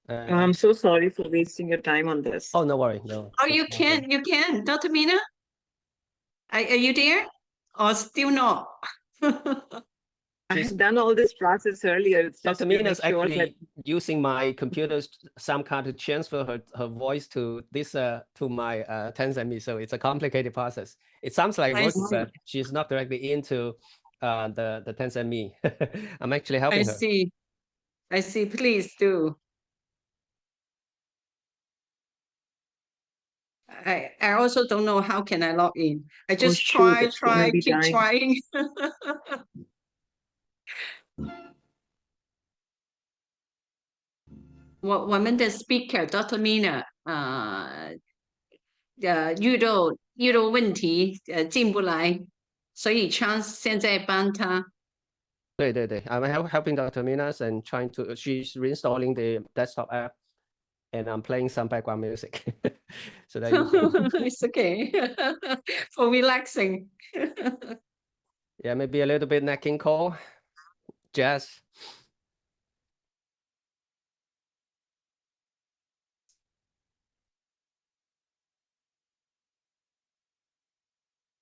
I'm so sorry for wasting your time on this. Oh, no worry. No. Oh, you can, Dr. Mina? Are you there? Or still not? I've done all this process earlier. It's just Dr. to make Mina's sure actually that using my computer some kind to transfer her voice to this to my Tencent, so it's a complicated process. It sounds like I working, see. but she's not directly into the Tencent Me. I'm actually helping her. I see. Please do. I also don't know how can I log in. I just shoot, it's gonna be keep dying. trying. 我们的 speaker Dr. Mina 遇到问题进不来，所以 Chance 现在帮他。对对对 I'm helping Dr. Minas and trying to. She's reinstalling the desktop app, and I'm playing some background music, so that you can. It's okay for relaxing. Yeah, maybe a little bit necking call, jazz.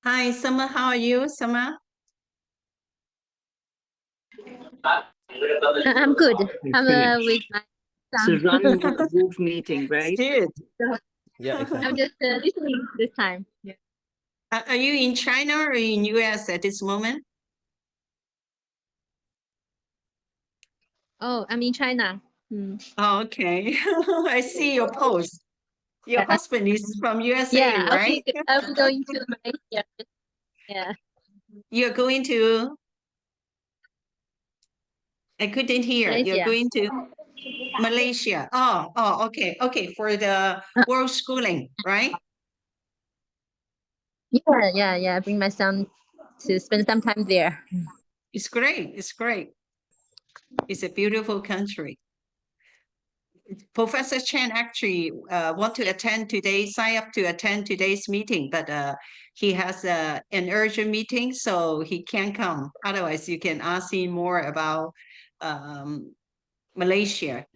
Hi, Summer. How are you, Summer? I'm good. I'm with my So son. run group meeting, right? Good. Yeah, exactly. I'm just listening this time. Yeah. Are you in China or in US at this moment? Oh, I'm in China. Oh, okay. I see your post. Your husband is from USA, Yeah, right? I'll be going to Malaysia. Yeah. You're going to? I couldn't hear. You're Malaysia. going to Malaysia. Oh, okay. Okay, for the world schooling, right? Yeah. Bring my son to spend some time there. It's great. It's great. It's a beautiful country. Professor Chen actually want to attend today, sign up to attend today's meeting, but he has an urgent meeting, so he can't come. Otherwise, you can ask him more about Malaysia.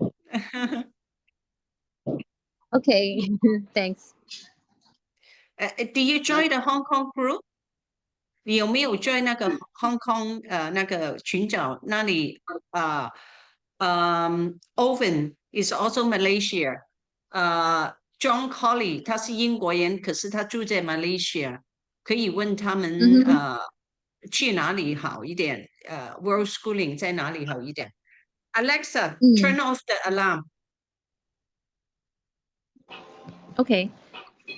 Okay, thanks. Do you join the Hong Kong group? 你有没有 join 那个 Hong Kong 那个群组？那里Owen is also Malaysia. John Colley 他是英国人，可是他住在 Malaysia， 可以问他们去哪里好一点？World Schooling 在哪里好一点？Alexa, turn off the alarm. OK，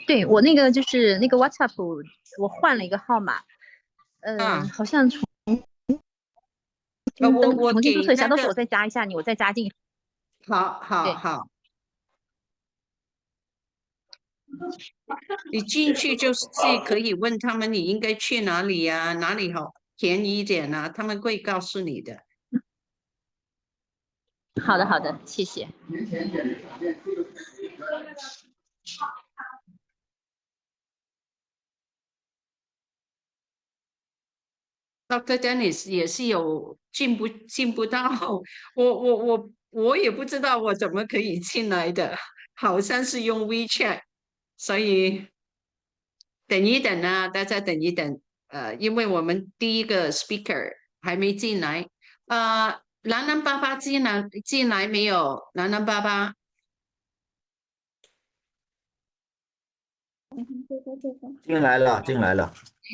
对我那个就是那个 WhatsApp， 我换了一个号码，好像重新注册一下，到时候我再加一下你，我再加进。好。你进去就是可以问他们你应该去哪里呀，哪里好便宜一点啊，他们会告诉你的。好的，谢谢。Dr. Dennis 也是有进不到，我也不知道我怎么可以进来的，好像是用 WeChat， 所以等一等啊，大家等一等，因为我们第一个 speaker 还没进来，蓝蓝爸爸进来没有？蓝蓝爸爸。进来了。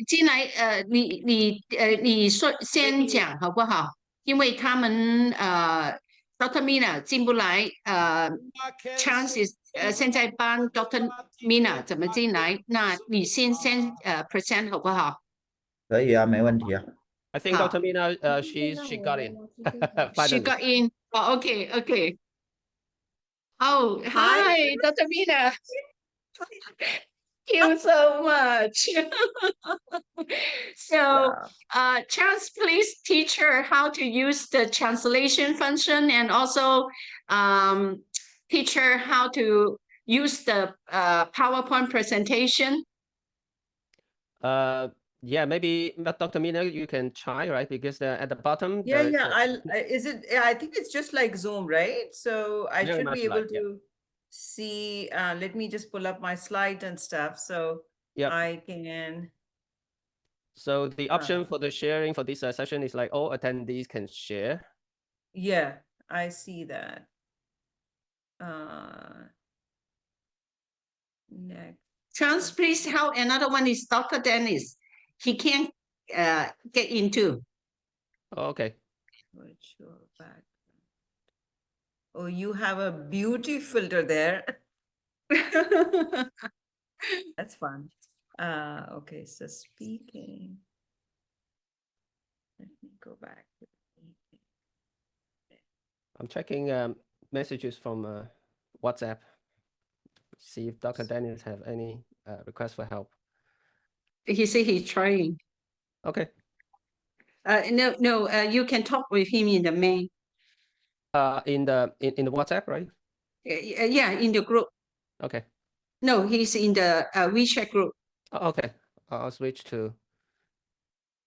进来，你说先讲好不好？因为他们Dr. Mina 进不来，Chance 现在帮 Dr. Mina 怎么进来？那你先present 好不好？可以啊，没问题啊。I think Dr. Mina, she got in. She got in. Oh, okay. Oh, hi, Dr. Mina. Thank you so much. So, Chance, please teach her how to use the translation function and also teach her how to use the PowerPoint presentation. Yeah, maybe Dr. Mina, you can try, right? Because at the bottom, Yeah, the- yeah. the- Is it? Yeah, I think it's just like Zoom, right? So I Very should much be able like, yeah. to see. Let me just pull up my slides and stuff so Yep. I can. So the option Uh, for the sharing for this session is like all attendees can share. Yeah, I see that. Next. Chance, please help. Another one is Dr. Dennis. He can't get into. Oh, okay. Virtual background. Oh, you have a beauty filter there. That's fun. Okay, so speaking. Let me go back to the meeting. I'm checking messages from WhatsApp. See if Dr. Daniels have any request for help. He said he's trying. Okay. No, you can talk with him in the main. In the WhatsApp, right? Yeah, in the group. Okay. No, he's in the WeChat group. Oh, okay. I'll switch to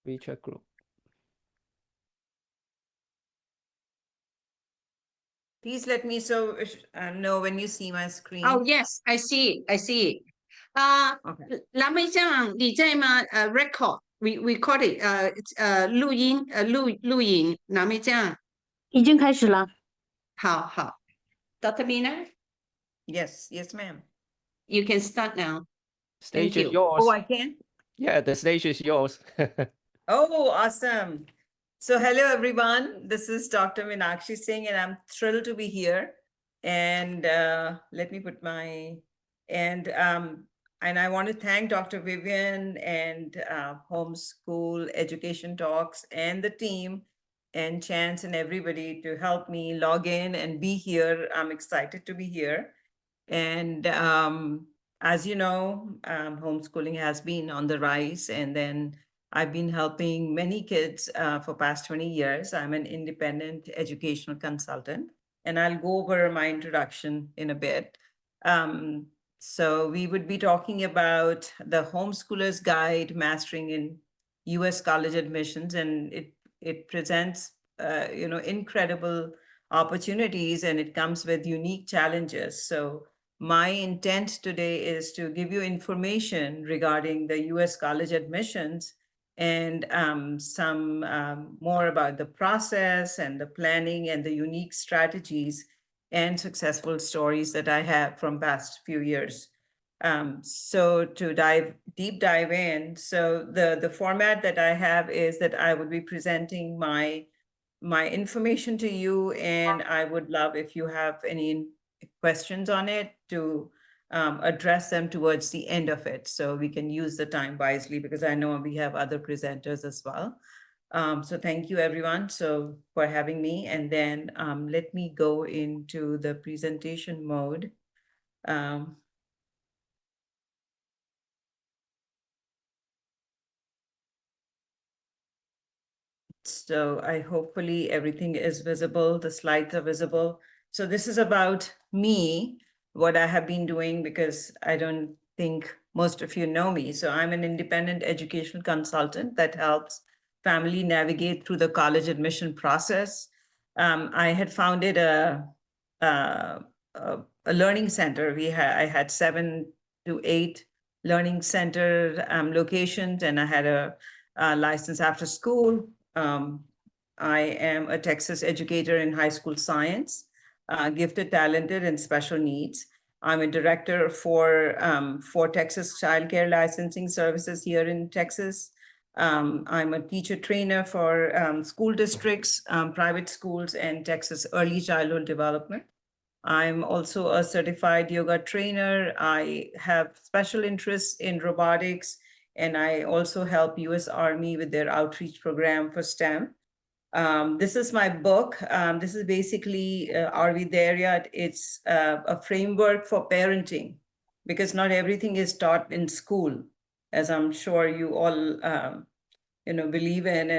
WeChat group. Please let me know when you see my screen. Oh, yes, I see it. I see it. Okay. 蓝莓酱你在吗？record record it 录音蓝莓酱已经开始了。好 Dr. Mina, Yes, yes, ma'am. you can start now. Stage Thank is you. yours. Oh, I can? Yeah, the stage is yours. Oh, awesome. So hello, everyone. This is Dr. Meenakshi Singh, and I'm thrilled to be here. And let me put my, and I want to thank Dr. Vivian and Homeschool Education Talks and the team and Chance and everybody to help me log in and be here. I'm excited to be here. And as you know, homeschooling has been on the rise, and then I've been helping many kids for past 20 years. I'm an independent educational consultant, and I'll go over my introduction in a bit. So we would be talking about the Homeschooler's Guide, Mastering in U.S. College Admissions, and it presents incredible opportunities, and it comes with unique challenges. So my intent today is to give you information regarding the U.S. college admissions and some more about the process and the planning and the unique strategies and successful stories that I have from past few years. So to deep dive in, so the format that I have is that I would be presenting my information to you, and I would love if you have any questions on it to address them towards the end of it, so we can use the time wisely, because I know we have other presenters as well. So thank you, everyone, for having me. And then let me go into the presentation mode. So hopefully everything is visible, the slides are visible. So this is about me, what I have been doing, because I don't think most of you know me. So I'm an independent educational consultant that helps family navigate through the college admission process. I had founded a learning center. I had 7 to 8 learning center locations, and I had a license after school. I am a Texas educator in high school science, gifted, talented, and special needs. I'm a director for Texas Child Care Licensing Services here in Texas. I'm a teacher trainer for school districts, private schools, and Texas early childhood development. I'm also a certified yoga trainer. I have special interests in robotics, and I also help US Army with their outreach program for STEM. This is my book. This is basically, Are We There Yet? It's a framework for parenting, because not everything is taught in school, as I'm sure you all believe in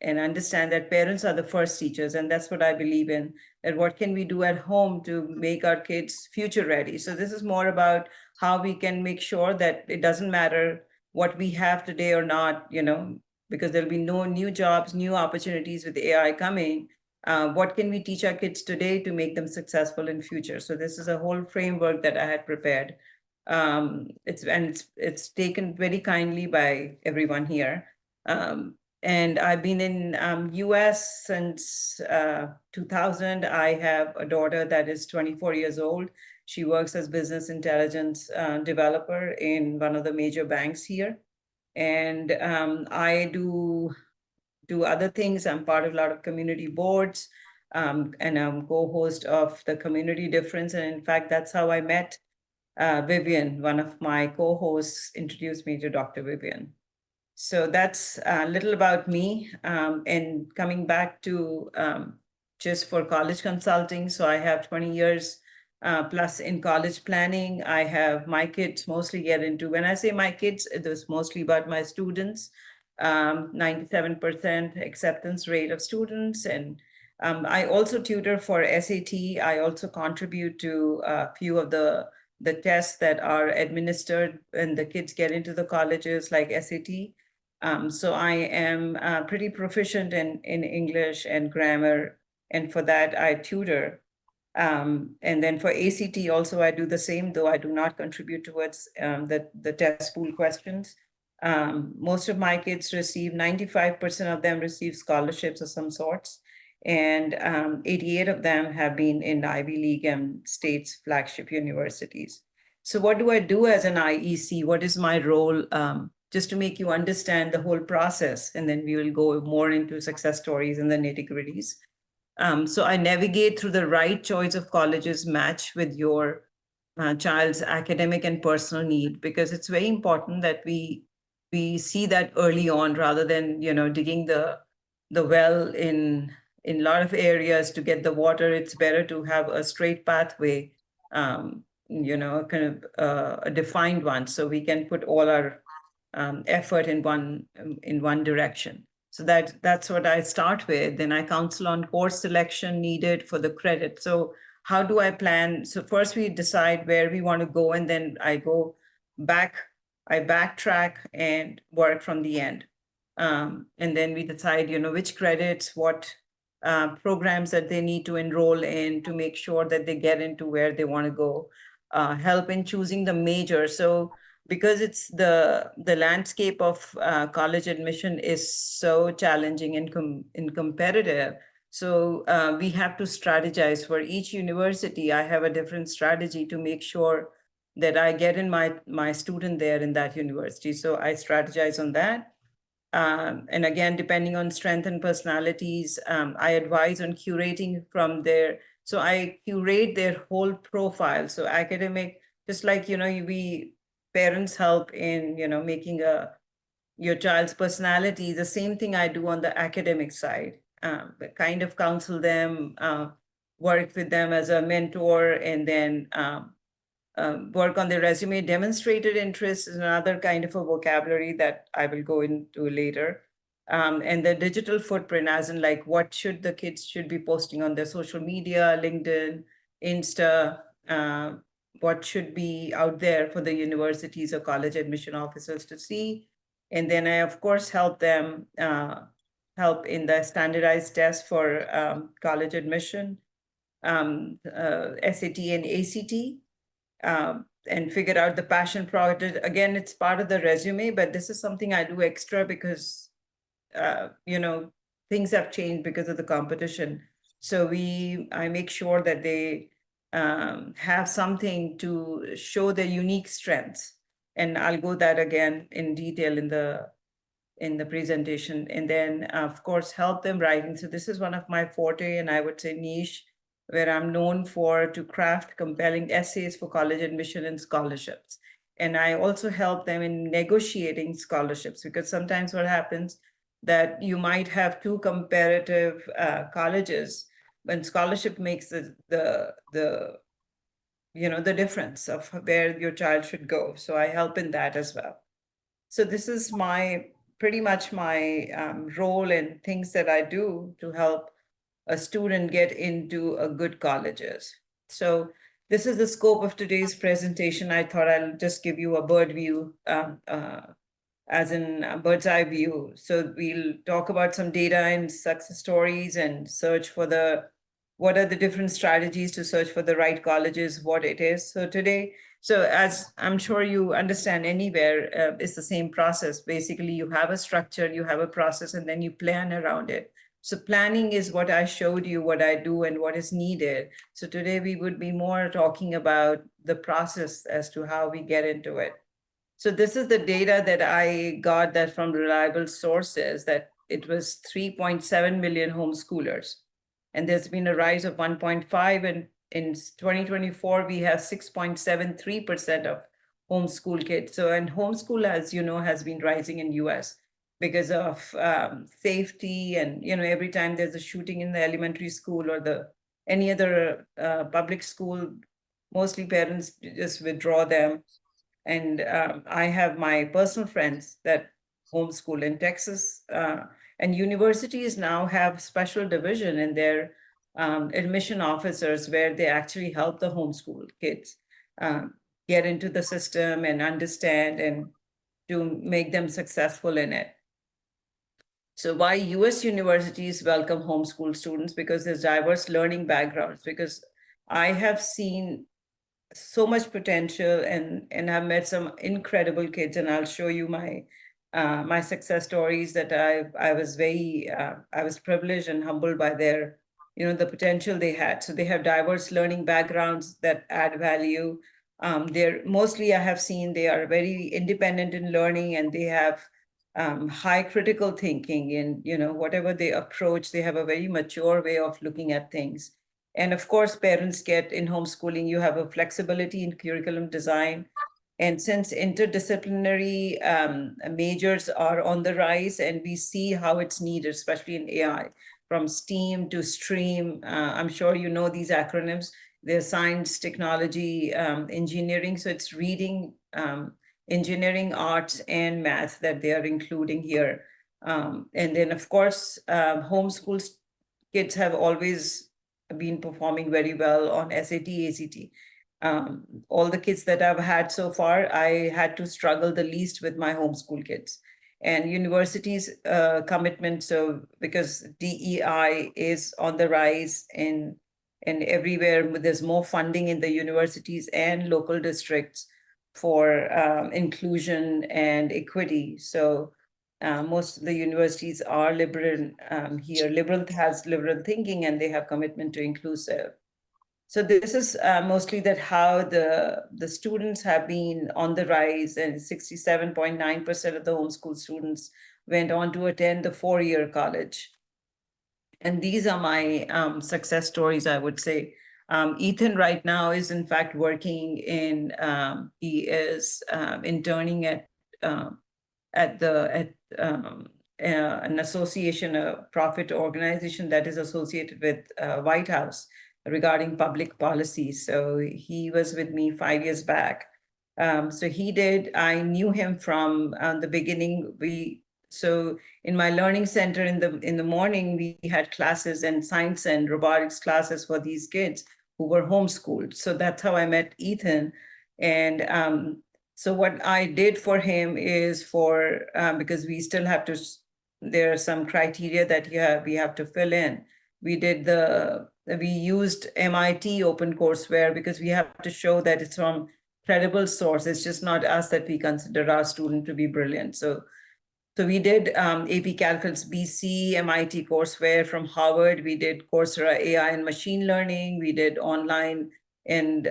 and understand that parents are the first teachers. And that's what I believe in, that what can we do at home to make our kids future ready. So this is more about how we can make sure that it doesn't matter what we have today or not, you know, because there'll be no new jobs, new opportunities with AI coming. What can we teach our kids today to make them successful in future? So this is a whole framework that I had prepared. It's taken very kindly by everyone here. And I've been in US since 2000. I have a daughter that is 24 years old. She works as business intelligence developer in one of the major banks here. And I do other things. I'm part of a lot of community boards, and I'm co-host of the Community Difference. And in fact, that's how I met Vivian. One of my co-hosts introduced me to Dr. Vivian. So that's a little about me. And coming back to just for college consulting. So I have 20 years plus in college planning. I have my kids mostly get into, when I say my kids, it was mostly about my students. 97% acceptance rate of students. And I also tutor for SAT. I also contribute to a few of the tests that are administered when the kids get into the colleges like SAT. So I am pretty proficient in English and grammar. And for that, I tutor. And then for ACT also, I do the same, though I do not contribute towards the test pool questions. Most of my kids receive, 95% of them receive scholarships of some sorts. And 88 of them have been in Ivy League and state's flagship universities. So what do I do as an IEC? What is my role? Just to make you understand the whole process, and then we will go more into success stories and the nitty-gritties. So I navigate through the right choice of colleges match with your child's academic and personal need, because it's very important that we see that early on, rather than, you know, digging the well in a lot of areas to get the water. It's better to have a straight pathway, you know, kind of a defined one, so we can put all our effort in one direction. So that's what I start with. Then I counsel on course selection needed for the credit. So how do I plan? So first we decide where we want to go, and then I go back, I backtrack and work from the end. And then we decide, you know, which credits, what programs that they need to enroll in to make sure that they get into where they want to go. Help in choosing the major. So because it's the landscape of college admission is so challenging and competitive. So we have to strategize for each university. I have a different strategy to make sure that I get in my student there in that university. So I strategize on that. And again, depending on strength and personalities, I advise on curating from there. So I curate their whole profile. So academic, just like, you know, we parents help in, you know, making your child's personality. The same thing I do on the academic side. Kind of counsel them, work with them as a mentor, and then work on their resume. Demonstrated interest is another kind of a vocabulary that I will go into later. And the digital footprint, as in like what should the kids should be posting on their social media, LinkedIn, Insta, what should be out there for the universities or college admission officers to see. And then I, of course, help them help in the standardized tests for college admission, SAT and ACT, and figure out the passion project. Again, it's part of the resume, but this is something I do extra because, you know, things have changed because of the competition. So I make sure that they have something to show their unique strengths. And I'll go that again in detail in the presentation. And then, of course, help them writing. So this is one of my forte, and I would say niche, where I'm known to craft compelling essays for college admission and scholarships. And I also help them in negotiating scholarships, because sometimes what happens that you might have two comparative colleges, when scholarship makes the you know, the difference of where your child should go. So I help in that as well. So this is pretty much my role and things that I do to help a student get into a good colleges. So this is the scope of today's presentation. I thought I'll just give you a bird view as in a bird's eye view. So we'll talk about some data and success stories and search for what are the different strategies to search for the right colleges, what it is. So today, so as I'm sure you understand anywhere, it's the same process. Basically, you have a structure, you have a process, and then you plan around it. So planning is what I showed you, what I do and what is needed. So today we would be more talking about the process as to how we get into it. So this is the data that I got that from reliable sources, that it was 3.7 million homeschoolers. And there's been a rise of 1.5, and in 2024, we have 6.73% of homeschool kids. So, and homeschool, as you know, has been rising in US because of safety, and every time there's a shooting in the elementary school or any other public school, mostly parents just withdraw them. And I have my personal friends that homeschool in Texas, and universities now have special division in their admission officers where they actually help the homeschool kids get into the system and understand and to make them successful in it. So why US universities welcome homeschool students? Because there's diverse learning backgrounds, because I have seen so much potential and I've met some incredible kids, and I'll show you my my success stories that I was privileged and humbled by their, the potential they had. So they have diverse learning backgrounds that add value. They're mostly, I have seen, they are very independent in learning, and they have high critical thinking, and whatever they approach, they have a very mature way of looking at things. And of course, parents get in homeschooling, you have a flexibility in curriculum design. And since interdisciplinary majors are on the rise, and we see how it's needed, especially in AI, from STEAM to STREAM, I'm sure you know these acronyms. They're science, technology, engineering. So it's reading, engineering, arts, and math that they are including here. And then, of course, homeschool kids have always been performing very well on SAT, ACT. All the kids that I've had so far, I had to struggle the least with my homeschool kids. And universities' commitment, so because DEI is on the rise and everywhere, there's more funding in the universities and local districts for inclusion and equity. So most of the universities are liberal here. Liberal has liberal thinking, and they have commitment to inclusive. So this is mostly that how the students have been on the rise, and 67.9% of the homeschool students went on to attend the 4-year college. And these are my success stories, I would say. Ethan right now is in fact working in, he is interning at an association, a profit organization that is associated with White House regarding public policy. So he was with me 5 years back. I knew him from the beginning. So in my learning center in the morning, we had classes and science and robotics classes for these kids who were homeschooled. So that's how I met Ethan. And so what I did for him is because we still have to, there are some criteria that we have to fill in. We used MIT OpenCourseWare because we have to show that it's from credible source. It's just not us that we consider our student to be brilliant. So we did AP Calculus BC, MIT courseware from Harvard. We did Coursera AI and machine learning. We did online and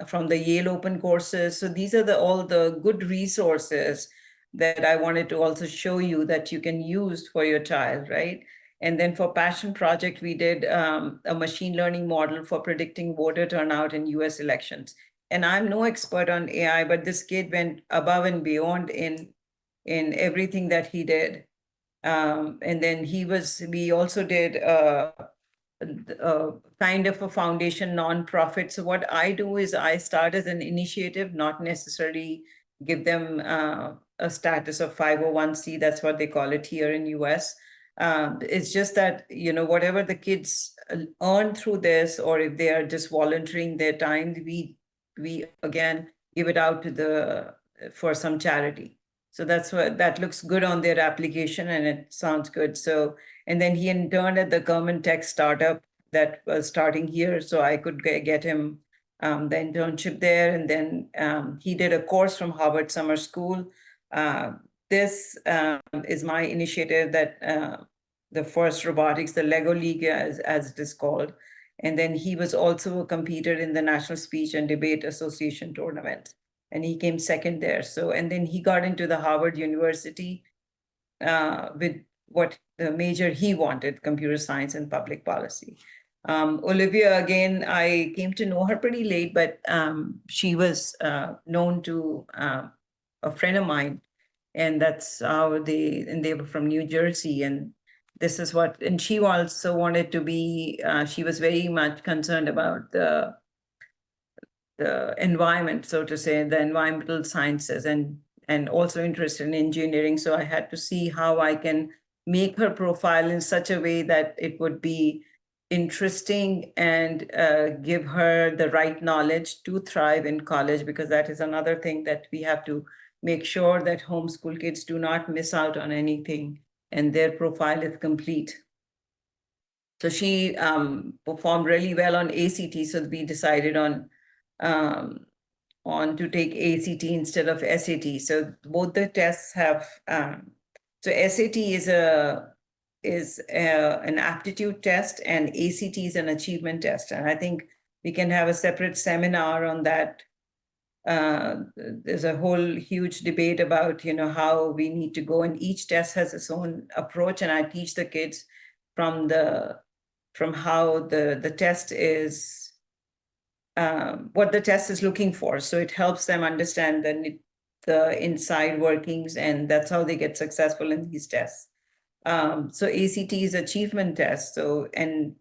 from the Yale Open courses. So these are all the good resources that I wanted to also show you that you can use for your child, right? And then for Passion Project, we did a machine learning model for predicting voter turnout in US elections. And I'm no expert on AI, but this kid went above and beyond in everything that he did. And then we also did kind of a foundation nonprofit. So what I do is I start as an initiative, not necessarily give them a status of 501c. That's what they call it here in US. It's just that, whatever the kids earn through this, or if they are just volunteering their time, we again give it out for some charity. So that's what that looks good on their application and it sounds good. So, and then he interned at the government tech startup that was starting here. So I could get him the internship there. And then he did a course from Harvard Summer School. This is my initiative that the first robotics, the Lego League as it is called. And then he was also a competitor in the National Speech and Debate Association tournament. And he came second there. So, and then he got into the Harvard University with what the major he wanted, computer science and public policy. Olivia, again, I came to know her pretty late, but she was known to a friend of mine. And that's how they were from New Jersey. And this is what, and she also wanted to be, she was very much concerned about the environment, so to say, the environmental sciences, and also interested in engineering. So I had to see how I can make her profile in such a way that it would be interesting and give her the right knowledge to thrive in college, because that is another thing that we have to make sure that homeschool kids do not miss out on anything and their profile is complete. So she performed really well on ACT, so we decided on to take ACT instead of SAT. So both the tests have, so SAT is an aptitude test and ACT is an achievement test. And I think we can have a separate seminar on that. There's a whole huge debate about, how we need to go, and each test has its own approach. And I teach the kids from how the test is, what the test is looking for. So it helps them understand the inside workings, and that's how they get successful in these tests. So ACT is achievement test. So, and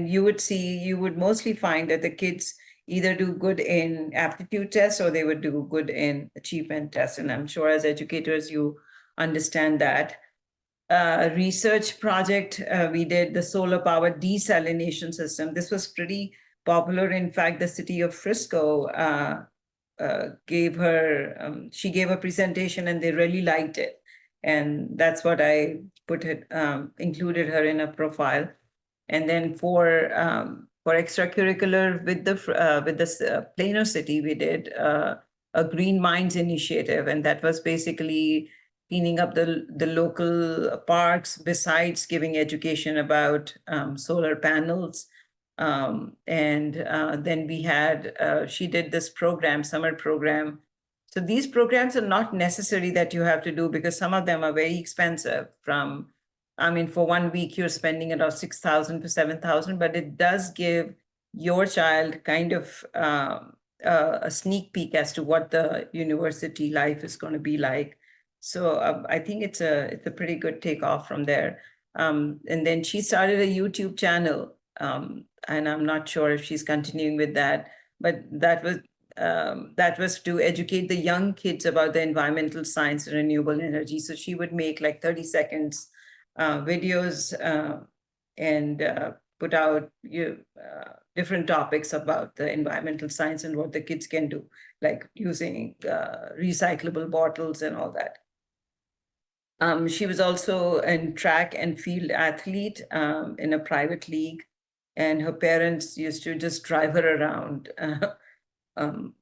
you would mostly find that the kids either do good in aptitude tests or they would do good in achievement tests. And I'm sure as educators, you understand that. Research project, we did the solar powered desalination system. This was pretty popular. In fact, the city of Frisco gave her, she gave a presentation and they really liked it. And that's what I included her in a profile. And then for extracurricular with the Plano City, we did a Green Minds initiative, and that was basically cleaning up the local parks, besides giving education about solar panels. And then we had, she did this program, summer program. So these programs are not necessary that you have to do, because some of them are very expensive. For 1 week, you're spending about $6,000 to $7,000, but it does give your child kind of a sneak peek as to what the university life is going to be like. So I think it's a pretty good takeoff from there. And then she started a YouTube channel, and I'm not sure if she's continuing with that, but that was to educate the young kids about the environmental science and renewable energy. So she would make like 30 seconds videos and put out different topics about the environmental science and what the kids can do, like using recyclable bottles and all that. She was also a track and field athlete in a private league, and her parents used to just drive her around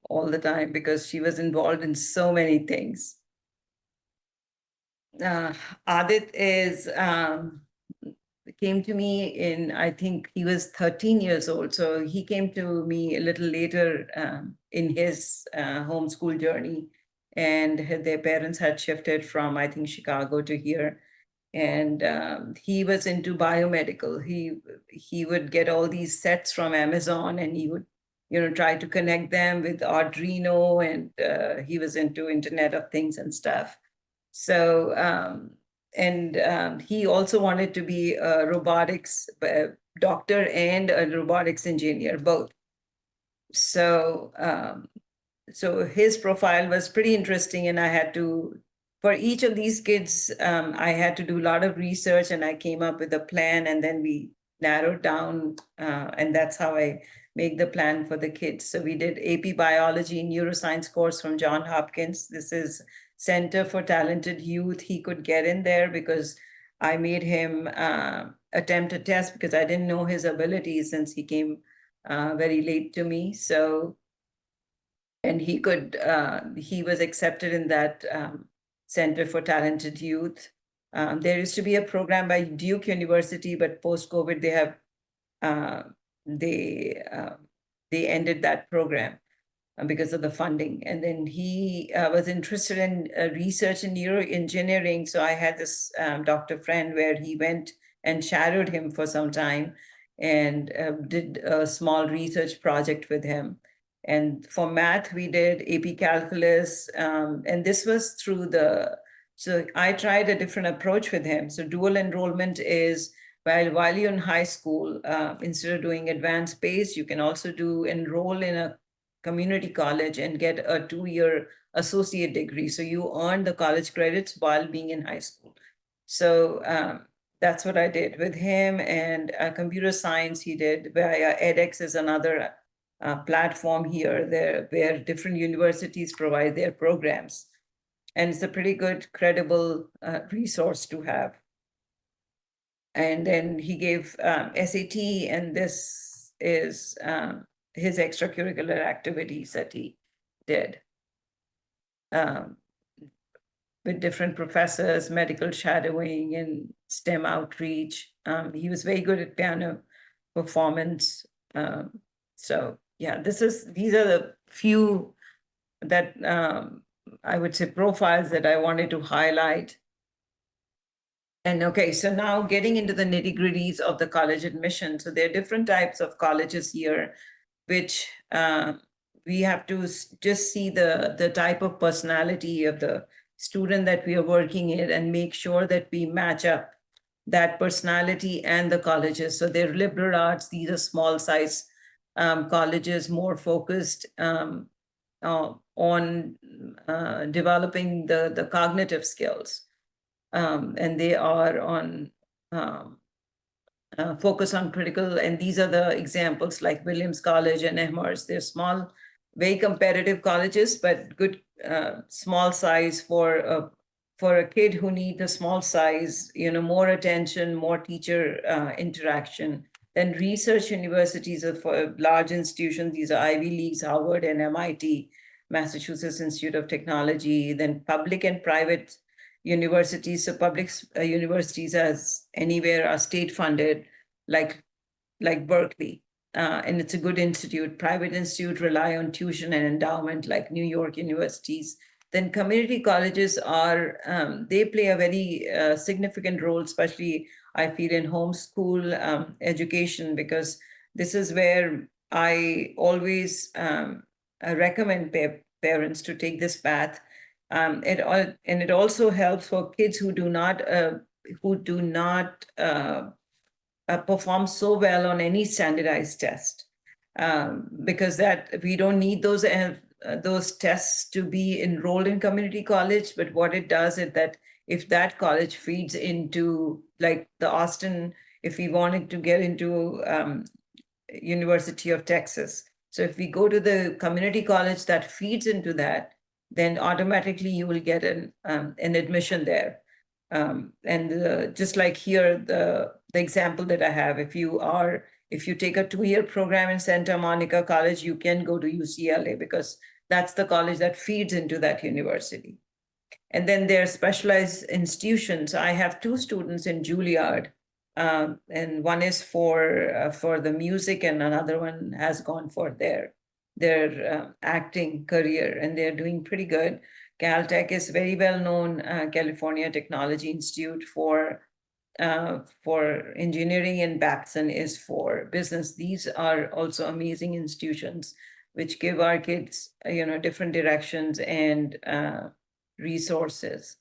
all the time because she was involved in so many things. Adit came to me in, I think he was 13 years old. So he came to me a little later in his homeschool journey, and their parents had shifted from, I think, Chicago to here. And he was into biomedical. He would get all these sets from Amazon, and he would, try to connect them with Arduino, and he was into Internet of Things and stuff. So, he also wanted to be a robotics doctor and a robotics engineer, both. So, so his profile was pretty interesting, and I had to, for each of these kids, I had to do a lot of research, and I came up with a plan, and then we narrowed down, and that's how I make the plan for the kids. So we did AP Biology Neuroscience course from Johns Hopkins. This is Center for Talented Youth, he could get in there because I made him attempt a test because I didn't know his abilities since he came very late to me. So, and he was accepted in that Center for Talented Youth. There used to be a program by Duke University, but post-COVID, they ended that program because of the funding. And then he was interested in research in neuroengineering. So I had this doctor friend where he went and shadowed him for some time and did a small research project with him. And for math, we did AP Calculus. And this was through so I tried a different approach with him. So dual enrollment is while you're in high school, instead of doing advanced PACE, you can also enroll in a community college and get a 2-year associate degree. So you earn the college credits while being in high school. So that's what I did with him. And computer science he did via edX is another platform here where different universities provide their programs. And it's a pretty good, credible resource to have. And then he gave SAT, and this is his extracurricular activities that he did with different professors, medical shadowing and STEM outreach. He was very good at piano performance. So yeah, these are the few that I would say profiles that I wanted to highlight. And okay, so now getting into the nitty-gritties of the college admission. So there are different types of colleges here, which we have to just see the type of personality of the student that we are working in and make sure that we match up that personality and the colleges. So they're liberal arts, these are small size colleges, more focused on developing the cognitive skills. And they are on focus on critical, and these are the examples like Williams College and Amherst. They're small, very competitive colleges, but good small size for a kid who needs a small size, more attention, more teacher interaction. Then research universities are for large institutions. These are Ivy Leagues, Harvard and MIT, Massachusetts Institute of Technology. Then public and private universities. So public universities as anywhere are state funded, like Berkeley, and it's a good institute. Private institute rely on tuition and endowment, like New York universities. Then community colleges they play a very significant role, especially I feel in homeschool education, because this is where I always recommend parents to take this path. And it also helps for kids who do not perform so well on any standardized test, because that we don't need those tests to be enrolled in community college. But what it does is that if that college feeds into, like the Austin, if we wanted to get into University of Texas, so if we go to the community college that feeds into that, then automatically you will get an admission there. And just like here, the example that I have, if you take a 2-year program in Santa Monica College, you can go to UCLA because that's the college that feeds into that university. And then there are specialized institutions. I have 2 students in Juilliard, and one is for the music, and another one has gone for their acting career, and they're doing pretty good. Caltech is very well known, California Technology Institute for engineering, and Babson is for business. These are also amazing institutions which give our kids, different directions and resources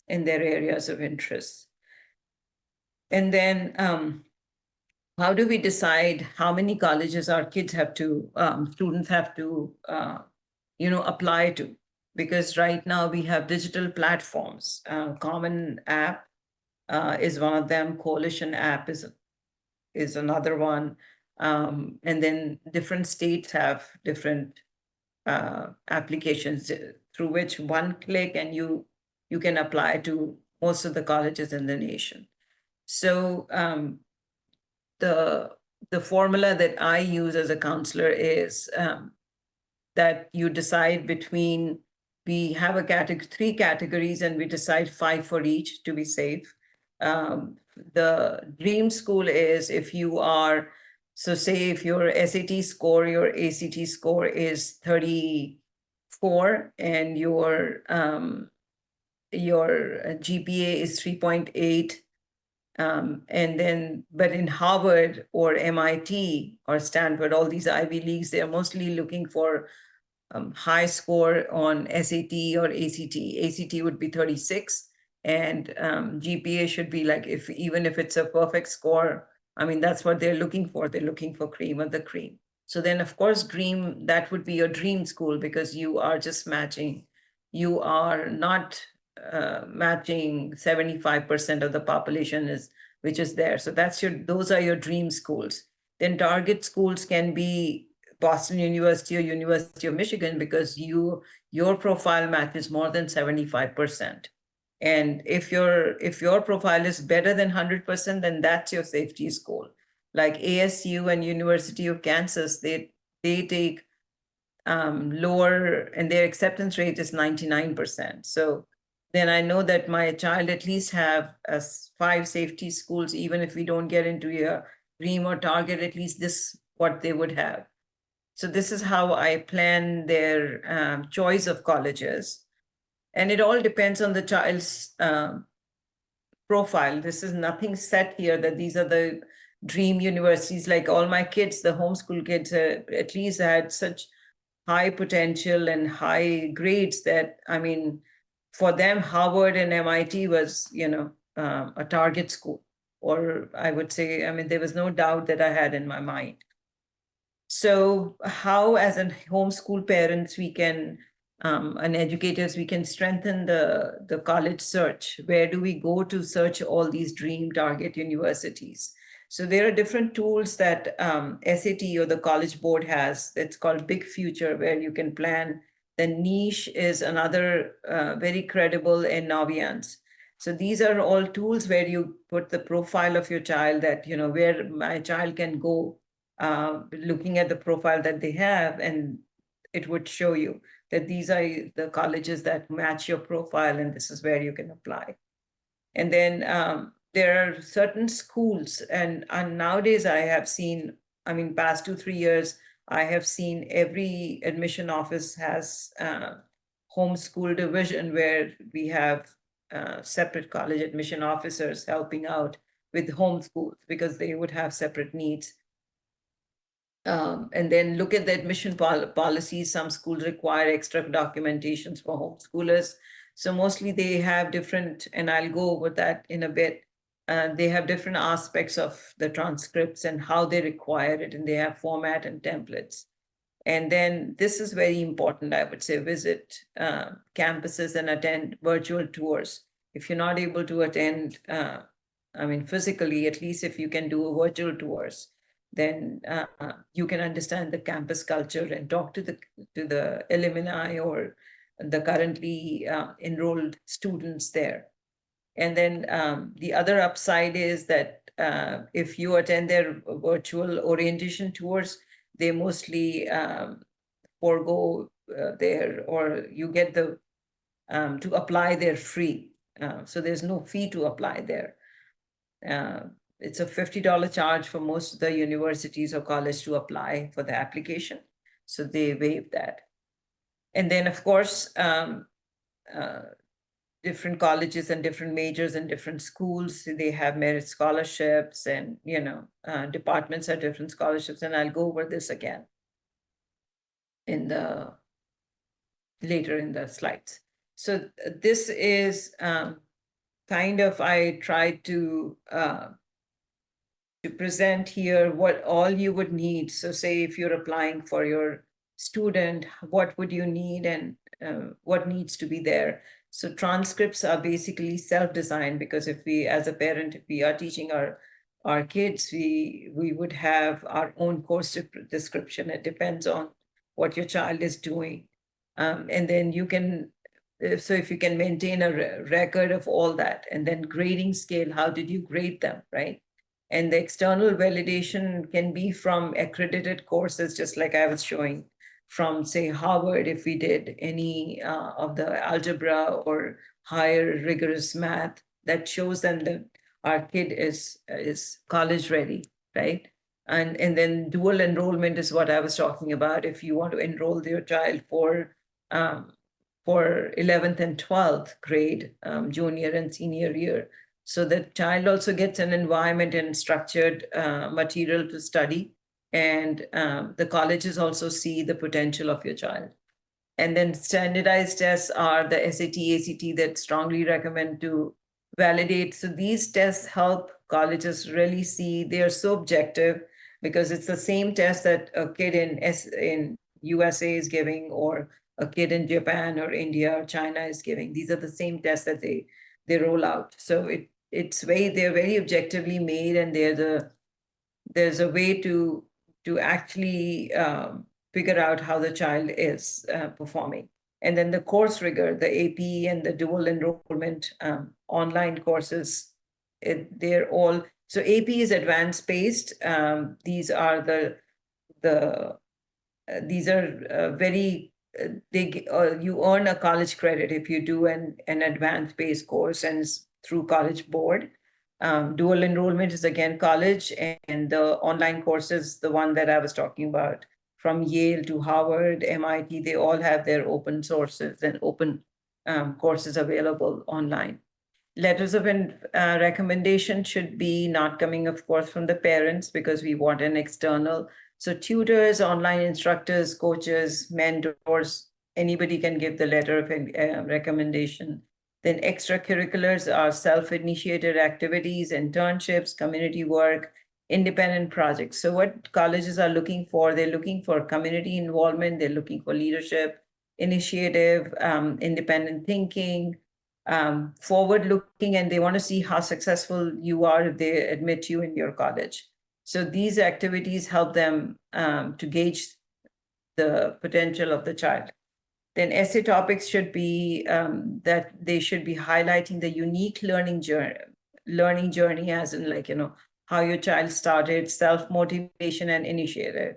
in their areas of interest. And then how do we decide how many colleges our kids have to, students have to, apply to? Because right now we have digital platforms. Common App is one of them. Coalition App is another one. And then different states have different applications through which one click and you can apply to most of the colleges in the nation. So the formula that I use as a counselor is that you decide between, we have a 3 categories and we decide 5 for each to be safe. The dream school is if you are, so say if your SAT score, your ACT score is 34 and your GPA is 3.8, and then, but in Harvard or MIT or Stanford, all these Ivy Leagues, they're mostly looking for high score on SAT or ACT. ACT would be 36, and GPA should be like, even if it's a perfect score, I mean, that's what they're looking for. They're looking for cream of the cream. So then, of course, that would be your dream school, because you are just matching. You are not matching 75% of the population which is there. So those are your dream schools. Then target schools can be Boston University or University of Michigan, because your profile matches more than 75%. And if your profile is better than 100%, then that's your safety school. Like ASU and University of Kansas, they take lower, and their acceptance rate is 99%. So then I know that my child at least have 5 safety schools, even if we don't get into a dream or target, at least this what they would have. So this is how I plan their choice of colleges. And it all depends on the child's profile. This is nothing set here that these are the dream universities. Like all my kids, the homeschool kids, at least had such high potential and high grades that, I mean, for them, Harvard and MIT was, a target school. Or I would say, I mean, there was no doubt that I had in my mind. So how, as a homeschool parents, we can, and educators, we can strengthen the college search. Where do we go to search all these dream target universities? So there are different tools that SAT or the College Board has. It's called Big Future, where you can plan. The Niche is another very credible, and Naviance. So these are all tools where you put the profile of your child, that, where my child can go, looking at the profile that they have, and it would show you that these are the colleges that match your profile, and this is where you can apply. And then there are certain schools, and nowadays I have seen, I mean, past 2-3 years, I have seen every admission office has homeschool division, where we have separate college admission officers helping out with homeschools, because they would have separate needs. And then look at the admission policies. Some schools require extra documentations for homeschoolers. So mostly they have different, and I'll go over that in a bit. They have different aspects of the transcripts and how they require it, and they have format and templates. And then this is very important, I would say, visit campuses and attend virtual tours. If you're not able to attend, I mean, physically, at least if you can do virtual tours, then you can understand the campus culture and talk to the alumni or the currently enrolled students there. And then the other upside is that if you attend their virtual orientation tours, they mostly forego or you get to apply there free. So there's no fee to apply there. It's a $50 charge for most of the universities or college to apply for the application. So they waive that. And then, of course, different colleges and different majors and different schools, they have merit scholarships, and, departments have different scholarships. And I'll go over this again later in the slides. So this is kind of, I tried to present here what all you would need. So say if you're applying for your student, what would you need, and what needs to be there. So transcripts are basically self-designed, because if we, as a parent, if we are teaching our kids, we would have our own course description. It depends on what your child is doing. And then you can, so if you can maintain a record of all that, and then grading scale, how did you grade them, right? And the external validation can be from accredited courses, just like I was showing, from say Harvard, if we did any of the algebra or higher rigorous math, that shows them that our kid is college ready, right? And then dual enrollment is what I was talking about. If you want to enroll your child for 11th and 12th grade, junior and senior year, so that child also gets an environment and structured material to study, and the colleges also see the potential of your child. And then standardized tests are the SAT, ACT that strongly recommend to validate. So these tests help colleges really see, they are so objective because it's the same test that a kid in USA is giving, or a kid in Japan or India or China is giving. These are the same tests that they roll out. So they're very objectively made, and there's a way to actually figure out how the child is performing. And then the course rigor, the AP and the dual enrollment online courses, they're all, so AP is advanced paced. These are very, you earn a college credit if you do an advanced paced course, and it's through College Board. Dual enrollment is again college, and the online courses, the one that I was talking about, from Yale to Harvard, MIT, they all have their open sources and open courses available online. Letters of recommendation should be not coming, of course, from the parents, because we want an external. So tutors, online instructors, coaches, mentors, anybody can give the letter of recommendation. Then extracurriculars are self-initiated activities, internships, community work, independent projects. So what colleges are looking for, they're looking for community involvement, they're looking for leadership, initiative, independent thinking, forward-looking, and they want to see how successful you are if they admit you in your college. So these activities help them to gauge the potential of the child. Then essay topics should be that they should be highlighting the unique learning journey, as in, like, how your child started, self-motivation and initiative.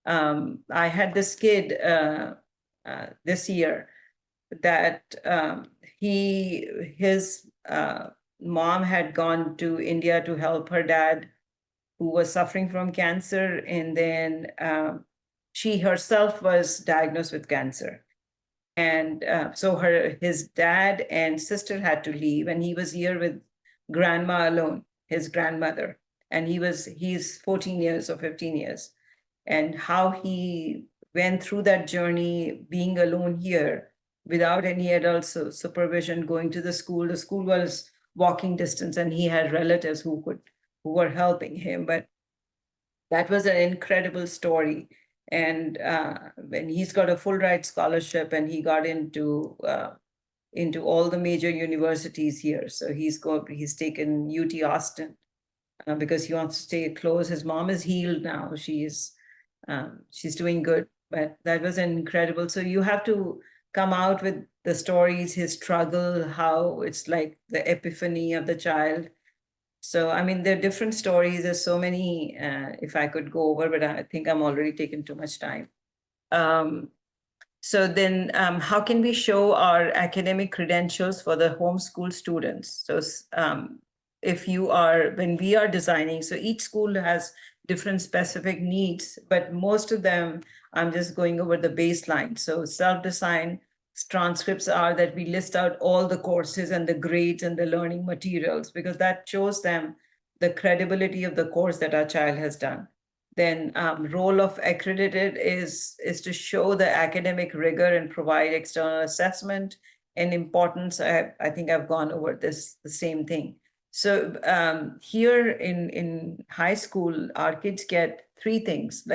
I had this kid this year that his mom had gone to India to help her dad, who was suffering from cancer, and then she herself was diagnosed with cancer. And so his dad and sister had to leave, and he was here with grandma alone, his grandmother. And he's 14 years or 15 years. And how he went through that journey, being alone here without any adult supervision, going to the school. The school was walking distance, and he had relatives who were helping him. But that was an incredible story. And he's got a full ride scholarship, and he got into all the major universities here. So he's taken UT Austin because he wants to stay close. His mom is healed now. She's doing good. But that was incredible. So you have to come out with the stories, his struggle, how it's like the epiphany of the child. So, I mean, there are different stories. There's so many, if I could go over, but I think I'm already taking too much time. So then how can we show our academic credentials for the homeschool students? So when we are designing, so each school has different specific needs, but most of them, I'm just going over the baseline. So self-design transcripts are that we list out all the courses and the grades and the learning materials, because that shows them the credibility of the course that our child has done. Then role of accredited is to show the academic rigor and provide external assessment and importance. I think I've gone over the same thing. So here in high school, our kids get three things,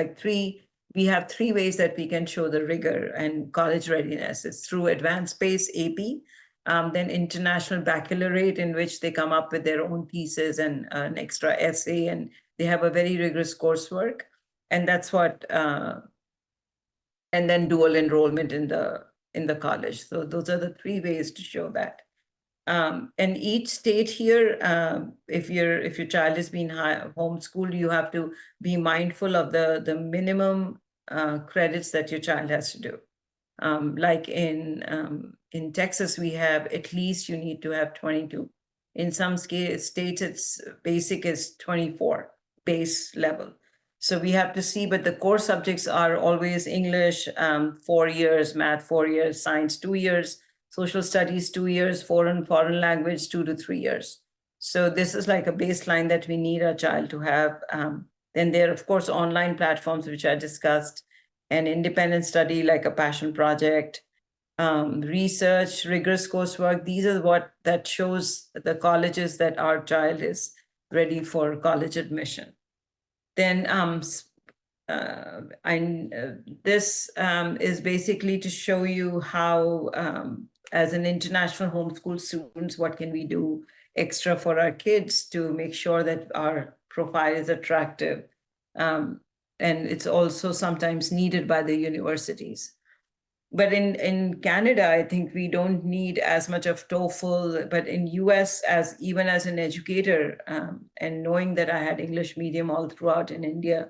we have three ways that we can show the rigor and college readiness. It's through advanced PACE AP, then international baccalaureate, in which they come up with their own thesis and an extra essay, and they have a very rigorous coursework. And that's what, and then dual enrollment in the in the college. So those are the 3 ways to show that. And each state here, if your child is being homeschooled, you have to be mindful of the minimum credits that your child has to do. Like in Texas, we have at least you need to have 22. In some states, it's basic is 24 base level. So we have to see, but the core subjects are always English, 4 years, math 4 years, science 2 years, social studies 2 years, foreign language 2 to 3 years. So this is like a baseline that we need our child to have. Then there are, of course, online platforms, which I discussed, and independent study like a passion project, research, rigorous coursework. These are what that shows the colleges that our child is ready for college admission. Then this is basically to show you how, as an international homeschool students, what can we do extra for our kids to make sure that our profile is attractive. And it's also sometimes needed by the universities. But in Canada, I think we don't need as much of TOEFL, but in US, even as an educator, and knowing that I had English medium all throughout in India,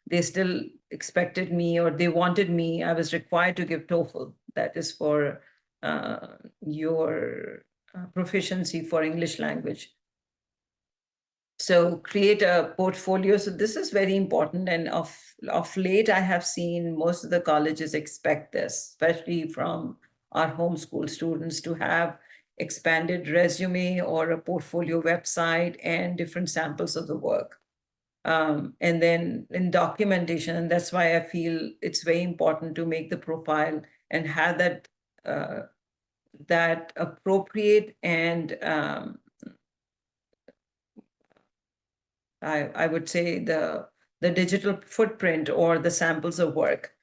they still expected me, or they wanted me, I was required to give TOEFL. That is for your proficiency for English language. So create a portfolio. So this is very important. And of late, I have seen most of the colleges expect this, especially from our homeschool students, to have expanded resume or a portfolio website and different samples of the work. And then in documentation, and that's why I feel it's very important to make the profile and have that that appropriate and I would say the digital footprint or the samples of work.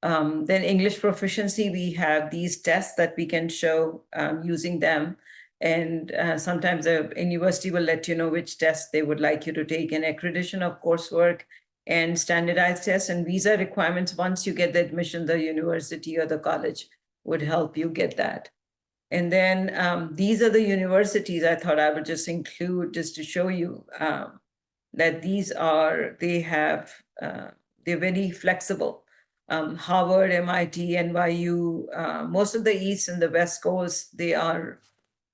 Then English proficiency, we have these tests that we can show using them. And sometimes the university will let you know which tests they would like you to take, and accreditation of coursework and standardized tests and visa requirements. Once you get the admission, the university or the college would help you get that. And then these are the universities I thought I would just include just to show you that these are, they're very flexible. Harvard, MIT, NYU, most of the East and the West Coast, they're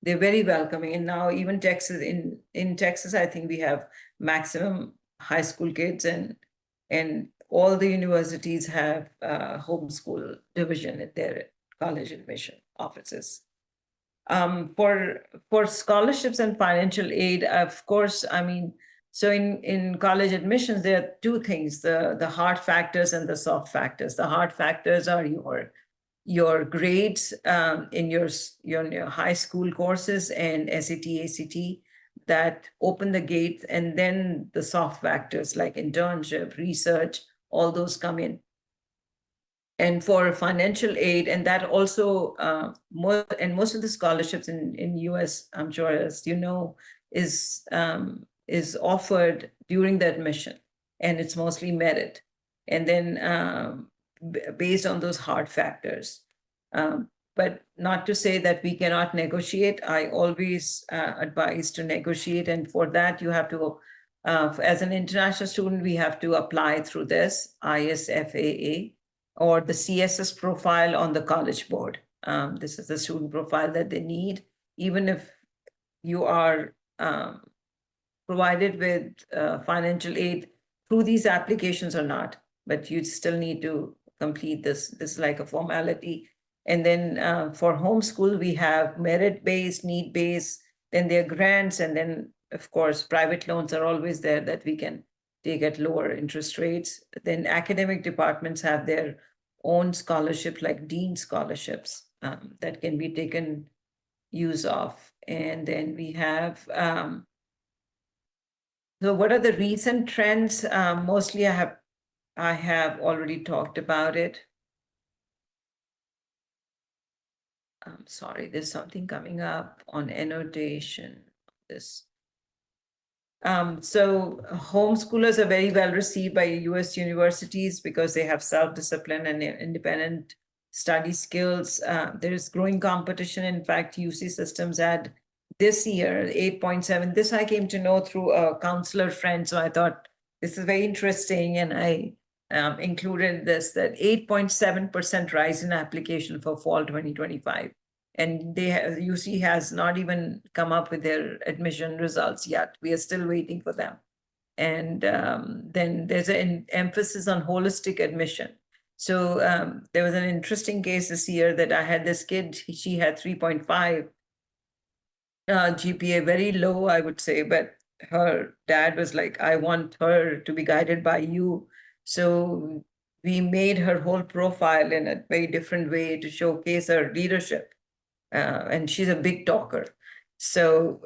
very welcoming. And now even Texas, in Texas, I think we have maximum high school kids, and all the universities have homeschool division at their college admission offices. For scholarships and financial aid, of course, I mean, so in college admissions, there are 2 things, the hard factors and the soft factors. The hard factors are your grades in your high school courses and SAT, ACT that open the gate, and then the soft factors like internship, research, all those come in. And for financial aid, and that also, most of the scholarships in US, I'm sure, as you know, is offered during the admission, and it's mostly merit. And then based on those hard factors. But not to say that we cannot negotiate. I always advise to negotiate. And for that, you have to, as an international student, we have to apply through this ISFAA or the CSS profile on the College Board. This is the student profile that they need, even if you are provided with financial aid through these applications or not, but you still need to complete this. This is like a formality. And then for homeschool, we have merit-based, need-based, then there are grants, and then, of course, private loans are always there that we can take at lower interest rates. Then academic departments have their own scholarship, like dean scholarships that can be taken use of. And then we have, so what are the recent trends? Mostly I have already talked about it. I'm sorry, there's something coming up on annotation. This. So homeschoolers are very well received by US universities because they have self-discipline and independent study skills. There is growing competition. In fact, UC systems had this year 8.7. This I came to know through a counselor friend. So I thought this is very interesting. And I included this, that 8.7% rise in application for fall 2025. And UC has not even come up with their admission results yet. We are still waiting for them. And then there's an emphasis on holistic admission. So there was an interesting case this year that I had this kid, she had 3.5 GPA, very low, I would say, but her dad was like, I want her to be guided by you. So we made her whole profile in a very different way to showcase her leadership. And she's a big talker. So,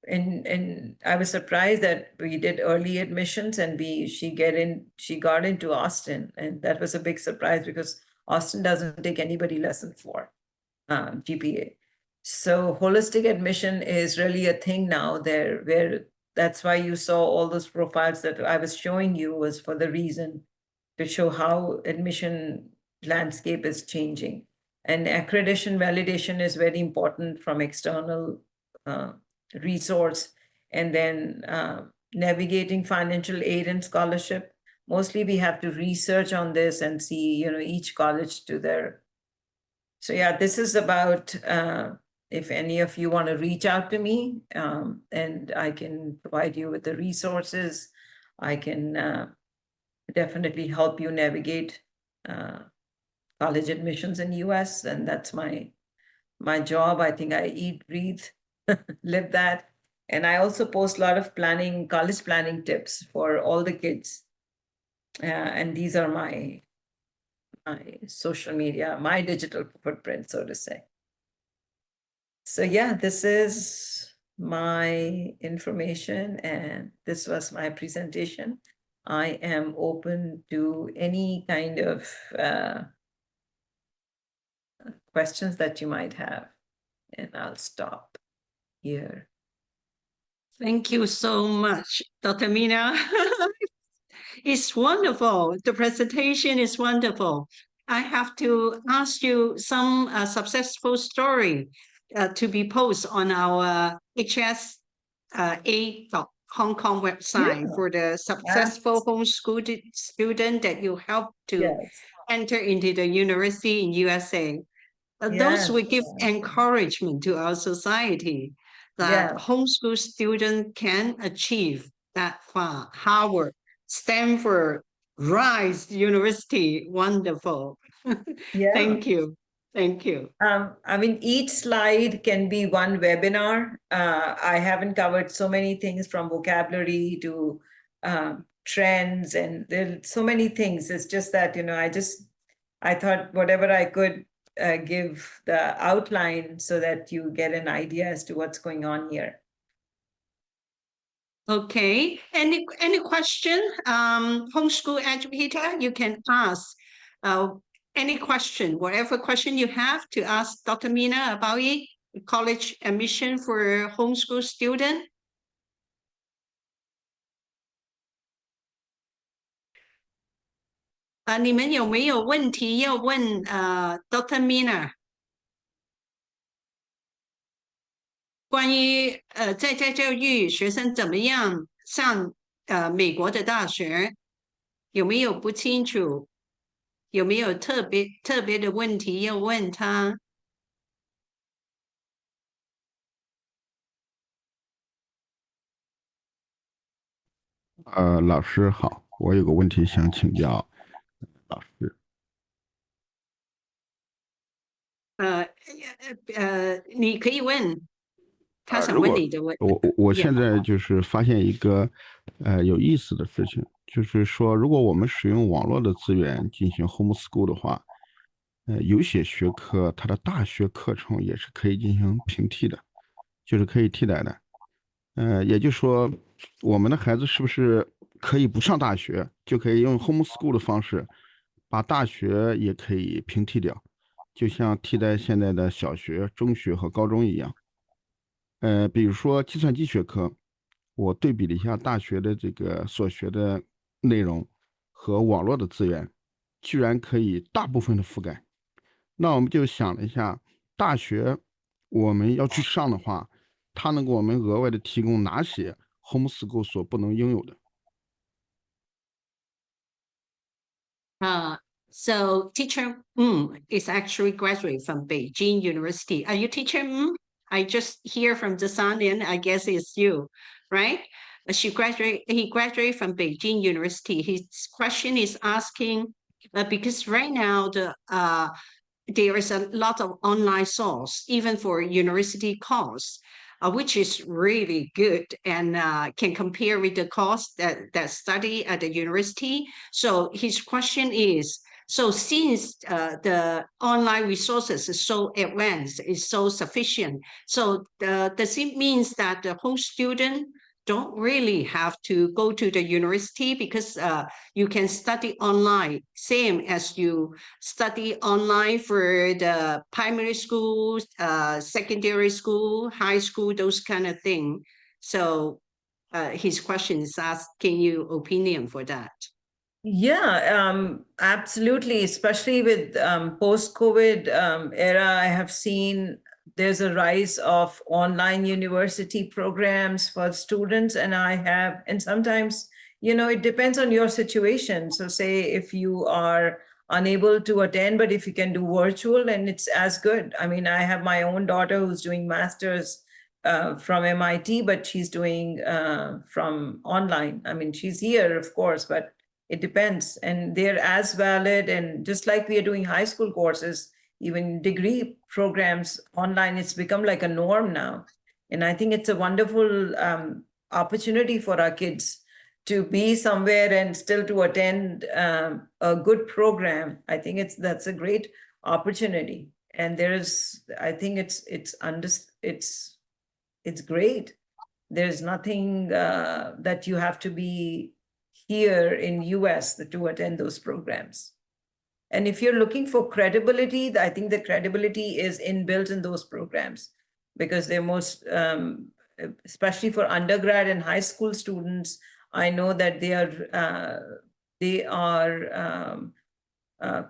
and I was surprised that we did early admissions and she got into Austin. And that was a big surprise because Austin doesn't take anybody less than 4 GPA. So holistic admission is really a thing now there, where that's why you saw all those profiles that I was showing you, was for the reason to show how admission landscape is changing. And accreditation validation is very important from external resource. And then navigating financial aid and scholarship. Mostly we have to research on this and see, each college to their. So yeah, this is about, if any of you want to reach out to me, and I can provide you with the resources. I can definitely help you navigate college admissions in US, and that's my job. I think I eat, breathe, live that. And I also post a lot of college planning tips for all the kids. And these are my social media, my digital footprint, so to say. So yeah, this is my information and this was my presentation. I am open to any kind of questions that you might have, and I'll stop here. Thank you so much, Dr. Mina. It's wonderful. The presentation is wonderful. I have to ask you some successful story to be posted on our HSA.Hong Kong website for the successful homeschool student that you help to enter into the university in USA. Those will give encouragement to our society that homeschool students can achieve that far. Harvard, Stanford, Rice University, wonderful. Thank you. Thank you. I mean, each slide can be one webinar. I haven't covered so many things from vocabulary to trends, and there's so many things. It's just that, I thought whatever I could give the outline so that you get an idea as to what's going on here. Okay, any question? Homeschool educator, you can ask any question, whatever question you have to ask Dr. Mina about it, college admission for homeschool student. 你们有没有问题要问Dr. Mina？ 关于在家教育学生怎么样上美国的大学，有没有不清楚？有没有特别的问题要问他？老师好，我有个问题想请教老师。你可以问，他想问你的问题。我现在就是发现一个有意思的事情，就是说，如果我们使用网络的资源进行 homeschool 的话，有些学科它的大学课程也是可以进行平替的，就是可以替代的。也就是说，我们的孩子是不是可以不上大学，就可以用 homeschool 的方式，把大学也可以平替掉，就像替代现在的小学、中学和高中一样。比如说计算机学科，我对比了一下大学的这个所学的内容和网络的资源，居然可以大部分的覆盖。那我们就想了一下，大学我们要去上的话，它能给我们额外的提供哪些 homeschool 所不能拥有的？ So teacher is actually graduate from Beijing University. Are you teacher I just hear from the sound and I guess it's you, right? He graduated from Beijing University. His question is asking, because right now there is a lot of online source, even for university course, which is really good and can compare with the course that study at the university. So his question is, so since the online resources is so advanced, is so sufficient, so does it means that the whole student don't really have to go to the university because you can study online, same as you study online for the primary school, secondary school, high school, those kind of thing. So his question is asking you opinion for that. Yeah, absolutely. Especially with post-COVID era, I have seen there's a rise of online university programs for students, and sometimes, it depends on your situation. So say if you are unable to attend, but if you can do virtual, and it's as good. I mean, I have my own daughter who's doing masters from MIT, but she's doing from online. I mean, she's here, of course, but it depends. And they're as valid. And just like we are doing high school courses, even degree programs online, it's become like a norm now. And I think it's a wonderful opportunity for our kids to be somewhere and still to attend a good program. I think that's a great opportunity. And I think it's great. There's nothing that you have to be here in US to attend those programs. And if you're looking for credibility, I think the credibility is inbuilt in those programs because they're most, especially for undergrad and high school students, I know that they are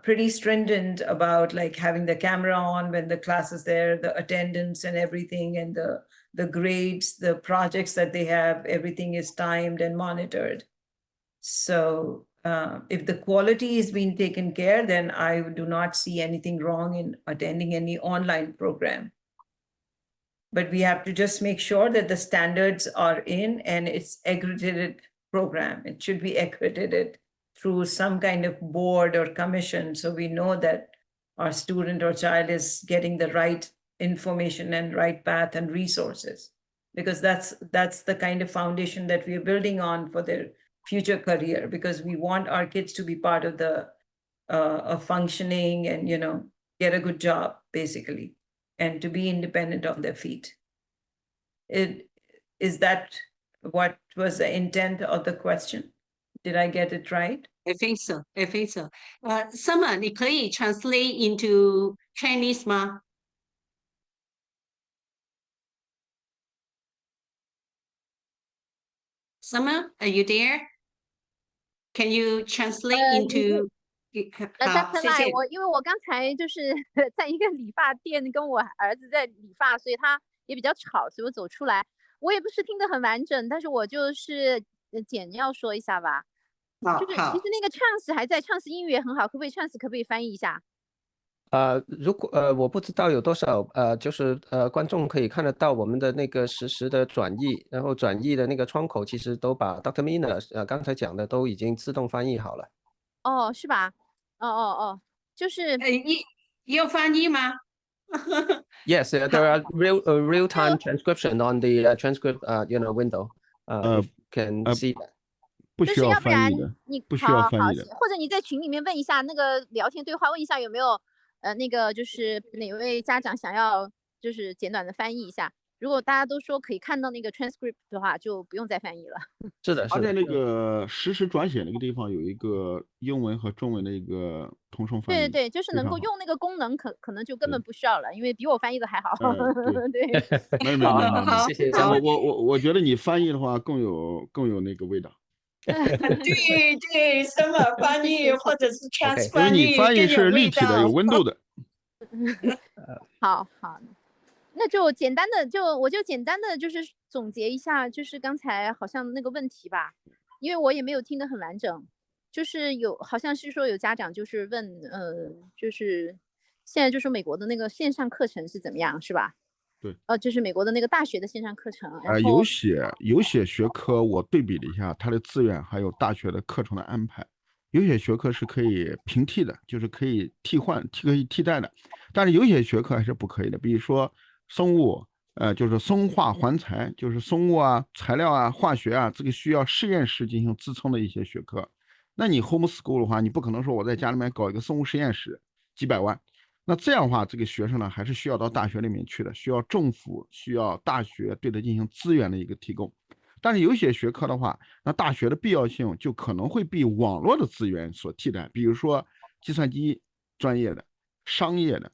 pretty stringent about like having the camera on when the class is there, the attendance and everything, and the grades, the projects that they have, everything is timed and monitored. So if the quality is being taken care, then I do not see anything wrong in attending any online program. But we have to just make sure that the standards are in and it's accredited program. It should be accredited through some kind of board or commission, so we know that our student or child is getting the right information and right path and resources, because that's the kind of foundation that we are building on for their future career, because we want our kids to be part of the functioning and get a good job basically, and to be independent on their feet. Is that what was the intent of the question? Did I get it right? I think so. Summer, 你可以 translate into Chinese 吗？ Summer, are you there? Can you translate into 好，谢谢。因为我刚才就是在一个理发店跟我儿子在理发，所以他也比较吵，所以我走出来。我也不是听得很完整，但是我就是简要说一下吧。就是其实那个Chance还在，Chance英语也很好，Chance可不可以翻译一下？如果我不知道有多少就是观众可以看得到我们的那个实时的转译，然后转译的那个窗口其实都把 Dr. Mina 刚才讲的都已经自动翻译好了。哦，是吧？哦，就是要翻译吗？Yes, there are real-time transcription on the transcript window. You can see that. 不需要翻译的，不需要翻译的。或者你在群里面问一下那个聊天对话，问一下有没有那个就是哪位家长想要就是简短的翻译一下。如果大家都说可以看到那个 transcript 的话，就不用再翻译了。是的，它在那个实时转写那个地方有一个英文和中文的一个同声翻译。对，就是能够用那个功能，可能就根本不需要了，因为比我翻译的还好。对，没，谢谢。我觉得你翻译的话更有那个味道。对，什么翻译或者是 trans 因为你翻译是立体的，有温度的。好好，那就简单的我就简单的就是总结一下，就是刚才好像那个问题吧，因为我也没有听得很完整，就是好像是说有家长就是问，就是现在就是美国的那个线上课程是怎么样，是吧？对，就是美国的那个大学的线上课程，然有后些学科我对比了一下它的资源，还有大学的课程的安排，有些学科是可以平替的，就是可以可以替代的，但是有些学科还是不可以的，比如说生物，就是生化环材，就是生物啊、材料啊、化学啊，这个需要实验室进行支撑的一些学科。那你 homeschool 的话，你不可能说我在家里面搞一个生物实验室，几百万。那这样的话，这个学生呢，还是需要到大学里面去的，需要政府、需要大学对他进行资源的一个提供。但是有些学科的话，那大学的必要性就可能会被网络的资源所替代，比如说计算机专业的、商业的。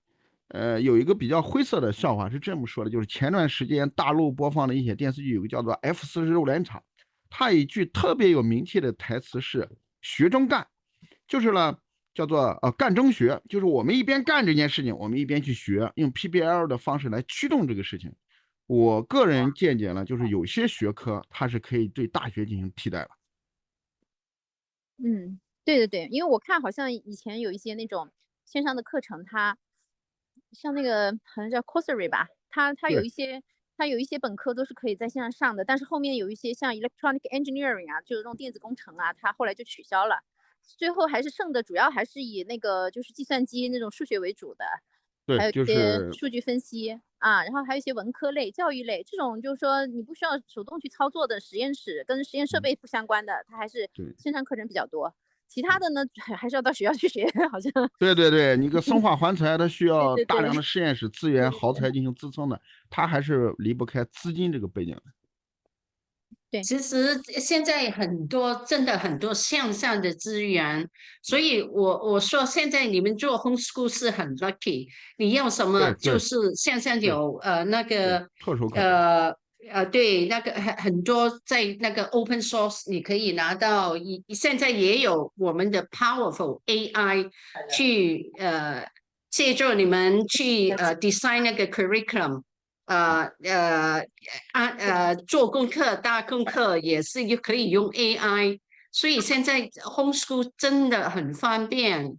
有一个比较灰色的笑话是这么说的，就是前段时间大陆播放的一些电视剧，有个叫做《F40肉联厂》，它一句特别有名气的台词是"学中干"，就是呢。叫做干中学，就是我们一边干这件事情，我们一边去学，用 PBL 的方式来驱动这个事情。我个人见解呢，就是有些学科它是可以对大学进行替代了。对对对，因为我看好像以前有一些那种线上的课程，它像那个好像叫 Coursera 吧，它有一些本科都是可以在线上上的，但是后面有一些像 Electronic Engineering 啊，就是这种电子工程啊，它后来就取消了。最后还是剩的，主要还是以那个就是计算机那种数学为主的，还有对，一些数据分析啊，然后还有一些文科类、教育类这种，就是说你不需要手动去操作的实验室跟实验设备不相关的，它还是线上课程比较多。其他的呢，还是要到学校去学，好像。对，你个生化环材它需要对对对大量的实验室资源、耗材进行支撑的，它还是离不开资金这个背景的。其实现在真的很多向上的资源，所以我说现在你们做 homeschool 是很 lucky， 你要什么就是向上有那个特殊课程对，那个很多在那个 open source 你可以拿到，现在也有我们的 powerful AI 去借助你们去design 那个 curriculum。做功课、大功课也是可以用 AI，所以现在 homeschool 真的很方便。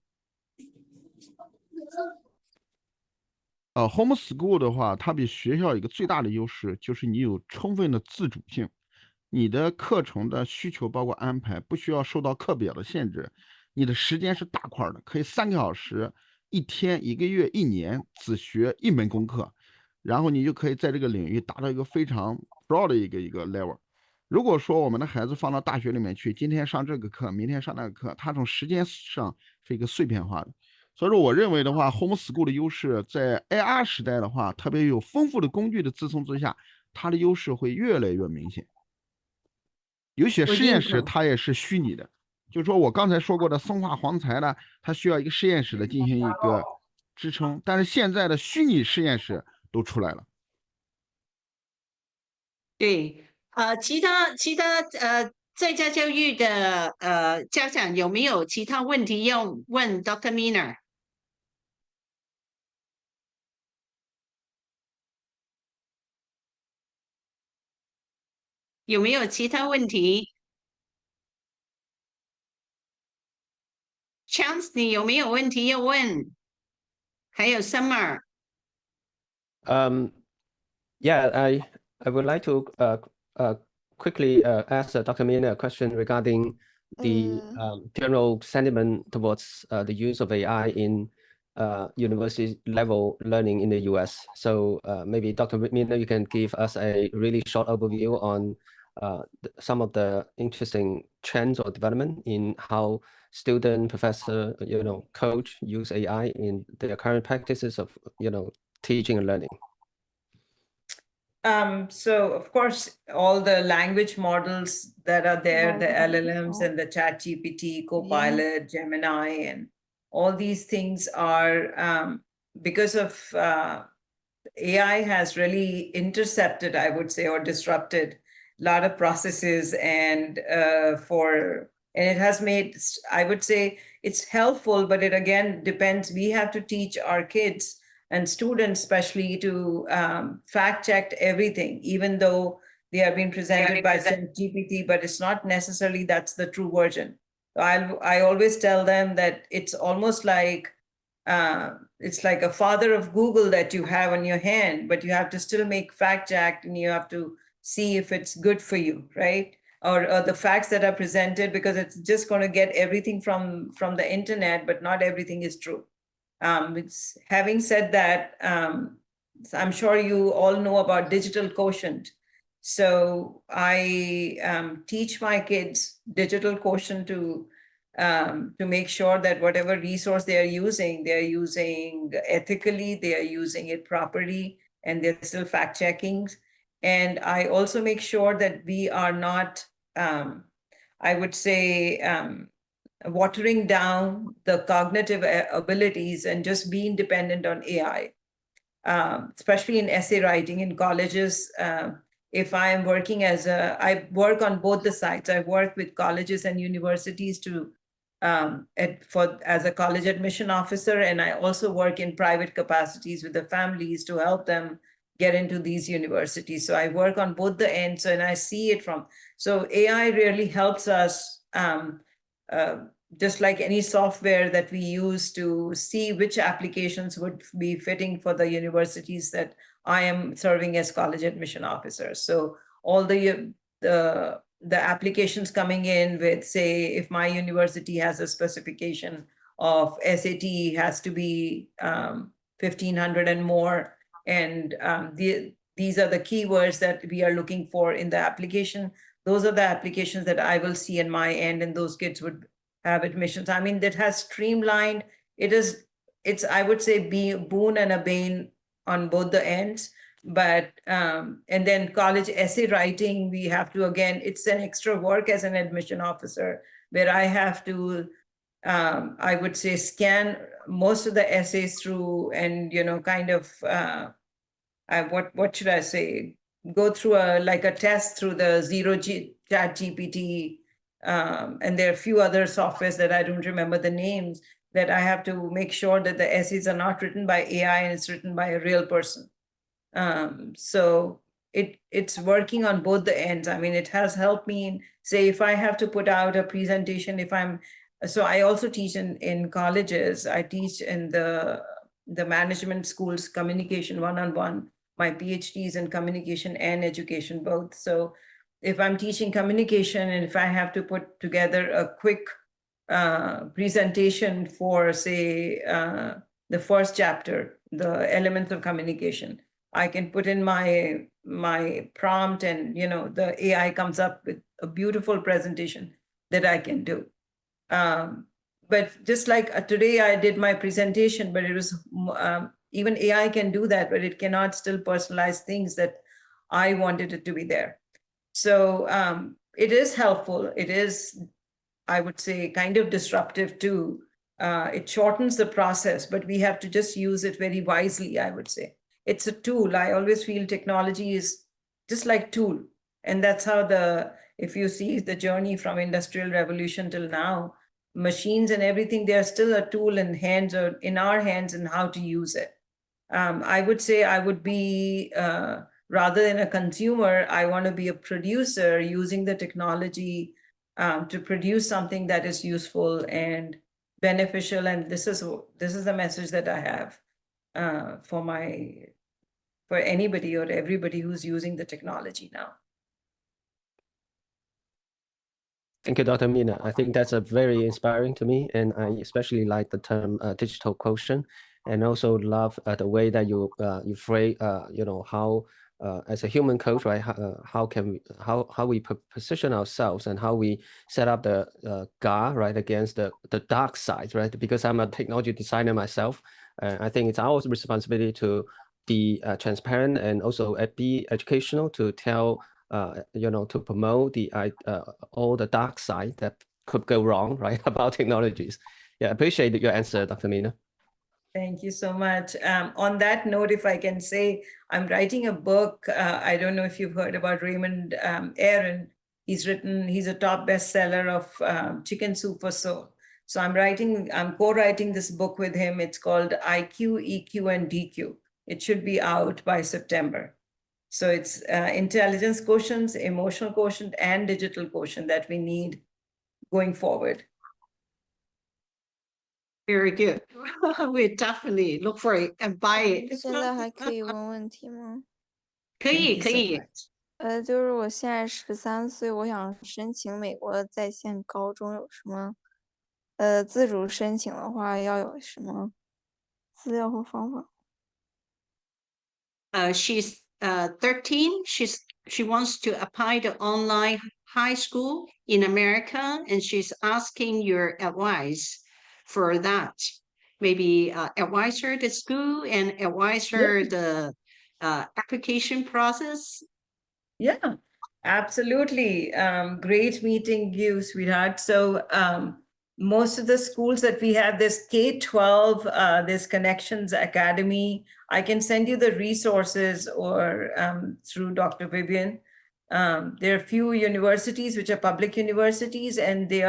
homeschool 的话，它比学校有一个最大的优势，就是你有充分的自主性，你的课程的需求包括安排不需要受到课表的限制，你的时间是大块的，可以3个小时一天、1个月、1年只学1门功课。然后你就可以在这个领域达到一个非常 broad 的一个 level。如果说我们的孩子放到大学里面去，今天上这个课，明天上那个课，他从时间上是一个碎片化的。所以说，我认为的话 ，homeschool 的优势在 AR 时代的话，特别有丰富的工具的支撑之下，它的优势会越来越明显。有些实验室它也是虚拟的，就是说我刚才说过的生化环材呢，它需要一个实验室的进行一个支撑，但是现在的虚拟实验室都出来了。对，其他在家教育的家长有没有其他问题要问 Dr. Mina？ 有没有其他问题 ？Chance， 你有没有问题要问？还有 Summer。Yeah, I would like to quickly ask Dr. Mina a question regarding the general sentiment towards the use of AI in university level learning in the US. So maybe Dr. Mina, you can give us a really short overview on some of the interesting trends or development in how student, professor, coach use AI in their current practices of, teaching and learning. So of course, all the language models that are there, the LLMs and the ChatGPT, Copilot, Gemini, and all these things are because of AI has really intercepted, I would say, or disrupted a lot of processes, and it has made, I would say, it's helpful, but it again depends. We have to teach our kids and students especially to fact check everything, even though they are being presented by GPT, but it's not necessarily that's the true version. So I always tell them that it's almost like it's like a father of Google that you have on your hand, but you have to still make fact check and you have to see if it's good for you, right? Or the facts that are presented, because it's just going to get everything from the internet, but not everything is true. Having said that, I'm sure you all know about digital quotient. So I teach my kids digital quotient to make sure that whatever resource they're using ethically, they are using it properly, and they're still fact checking. And I also make sure that we are not, I would say, watering down the cognitive abilities and just being dependent on AI, especially in essay writing in colleges. If I am working I work on both the sides. I work with colleges and universities to as a college admission officer, and I also work in private capacities with the families to help them get into these universities. So I work on both the ends, and I see it from, so AI really helps us, just like any software that we use to see which applications would be fitting for the universities that I am serving as college admission officer. So all the applications coming in with, say, if my university has a specification of SAT has to be 1,500 and more, and these are the keywords that we are looking for in the application. Those are the applications that I will see in my end, and those kids would have admissions. I mean, that has streamlined. It's I would say be a boon and a bane on both the ends. But and then college essay writing, we have to, again, it's an extra work as an admission officer, where I have to I would say scan most of the essays through, and kind of what should I say, go through like a test through the Chat GPT, and there are a few other softwares that I don't remember the names, that I have to make sure that the essays are not written by AI and it's written by a real person. So it's working on both the ends. I mean, it has helped me in, say, if I have to put out a presentation, so I also teach in colleges. I teach in the management schools, communication 1-on-1. My PhD is in communication and education both. So if I'm teaching communication, and if I have to put together a quick presentation for, say, the first chapter, the elements of communication, I can put in my prompt, and the AI comes up with a beautiful presentation that I can do. But just like today I did my presentation, but it was even AI can do that, but it cannot still personalize things that I wanted it to be there. So it is helpful. It is, I would say, kind of disruptive too. It shortens the process, but we have to just use it very wisely, I would say. It's a tool. I always feel technology is just like tool. And that's how if you see the journey from Industrial Revolution till now, machines and everything, they're still a tool in our hands, and how to use it. I would say I would be, rather than a consumer, I want to be a producer using the technology to produce something that is useful and beneficial. And this is the message that I have for anybody or everybody who's using the technology now. Thank you, Dr. Mina. I think that's very inspiring to me, and I especially like the term digital quotient, and also love the way that you frame, how as a human coach, right? How we position ourselves, and how we set up the guard, right, against the dark side, right? Because I'm a technology designer myself, I think it's our responsibility to be transparent, and also be educational, to tell. To promote all the dark side that could go wrong, right, about technologies. Yeah, appreciate your answer, Dr. Mina. Thank you so much. On that note, if I can say, I'm writing a book. I don't know if you've heard about Raymond Aaron. He's a top bestseller of Chicken Soup for Soul. So I'm co-writing this book with him. It's called IQ, EQ, and DQ. It should be out by September. So it's intelligence quotient, emotional quotient, and digital quotient that we need going forward. Very good. We definitely look for it and buy it. 现在还可以问问题吗？可 Thank 以 you 可 so 以。 much. 就是我现在13岁，我想申请美国的在线高中，有什么？自主申请的话要有什么资料或方法？ She's 13. She wants to apply to online high school in America, and she's asking your advice for that. Maybe advise her the school and advise her the application process. Yeah, absolutely. Great meeting you, sweetheart. So most of the schools that we have, this K-12, this Connections Academy. I can send you the resources or through Dr. Vivian. There are a few universities which are public universities, and they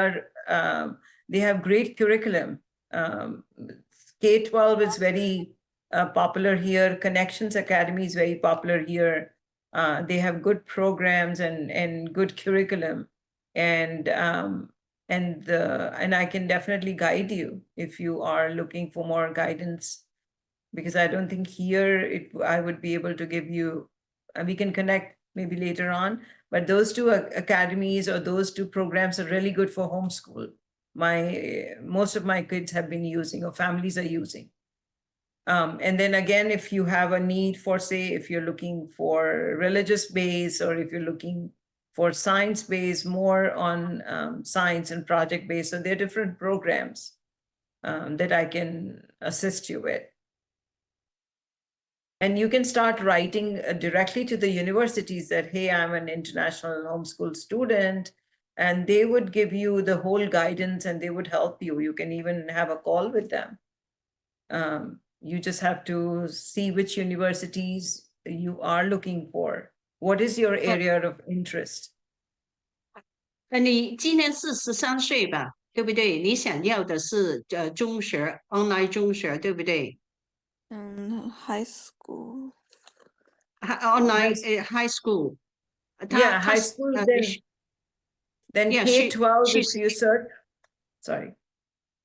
have great curriculum. K-12 is very popular here. Connections Academy is very popular here. They have good programs and good curriculum, and I can definitely guide you if you are looking for more guidance, because I don't think here I would be able to give you. We can connect maybe later on, but those two academies or those two programs are really good for homeschool. Most of my kids have been using, or families are using. And then again, if you have a need for, say, if you're looking for religious base, or if you're looking for science base, more on science and project base, so there are different programs that I can assist you with. And you can start writing directly to the universities that, hey, I'm an international homeschool student, and they would give you the whole guidance and they would help you. You can even have a call with them. You just have to see which universities you are looking for. What is your area of interest? 你今年是13岁吧，对不对？你想要的是中学 online 中学，对不对？ high school. Online high school. Yeah, high school. Then yeah, K-12 she's, if you search. Sorry.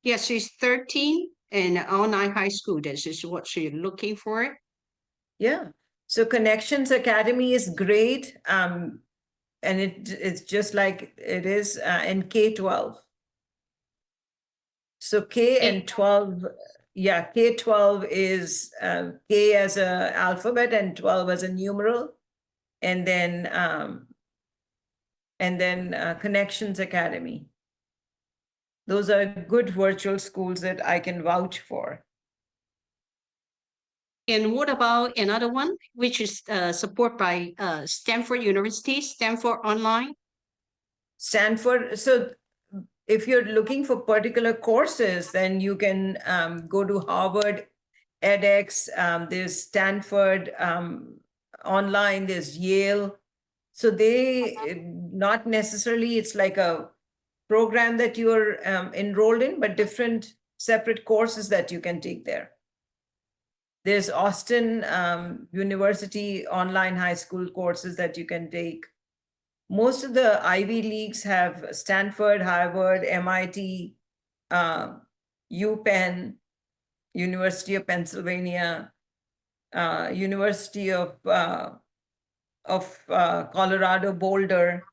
Yeah, she's 13 and online high school. This is what she's looking for. Yeah. So Connections Academy is great. And it's just like it is in K-12. So K and 12, yeah, K-12 is K as a alphabet and 12 as a numeral. And then Connections Academy. Those are good virtual schools that I can vouch for. And what about another one, which is supported by Stanford University, Stanford Online? Stanford, so if you're looking for particular courses, then you can go to Harvard edX, there's Stanford Online, there's Yale. So they, not necessarily, it's like a program that you're enrolled in, but different separate courses that you can take there. There's Austin University online high school courses that you can take. Most of the Ivy Leagues have Stanford, Harvard, MIT, UPenn, University of Pennsylvania, University of Colorado Boulder.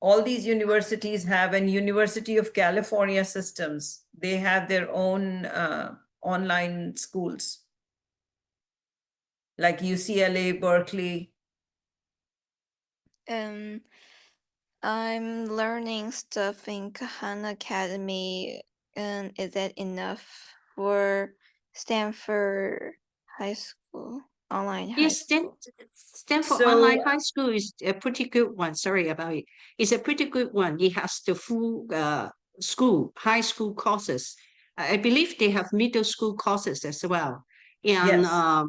All these universities have, and University of California systems, they have their own online schools, like UCLA, Berkeley. I'm learning stuff in Khan Academy, and is that enough for Stanford High School? Online high Yes, school? Stanford Online High School is a pretty good one. Sorry about it. It's a pretty good one. It has the full high school courses. I believe they have middle school courses as well. And Yes.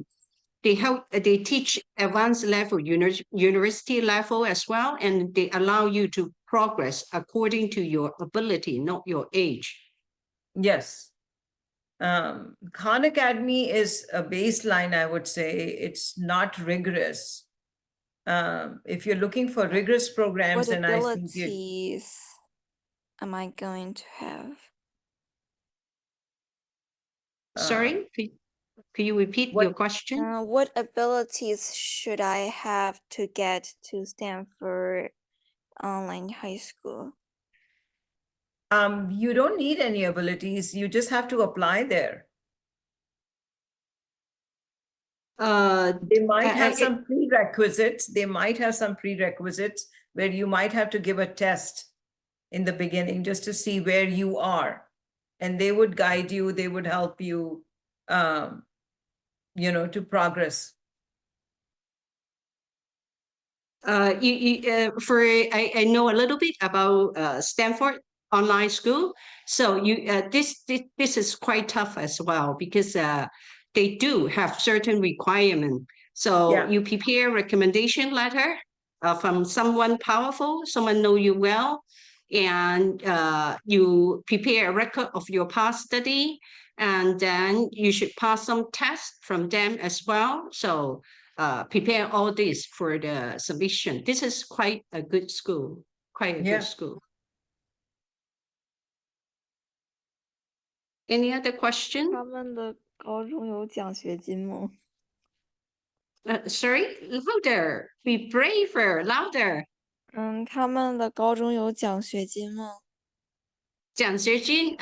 They teach advanced level, university level as well, and they allow you to progress according to your ability, not your age. Yes. Khan Academy is a baseline, I would say. It's not rigorous. If you're looking for rigorous programs, What then I think you, abilities am I going to have? Sorry, could you repeat your question? What abilities should I have to get to Stanford online high school? you don't need any abilities. You just have to apply there. They might have some prerequisites. They might have some prerequisites where you might have to give a test in the beginning just to see where you are. And they would guide you, they would help you, to progress. I know a little bit about Stanford online school. So this is quite tough as well because they do have certain requirements. So Yeah. you prepare recommendation letter from someone powerful, someone know you well, and you prepare a record of your past study, and then you should pass some tests from them as well. So prepare all this for the submission. This is quite a good school, quite a Yeah. good school. Any other question? 他们的高中有奖学金吗？ Sorry, louder, be braver, louder. 他们的高中有奖学金吗？奖学金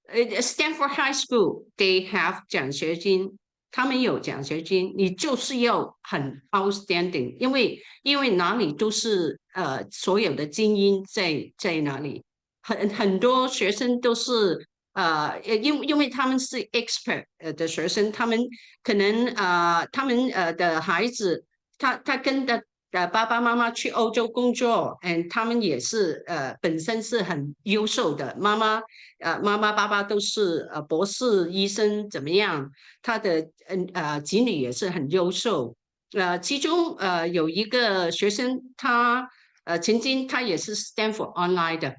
Stanford High School they have 奖学金，他们有奖学金，你就是要很 outstanding，因为哪里都是所有的精英在哪里，很多学生都是因为他们是 expert 的学生，他们可能他们的孩子他跟的爸爸妈妈去欧洲工作，他们也是本身是很优秀的，妈妈爸爸都是博士医生怎么样，他的子女也是很优秀，其中有一个学生他曾经他也是 Stanford Online 的，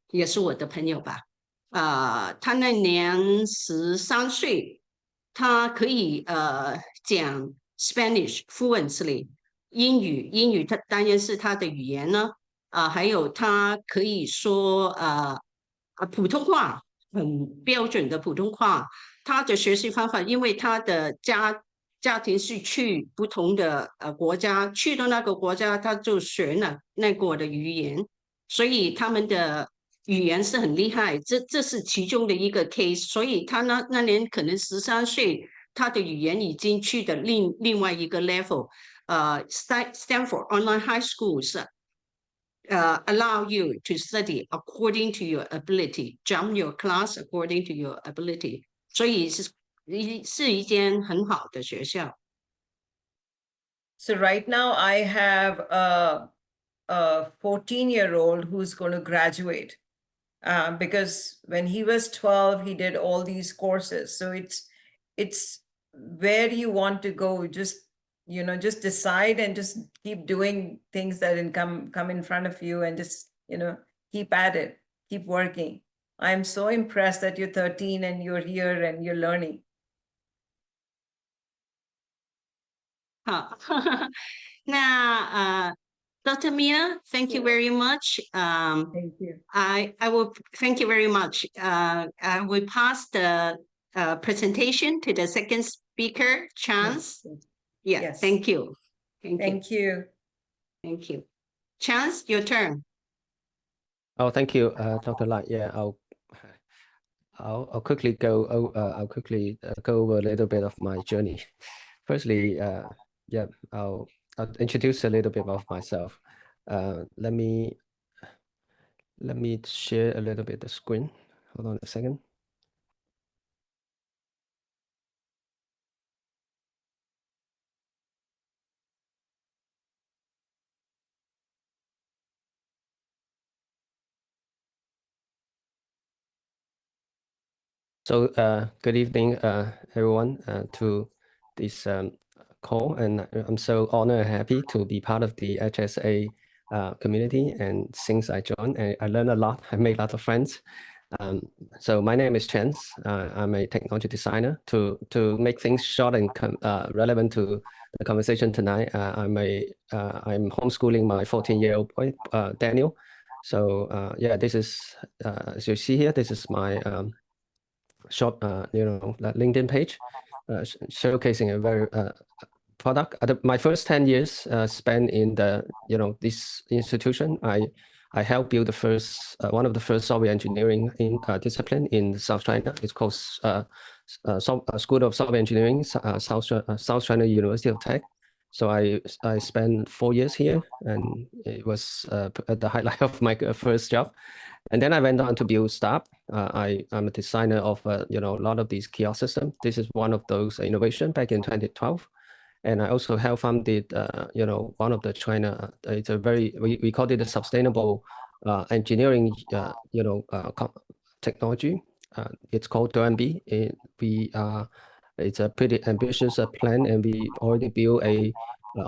也是我的朋友吧，他那年13岁，他可以讲 Spanish fluently。英语它当然是他的语言呢，还有他可以说普通话，很标准的普通话。他的学习方法，因为他的家庭是去不同的国家，去到那个国家他就学那国的语言，所以他们的语言是很厉害。这是其中的一个 case， 所以他那年可能13岁，他的语言已经去的另外一个 level。Stanford Online High Schools allow you to study according to your ability, jump your class according to your ability. 所以是一间很好的学校。So right now I have a 14-year-old who's going to graduate because when he was 12, he did all these courses. So it's where you want to go. Just decide and just keep doing things that come in front of you and just, keep at it, keep working. I'm so impressed that you're 13 and you're here and you're learning. 好，那Dr. Mia, thank you very much. Thank you. I will thank you very much. I will pass the presentation to the second speaker, Chance. Yes. Yeah, Yes. thank you. Thank you. Thank you. Chance, your turn. Oh, thank you, Dr. Lai. Yeah, I'll quickly go. I'll quickly go over a little bit of my journey. Firstly, yeah, I'll introduce a little bit of myself. Let me share a little bit the screen. Hold on a second. So good evening, everyone, to this call, and I'm so honored and happy to be part of the HSA community. And since I joined, I learned a lot. I made a lot of friends. So my name is Chance. I'm a technology designer. To make things short and relevant to the conversation tonight, I'm homeschooling my 14-year-old boy, Daniel. So yeah, this is as you see here. This is my short, LinkedIn page, showcasing a very product. My first 10 years spent in this institution. I helped build the first one of the first software engineering discipline in South China. It's called School of Software Engineering, South China University of Tech. So I spent 4 years here, and it was the highlight of my first job. And then I went on to build Start. I'm a designer of a lot of these kiosk systems. This is one of those innovation back in 2012. And I also helped founded, one of the China. It's a we call it a sustainable engineering, technology. It's called DOMB. It's a pretty ambitious plan, and we already built a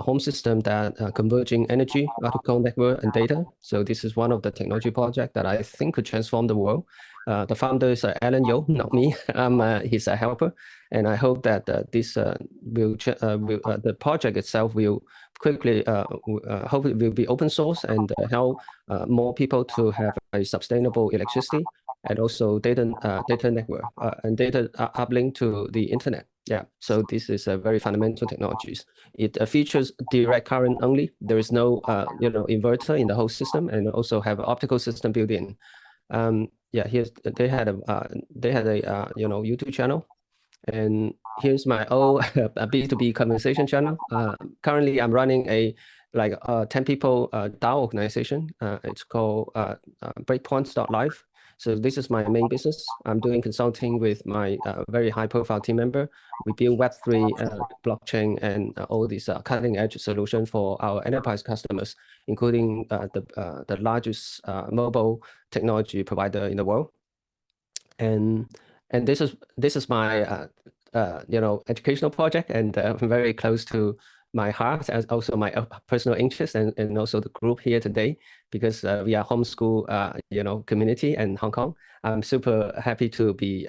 home system that converging energy, electrical network, and data. So this is one of the technology projects that I think could transform the world. The founder is Alan Yo, not me. He's a helper, and I hope that the project itself will quickly, hope it will be open source and help more people to have a sustainable electricity and also data network and data uplink to the internet. Yeah, so this is a very fundamental technologies. It features direct current only. There is no inverter in the whole system, and also have an optical system built in. Yeah, they had a YouTube channel, and here's my old B2B conversation channel. Currently, I'm running a 10 people DAO organization. It's called breakpoints.live. So this is my main business. I'm doing consulting with my very high-profile team member. We build Web3, blockchain, and all these cutting-edge solutions for our enterprise customers, including the largest mobile technology provider in the world. And this is my educational project, and very close to my heart, as also my personal interest, and also the group here today, because we are homeschool community in Hong Kong. I'm super happy to be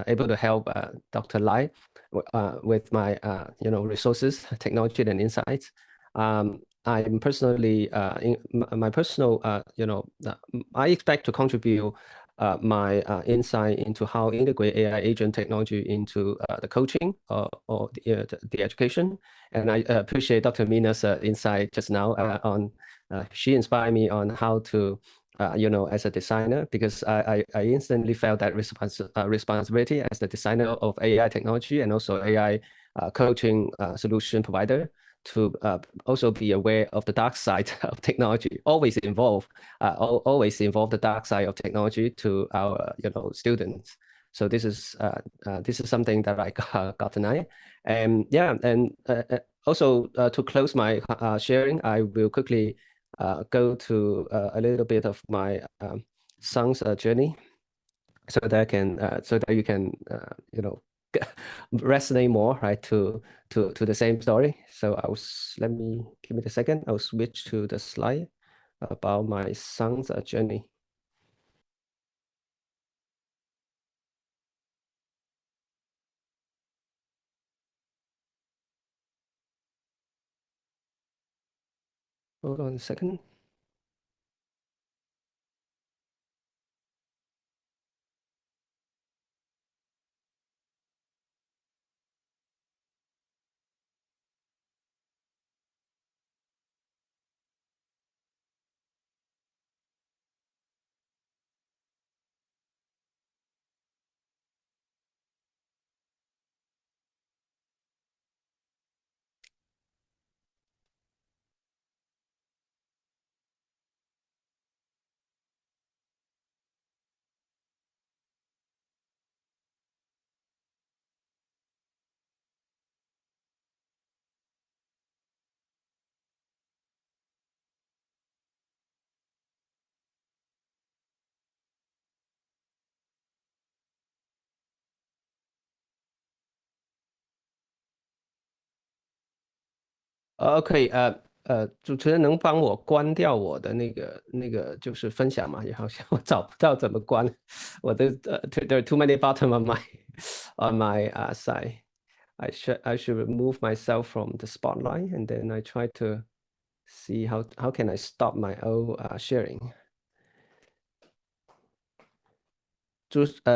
able to help Dr. Lai with my resources, technology, and insights. I'm personally in my personal I expect to contribute my insight into how integrate AI agent technology into the coaching or the education. And I appreciate Dr. Mina's insight just now on she inspired me on how to as a designer, because I instantly felt that responsibility as the designer of AI technology and also AI coaching solution provider, to also be aware of the dark side of technology. Always involve the dark side of technology to our students. So this is something that I got tonight. And yeah, and also to close my sharing, I will quickly go to a little bit of my son's journey, so that you can resonate more, right, to the same story. So give me a second. I'll switch to the slide about my son's journey. Hold on a second. Okay, 主持人能帮我关掉我的那个就是分享吗？也好像我找不到怎么关。我的there are too many buttons on my side. I should remove myself from the spotlight, and then I try to see how can I stop my own sharing.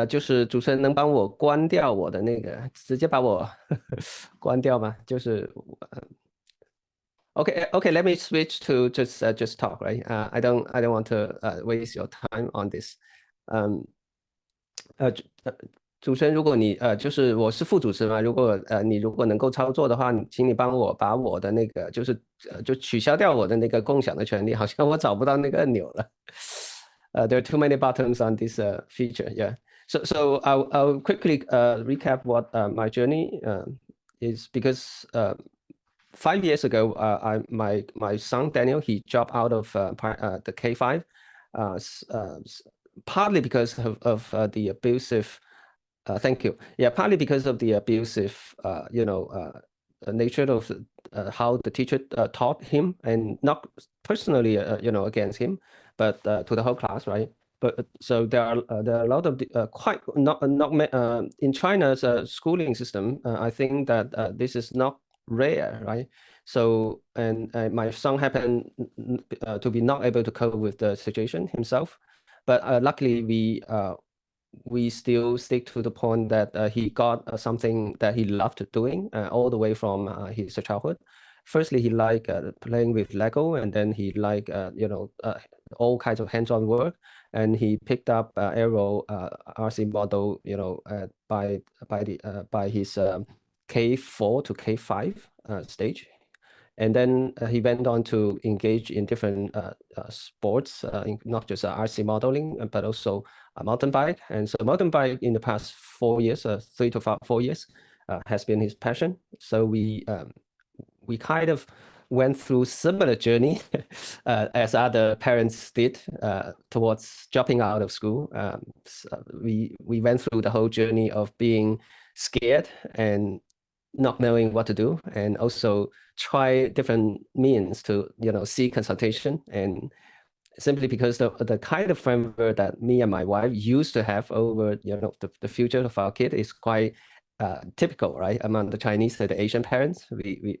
就是主持人能帮我关掉我的那个，直接把我关掉吗？就是Okay, let me switch to just talk, right? I don't want to waste your time on this. 主持人，如果你就是我是副主持嘛，如果你如果能够操作的话，请你帮我把我的那个就是就取消掉我的那个共享的权利，好像我找不到那个按钮了。There are too many buttons on this feature, yeah. So I'll quickly recap what my journey is, because 5 years ago, my son Daniel, he dropped out of the K5, partly because of the abusive. Thank you. Yeah, partly because of the abusive, nature of how the teacher taught him, and not personally, against him, but to the whole class, right? But so there are a lot of quite not in China's schooling system. I think that this is not rare, right? So, and my son happened to be not able to cope with the situation himself, but luckily we still stick to the point that he got something that he loved doing all the way from his childhood. Firstly, he liked playing with Lego, and then he liked all kinds of hands-on work, and he picked up Aero RC model, by his K4 to K5 stage. And then he went on to engage in different sports, not just RC modeling, but also a mountain bike. And so mountain bike in the past 4 years, 3 to 4 years, has been his passion. So we kind of went through similar journey as other parents did towards dropping out of school. So we went through the whole journey of being scared and not knowing what to do, and also try different means to seek consultation. And simply because the kind of framework that me and my wife used to have over the future of our kid is quite typical, right, among the Chinese and the Asian parents.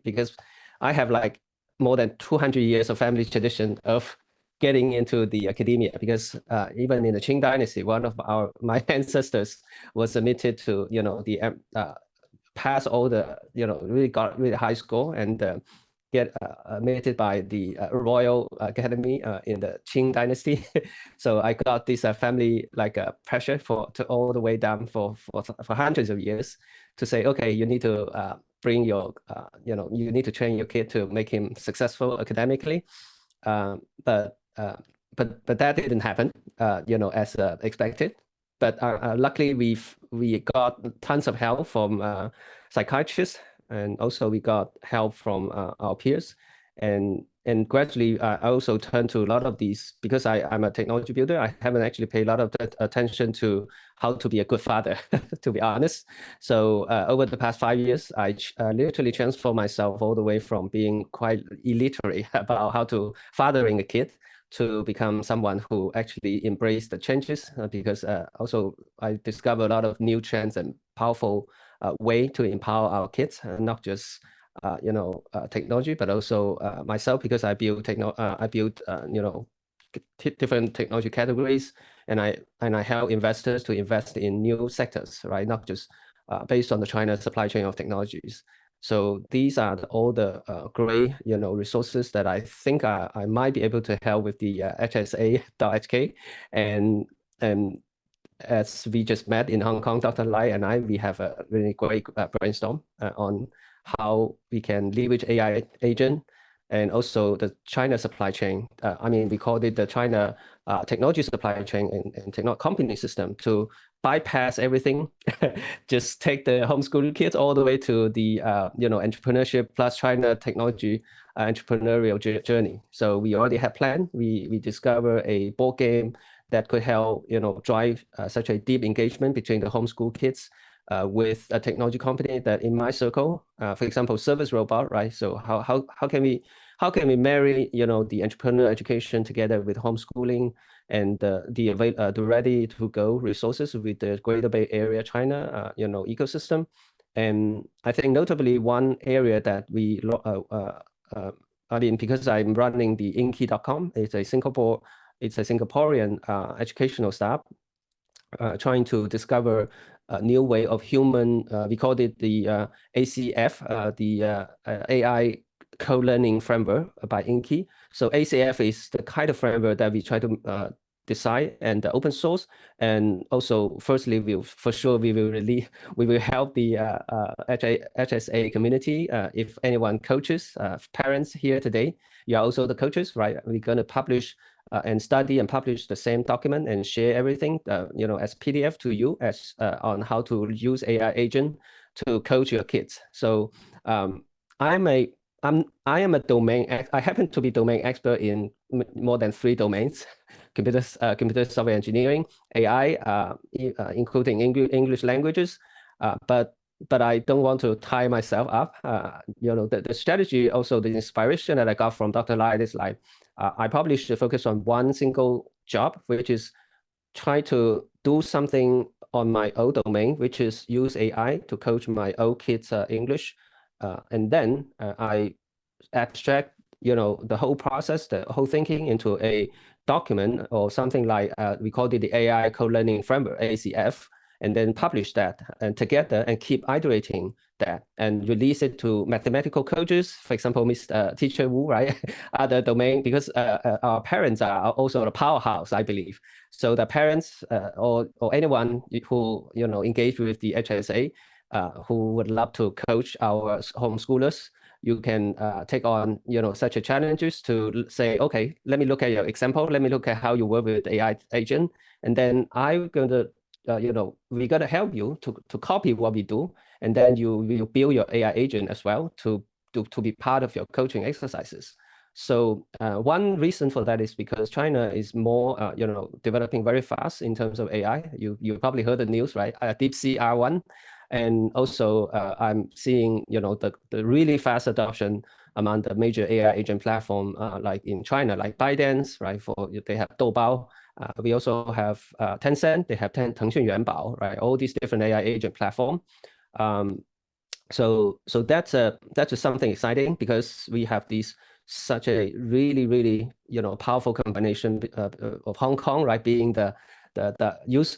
Because I have like more than 200 years of family tradition of getting into the academia, because even in the Qing dynasty, one of my ancestors was admitted to the pass all the really got really high score and get admitted by the Royal Academy in the Qing dynasty. So I got this family pressure to all the way down for hundreds of years to say, okay, you need to bring your you need to train your kid to make him successful academically. But that didn't happen as expected. But luckily we got tons of help from psychiatrists, and also we got help from our peers, and gradually I also turned to a lot of these, because I'm a technology builder. I haven't actually paid a lot of attention to how to be a good father, to be honest. So over the past 5 years, I literally transformed myself all the way from being quite illiterate about how to fathering a kid to become someone who actually embraced the changes, because also I discovered a lot of new trends and powerful way to empower our kids, not just technology, but also myself, because I build different technology categories, and I help investors to invest in new sectors, right? Not just based on the China supply chain of technologies. So these are all the great resources that I think I might be able to help with the HSA.HK, and as we just met in Hong Kong, Dr. Lai and we have a really great brainstorm on how we can leverage AI agent and also the China supply chain. We called it the China technology supply chain and technology company system to bypass everything, just take the homeschooling kids all the way to the entrepreneurship plus China technology entrepreneurial journey. So we already had planned. We discovered a board game that could help drive such a deep engagement between the homeschool kids with a technology company that in my circle, for example, service robot, right? So how how can we marry, the entrepreneur education together with homeschooling and the ready to go resources with the Greater Bay Area, China, ecosystem. And I think notably one area that we, because I'm running the inky.com, it's a Singaporean educational staff trying to discover a new way of human, we called it the ACF, the AI co-learning framework by Inky. So ACF is the kind of framework that we try to design and open source. And also, firstly, we will help the HSA community. If anyone coaches, parents here today, you are also the coaches, right? We're going to publish and study and publish the same document and share everything, as PDF to you as on how to use AI agent to coach your kids. So I am a domain. I happen to be domain expert in more than 3 domains: computer software engineering, AI, including English languages. But I don't want to tie myself up. The strategy, also the inspiration that I got from Dr. Lai is like, I probably should focus on one single job, which is try to do something on my own domain, which is use AI to coach my own kids' English. And then I abstract, the whole process, the whole thinking into a document or something like, we call it the AI co-learning framework, ACF, and then publish that and together and keep iterating that and release it to mathematical coaches, for example, Teacher Wu, right? Other domain, because our parents are also the powerhouse, I believe. So the parents or anyone who, engage with the HSA, who would love to coach our homeschoolers, you can take on, such a challenges to say, okay, let me look at your example. Let me look at how you work with AI agent. And then I'm going to, we're going to help you to copy what we do. And then you will build your AI agent as well to be part of your coaching exercises. So one reason for that is because China is more, developing very fast in terms of AI. You probably heard the news, right? DeepSeek R1. And also I'm seeing, the really fast adoption among the major AI agent platform, like in China, like ByteDance, right? They have Doubao. We also have Tencent. They have Tengxun Yuanbao, right? All these different AI agent platform. So that's something exciting, because we have such a really, really, powerful combination of Hong Kong, right, being the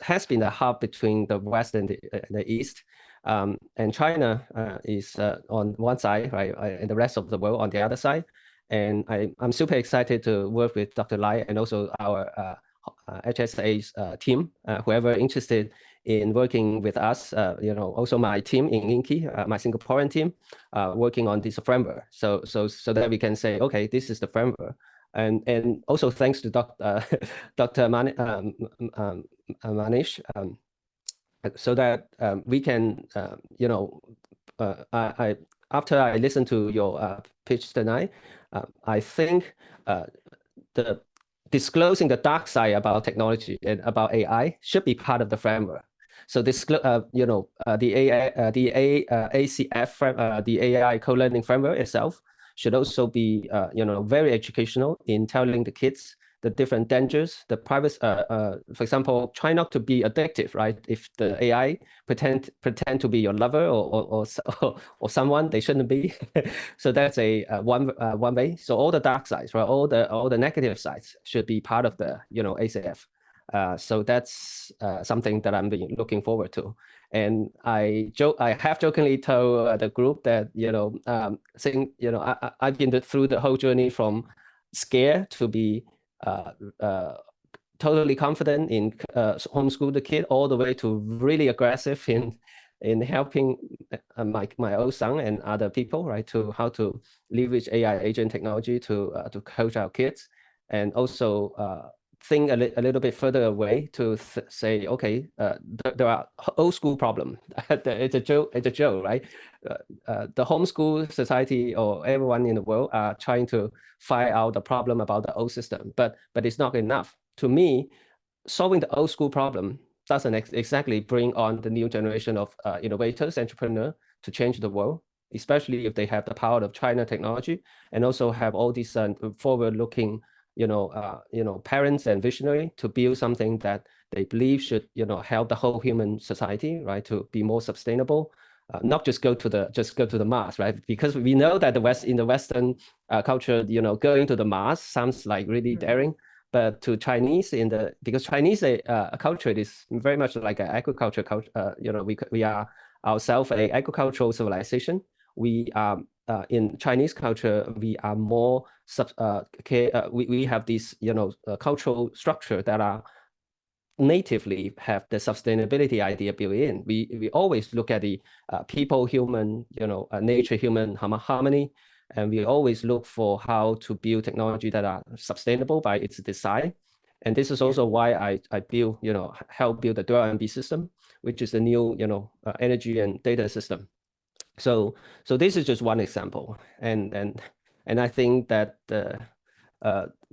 has been the hub between the West and the East. And China is on one side, right, and the rest of the world on the other side. And I'm super excited to work with Dr. Lai and also our HSA's team, whoever interested in working with us, also my team in Inky, my Singaporean team, working on this framework. So that we can say, okay, this is the framework. And also thanks to Dr. Manish, so that we can, after I listened to your pitch tonight, I think the disclosing the dark side about technology and about AI should be part of the framework. So this, the ACF, the AI co-learning framework itself should also be, very educational in telling the kids the different dangers, the private, for example, try not to be addictive, right? If the AI pretend to be your lover or someone they shouldn't be. So that's one way. So all the dark sides, right? All the negative sides should be part of the, ACF. So that's something that I'm looking forward to. And I have jokingly told the group that, saying, I've been through the whole journey from scared to be totally confident in homeschool the kid, all the way to really aggressive in helping my old son and other people, right, to how to leverage AI agent technology to coach our kids, and also think a little bit further away to say, okay, there are old school problem. It's a joke, right? The homeschool society or everyone in the world are trying to find out the problem about the old system, but it's not enough. To me, solving the old school problem doesn't exactly bring on the new generation of innovators, entrepreneurs to change the world. especially if they have the power of China technology, and also have all these forward-looking, parents and visionary to build something that they believe should, help the whole human society, right, to be more sustainable. Not just go to the Mars, right? Because we know that in the Western culture, going to the Mars sounds like really daring, but to Chinese because Chinese culture is very much like an agriculture culture. We are ourselves an agricultural civilization. We are in Chinese culture, we are more we have these cultural structure that are natively have the sustainability idea built in. We always look at the people, human, nature, human harmony, and we always look for how to build technology that are sustainable by its design. And this is also why I build, help build the dual MB system, which is a new, energy and data system. So this is just one example, and I think that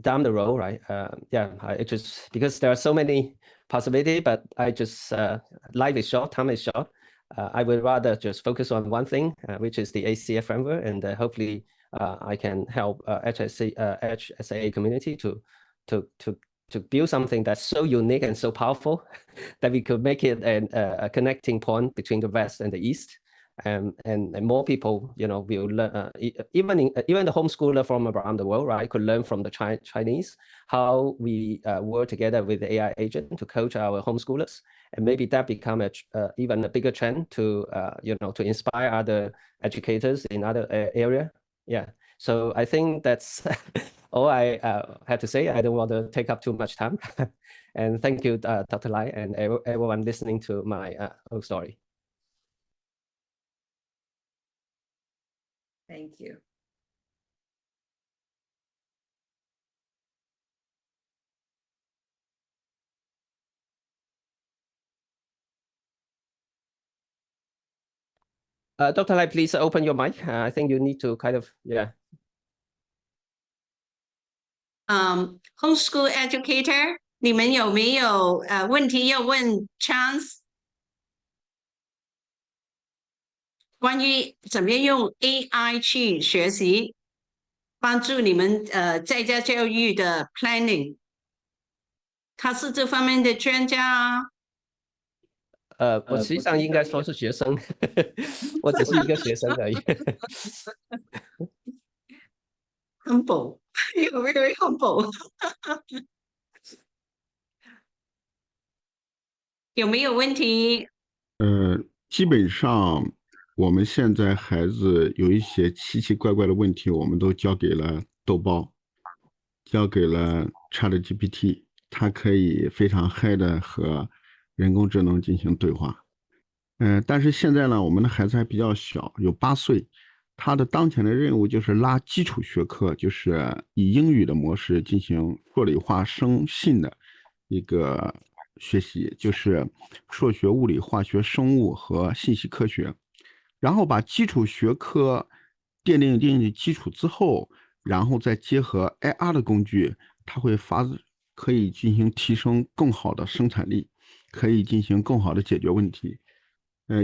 down the road, right? I just, because there are so many possibilities, but I just life is short, time is short. I would rather just focus on one thing, which is the ACF framework, and hopefully I can help HSA community to build something that's so unique and so powerful that we could make it a connecting point between the West and the East. And more people, will learn. Even the homeschooler from around the world, right, could learn from the Chinese how we work together with the AI agent to coach our homeschoolers, and maybe that become even a bigger trend to to inspire other educators in other area. Yeah. So I think that's all I had to say. I don't want to take up too much time. And thank you, Dr. Lai, and everyone listening to my whole story. Thank you. Dr. Lai, please open your mic. I think you need to kind of, yeah. Homeschool educator， 你们有没有问题要问 Chance？ 关于怎么样用 AI 去学习，帮助你们在家教育的 planning， 他是这方面的专家啊。我实际上应该说是学生，我只是一个学生而已。Humble, you're very humble. 有没有问题？基本上我们现在孩子有一些奇奇怪怪的问题，我们都交给了豆包，交给了 ChatGPT， 它可以非常嗨的和人工智能进行对话。但是现在呢，我们的孩子还比较小，有8岁，他的当前的任务就是拉基础学科，就是以英语的模式进行数理化生信的一个学习，就是数学、物理、化学、生物和信息科学，然后把基础学科奠定基础之后，然后再结合 AI 的工具，它会可以进行提升更好的生产力，可以进行更好的解决问题。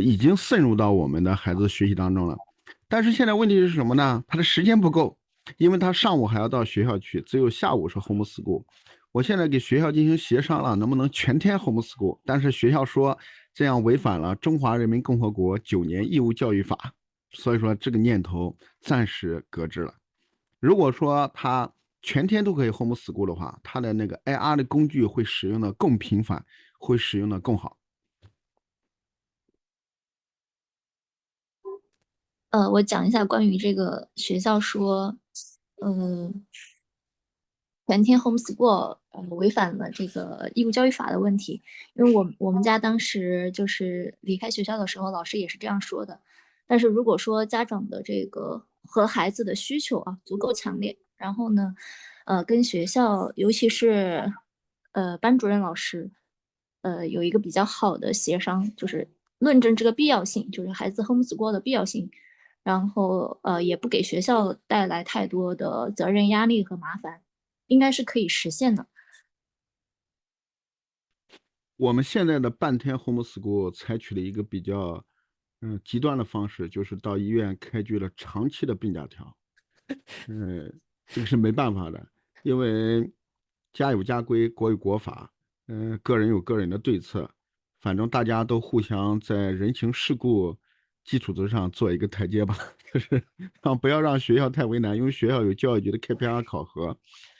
已经渗入到我们的孩子学习当中了。但是现在问题是什么呢？他的时间不够，因为他上午还要到学校去，只有下午是 homeschool。我现在给学校进行协商了，能不能全天 homeschool？ 但是学校说这样违反了中华人民共和国9年义务教育法，所以说这个念头暂时搁置了。如果说他全天都可以 homeschool 的话，他的那个 AI 的工具会使用的更频繁，会使用的更好。我讲一下关于这个学校说，全天 homeschool 违反了这个义务教育法的问题。因为我们家当时就是离开学校的时候，老师也是这样说的。但是如果说家长的这个和孩子的需求啊足够强烈，然后呢，跟学校尤其是班主任老师，有一个比较好的协商，就是论证这个必要性，就是孩子 homeschool 的必要性。然后也不给学校带来太多的责任压力和麻烦，应该是可以实现的。我们现在的半天 homeschool 采取了一个比较极端的方式就是到医院开具了长期的病假条。这个是没办法的，因为家有家规，国有国法，个人有个人的对策，反正大家都互相在人情世故基础之上做一个台阶吧，就是不要让学校太为难，因为学校有教育局的 KPI 考核。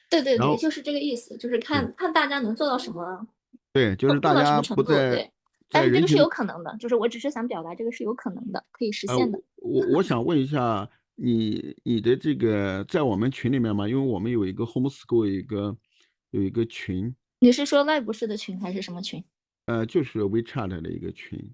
对对对，然后就是这个意思，就是看大家能做到什么，对，就是大做到什家么程度，不在对。但是这个是在人情有可能的，就是我只是想表达这个是有可能的，可以实现的。我想问一下你的这个在我们群里面吗？因为我们有一个 homeschool 有一个群，你是说赖博士的群还是什么群？就是 WeChat 的一个群。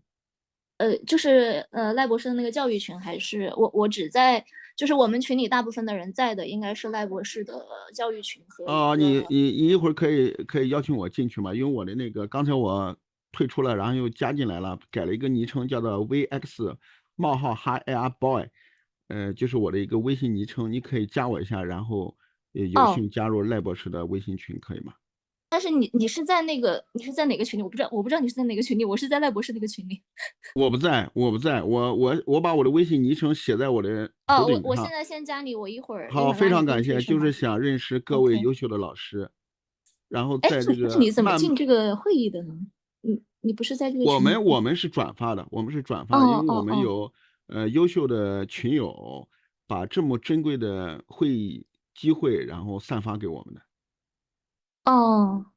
就是赖博士的那个教育群，还是我只在就是我们群里大部分的人在的应该是赖博士的教育群和你一会儿可以邀请我进去吗？因为我的那个刚才我退出了，然后又加进来了，改了一个昵称叫做 VX 冒号 HIR Boy，就是我的一个微信昵称，你可以加我一下，然后有幸加入赖博士的微信群，可以吗？但是你是在哪个群里？我不知道你是在哪个群里，我是在赖博士那个群里。我不在，我把我的微信昵称写在我的头顶上。我现在先加你，我一会儿好，非常感谢，就是想认识各位优秀的老师，然后在这个但是你怎么进这个会议的呢？你不是在这个群里？我们是转发的，因为我们有优秀的群友把这么珍贵的会议机会，然后散发给我们的。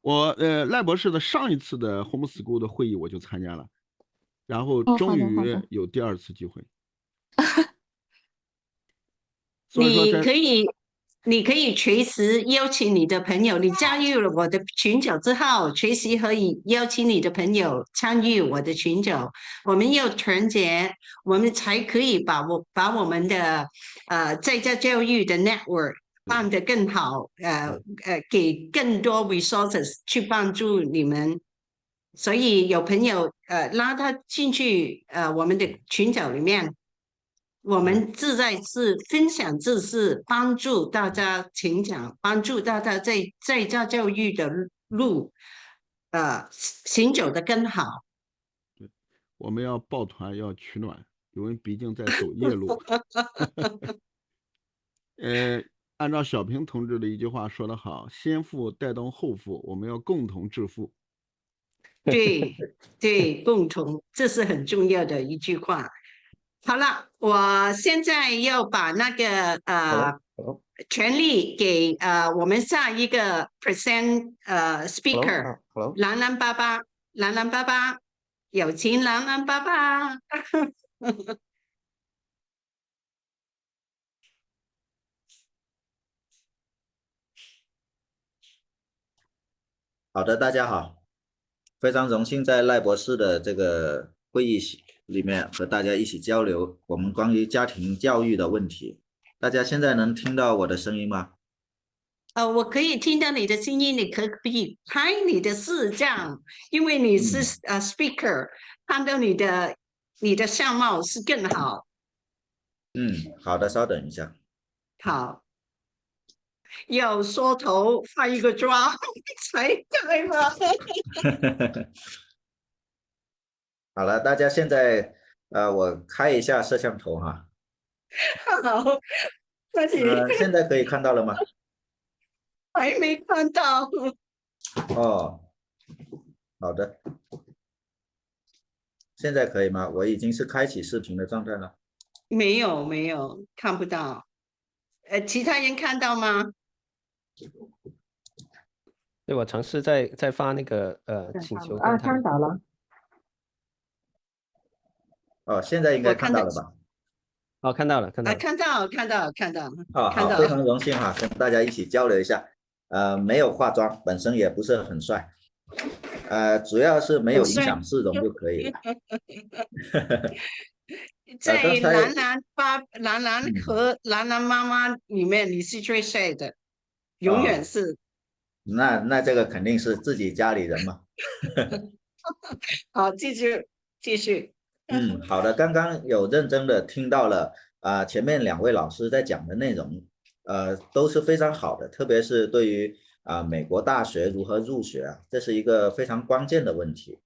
我赖博士的上一次的 homeschool 的会议我就参加了，然后终于有第二次机会。你可以随时邀请你的朋友，你加入了我的群组之后，随时可以邀请你的朋友参与我的群组。我们要团结，我们才可以把我们的在家教育的 network 办得更好，给更多 resources 去帮助你们。所以有朋友拉他进去我们的群组里面。我们志在是分享知识，帮助大家成长，帮助大家在家教育的路，行走的更好。对，我们要抱团，要取暖，因为毕竟在走夜路。按照小平同志的一句话说得好，先富带动后富，我们要共同致富。对对，共同，这是很重要的一句话。好了，我现在要把那个权利给我们下一个 present speaker 兰兰爸爸，有请兰兰爸爸。好的，大家好，非常荣幸在赖博士的这个会议里面和大家一起交流我们关于家庭教育的问题。大家现在能听到我的声音吗？我可以听到你的声音，你可以开你的视像，因为你是speaker，看到你的相貌是更好。好的，稍等一下。好，要缩头发一个妆才对吗？好了，大家现在我开一下摄像头哈。好，现在可以看到了吗？还没看到。哦，好的，现在可以吗？我已经是开启视频的状态了。没有，看不到。其他人看到吗？对，我尝试在发那个请求。看到了。现在应该看到了吧？看到了。看到。好，非常荣幸哈，跟大家一起交流一下。没有化妆，本身也不是很帅，主要是没有影响市容就可以了。在兰兰和兰兰妈妈里面，你是最帅的，永远是。那这个肯定是自己家里人嘛。好，继续。好的，刚刚有认真的听到了前面2位老师在讲的内容，都是非常好的，特别是对于美国大学如何入学这是一个非常关键的问题。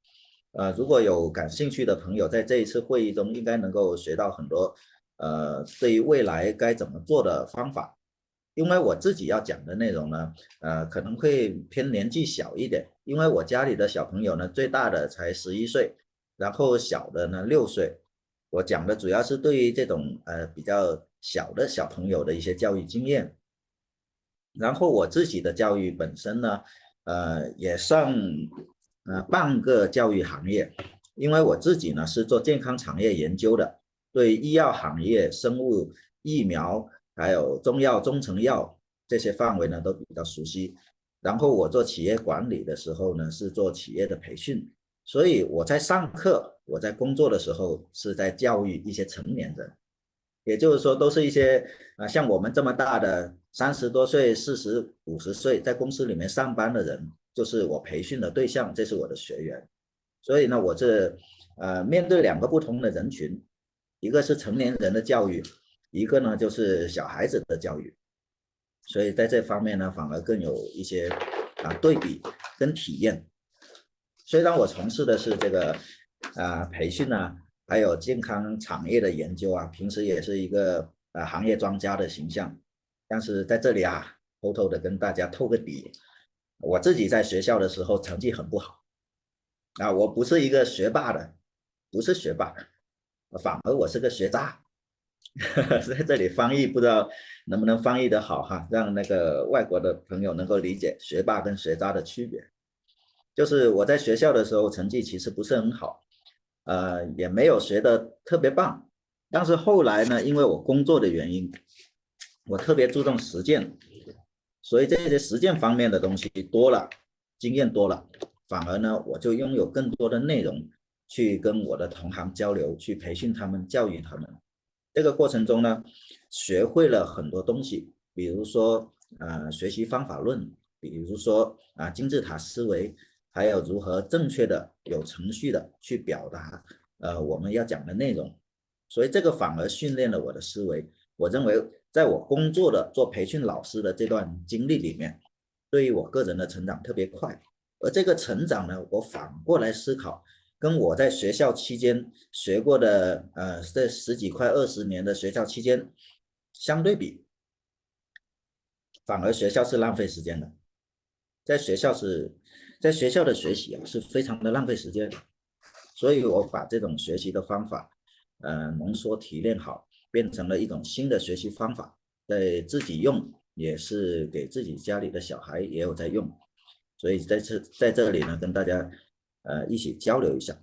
如果有感兴趣的朋友，在这一次会议中应该能够学到很多对于未来该怎么做的方法。因为我自己要讲的内容呢，可能会偏年纪小一点，因为我家里的小朋友呢，最大的才11岁，然后小的呢6岁。我讲的主要是对于这种比较小的小朋友的一些教育经验。然后我自己的教育本身呢，也算半个教育行业，因为我自己呢是做健康产业研究的，对医药行业、生物疫苗还有中药、中成药这些范围呢都比较熟悉。然后我做企业管理的时候呢，是做企业的培训，所以我在上课，我在工作的时候是在教育一些成年人。也就是说，都是一些像我们这么大的30多岁、40、50岁，在公司里面上班的人，就是我培训的对象，这是我的学员。所以呢，我是面对2个不同的人群，一个是成年人的教育，一个呢就是小孩子的教育。所以在这方面呢，反而更有一些对比跟体验。虽然我从事的是这个培训啊，还有健康产业的研究啊，平时也是一个行业专家的形象，但是在这里偷偷的跟大家透个底，我自己在学校的时候成绩很不好我不是一个学霸的，不是学霸，反而我是个学渣。在这里翻译不知道能不能翻译的好让那个外国的朋友能够理解学霸跟学渣的区别。就是我在学校的时候成绩其实不是很好，也没有学得特别棒，但是后来呢，因为我工作的原因，我特别注重实践，所以这些实践方面的东西多了，经验多了，反而呢，我就拥有更多的内容去跟我的同行交流，去培训他们，教育他们。这个过程中呢，学会了很多东西，比如说学习方法论，比如说金字塔思维，还有如何正确的有程序的去表达我们要讲的内容。所以这个反而训练了我的思维。我认为在我工作的做培训老师的这段经历里面，对于我个人的成长特别快。而这个成长呢，我反过来思考，跟我在学校期间学过的这10几快20年的学校期间相对比，反而学校是浪费时间的。在学校的学习是非常的浪费时间，所以我把这种学习的方法浓缩提炼好，变成了一种新的学习方法，在自己用，也是给自己家里的小孩也有在用。所以在这里呢，跟大家一起交流一下。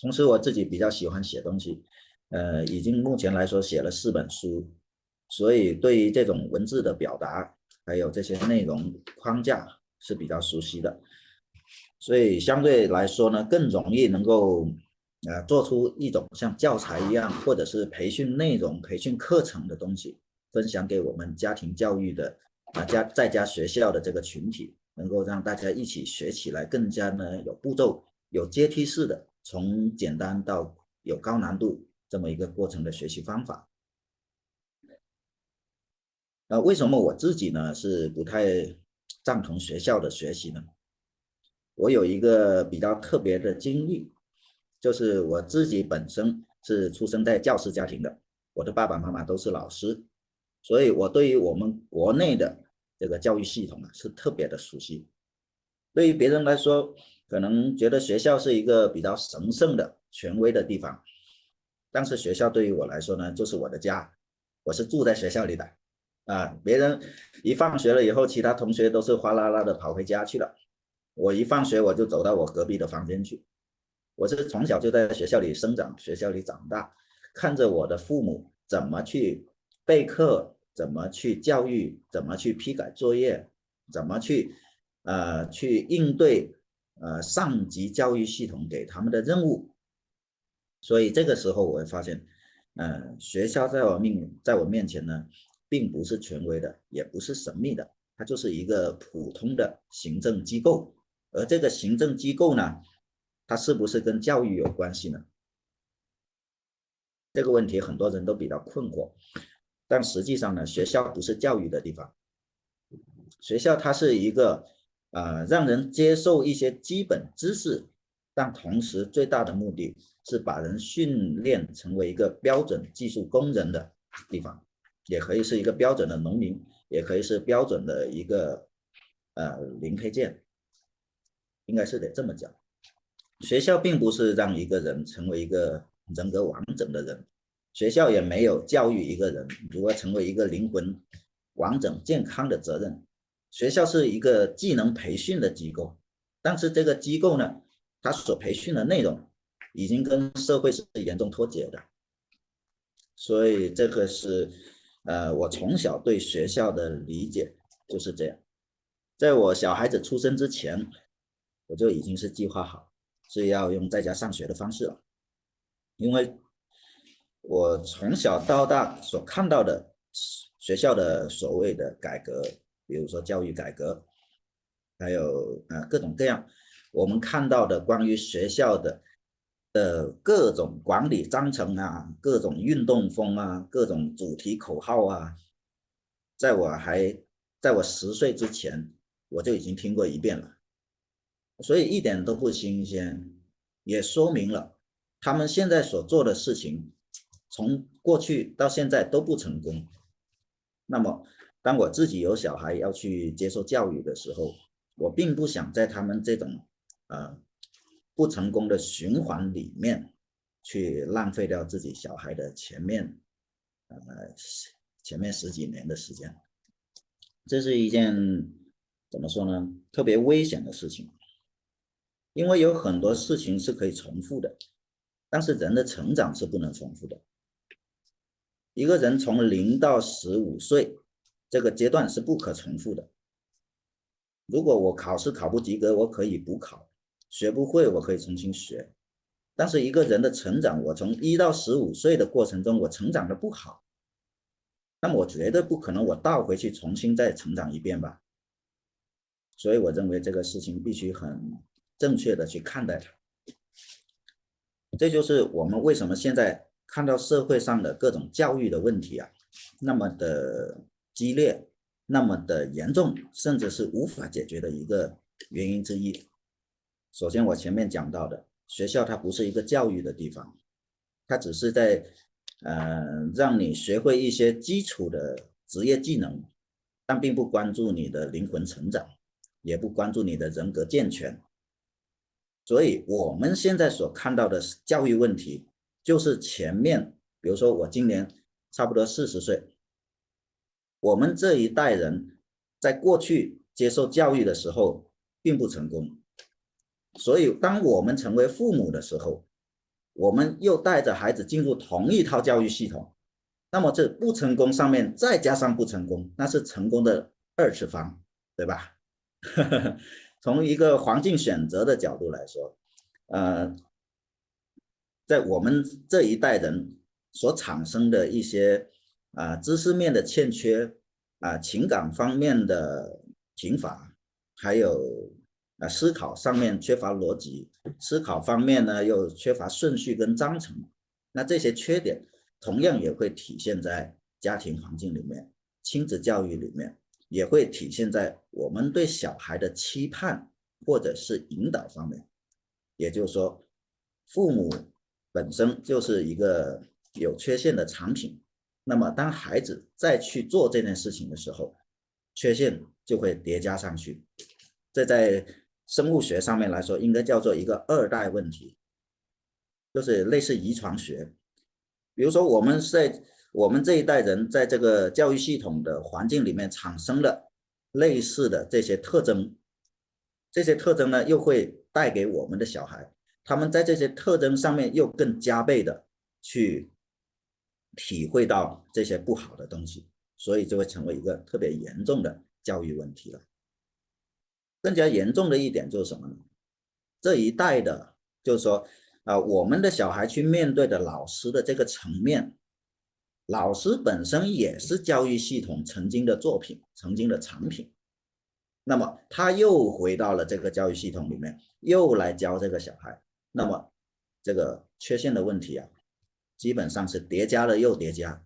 同时我自己比较喜欢写东西，已经目前来说写了4本书，所以对于这种文字的表达还有这些内容框架是比较熟悉的，所以相对来说呢，更容易能够做出一种像教材一样，或者是培训内容、培训课程的东西，分享给我们家庭教育的在家学校的这个群体，能够让大家一起学起来更加呢有步骤、有阶梯式的，从简单到有高难度这么一个过程的学习方法。为什么我自己呢是不太赞同学校的学习呢？我有一个比较特别的经历，就是我自己本身是出生在教师家庭的，我的爸爸妈妈都是老师，所以我对于我们国内的这个教育系统是特别的熟悉。对于别人来说，可能觉得学校是一个比较神圣的、权威的地方，但是学校对于我来说呢，就是我的家，我是住在学校里的。别人一放学了以后，其他同学都是哗啦啦的跑回家去了，我一放学我就走到我隔壁的房间去。我是从小就在学校里生长，学校里长大，看着我的父母怎么去备课，怎么去教育，怎么去批改作业，怎么去应对上级教育系统给他们的任务。所以这个时候我会发现学校在我面前呢，并不是权威的，也不是神秘的，它就是一个普通的行政机构。而这个行政机构呢，它是不是跟教育有关系呢？这个问题很多人都比较困惑。但实际上呢，学校不是教育的地方，学校它是一个让人接受一些基本知识但同时最大的目的是把人训练成为一个标准技术工人的地方，也可以是一个标准的农民，也可以是标准的一个零配件，应该是得这么讲。学校并不是让一个人成为一个人格完整的人，学校也没有教育一个人如何成为一个灵魂完整健康的责任。学校是一个技能培训的机构，但是这个机构呢，它所培训的内容已经跟社会是严重脱节的。所以这个是我从小对学校的理解就是这样。在我小孩子出生之前，我就已经是计划好是要用在家上学的方式了，因为我从小到大所看到的学校的所谓的改革，比如说教育改革，还有各种各样我们看到的关于学校的各种管理章程啊，各种运动风啊，各种主题口号啊，在我10岁之前我就已经听过一遍了，所以一点都不新鲜，也说明了他们现在所做的事情从过去到现在都不成功。那么当我自己有小孩要去接受教育的时候，我并不想在他们这种不成功的循环里面去浪费掉自己小孩的前面10几年的时间。这是一件怎么说呢，特别危险的事情，因为有很多事情是可以重复的，但是人的成长是不能重复的。一个人从0到15岁这个阶段是不可重复的。如果我考试考不及格，我可以补考，学不会我可以重新学，但是一个人的成长，我从1到15岁的过程中我成长的不好，那么我绝对不可能我倒回去重新再成长一遍吧。所以我认为这个事情必须很正确的去看待它。这就是我们为什么现在看到社会上的各种教育的问题啊，那么的激烈，那么的严重，甚至是无法解决的一个原因之一。首先我前面讲到的，学校它不是一个教育的地方，它只是在让你学会一些基础的职业技能，但并不关注你的灵魂成长，也不关注你的人格健全。所以我们现在所看到的教育问题，就是前面比如说我今年差不多40岁，我们这一代人在过去接受教育的时候并不成功，所以当我们成为父母的时候，我们又带着孩子进入同一套教育系统，那么这不成功上面再加上不成功，那是成功的2次方，对吧？从一个环境选择的角度来说，在我们这一代人所产生的一些知识面的欠缺，情感方面的贫乏，还有思考上面缺乏逻辑，思考方面呢又缺乏顺序跟章程，那这些缺点同样也会体现在家庭环境里面，亲子教育里面，也会体现在我们对小孩的期盼或者是引导方面。也就是说，父母本身就是一个有缺陷的产品，那么当孩子再去做这件事情的时候，缺陷就会叠加上去。这在生物学上面来说应该叫做一个2代问题，就是类似遗传学。比如说我们这一代人在这个教育系统的环境里面产生了类似的这些特征，这些特征呢又会带给我们的小孩，他们在这些特征上面又更加倍的去体会到这些不好的东西，所以就会成为一个特别严重的教育问题了。更加严重的一点就是什么呢？这一代的就是说我们的小孩去面对的老师的这个层面，老师本身也是教育系统曾经的作品，曾经的产品，那么他又回到了这个教育系统里面，又来教这个小孩，那么这个缺陷的问题基本上是叠加了又叠加。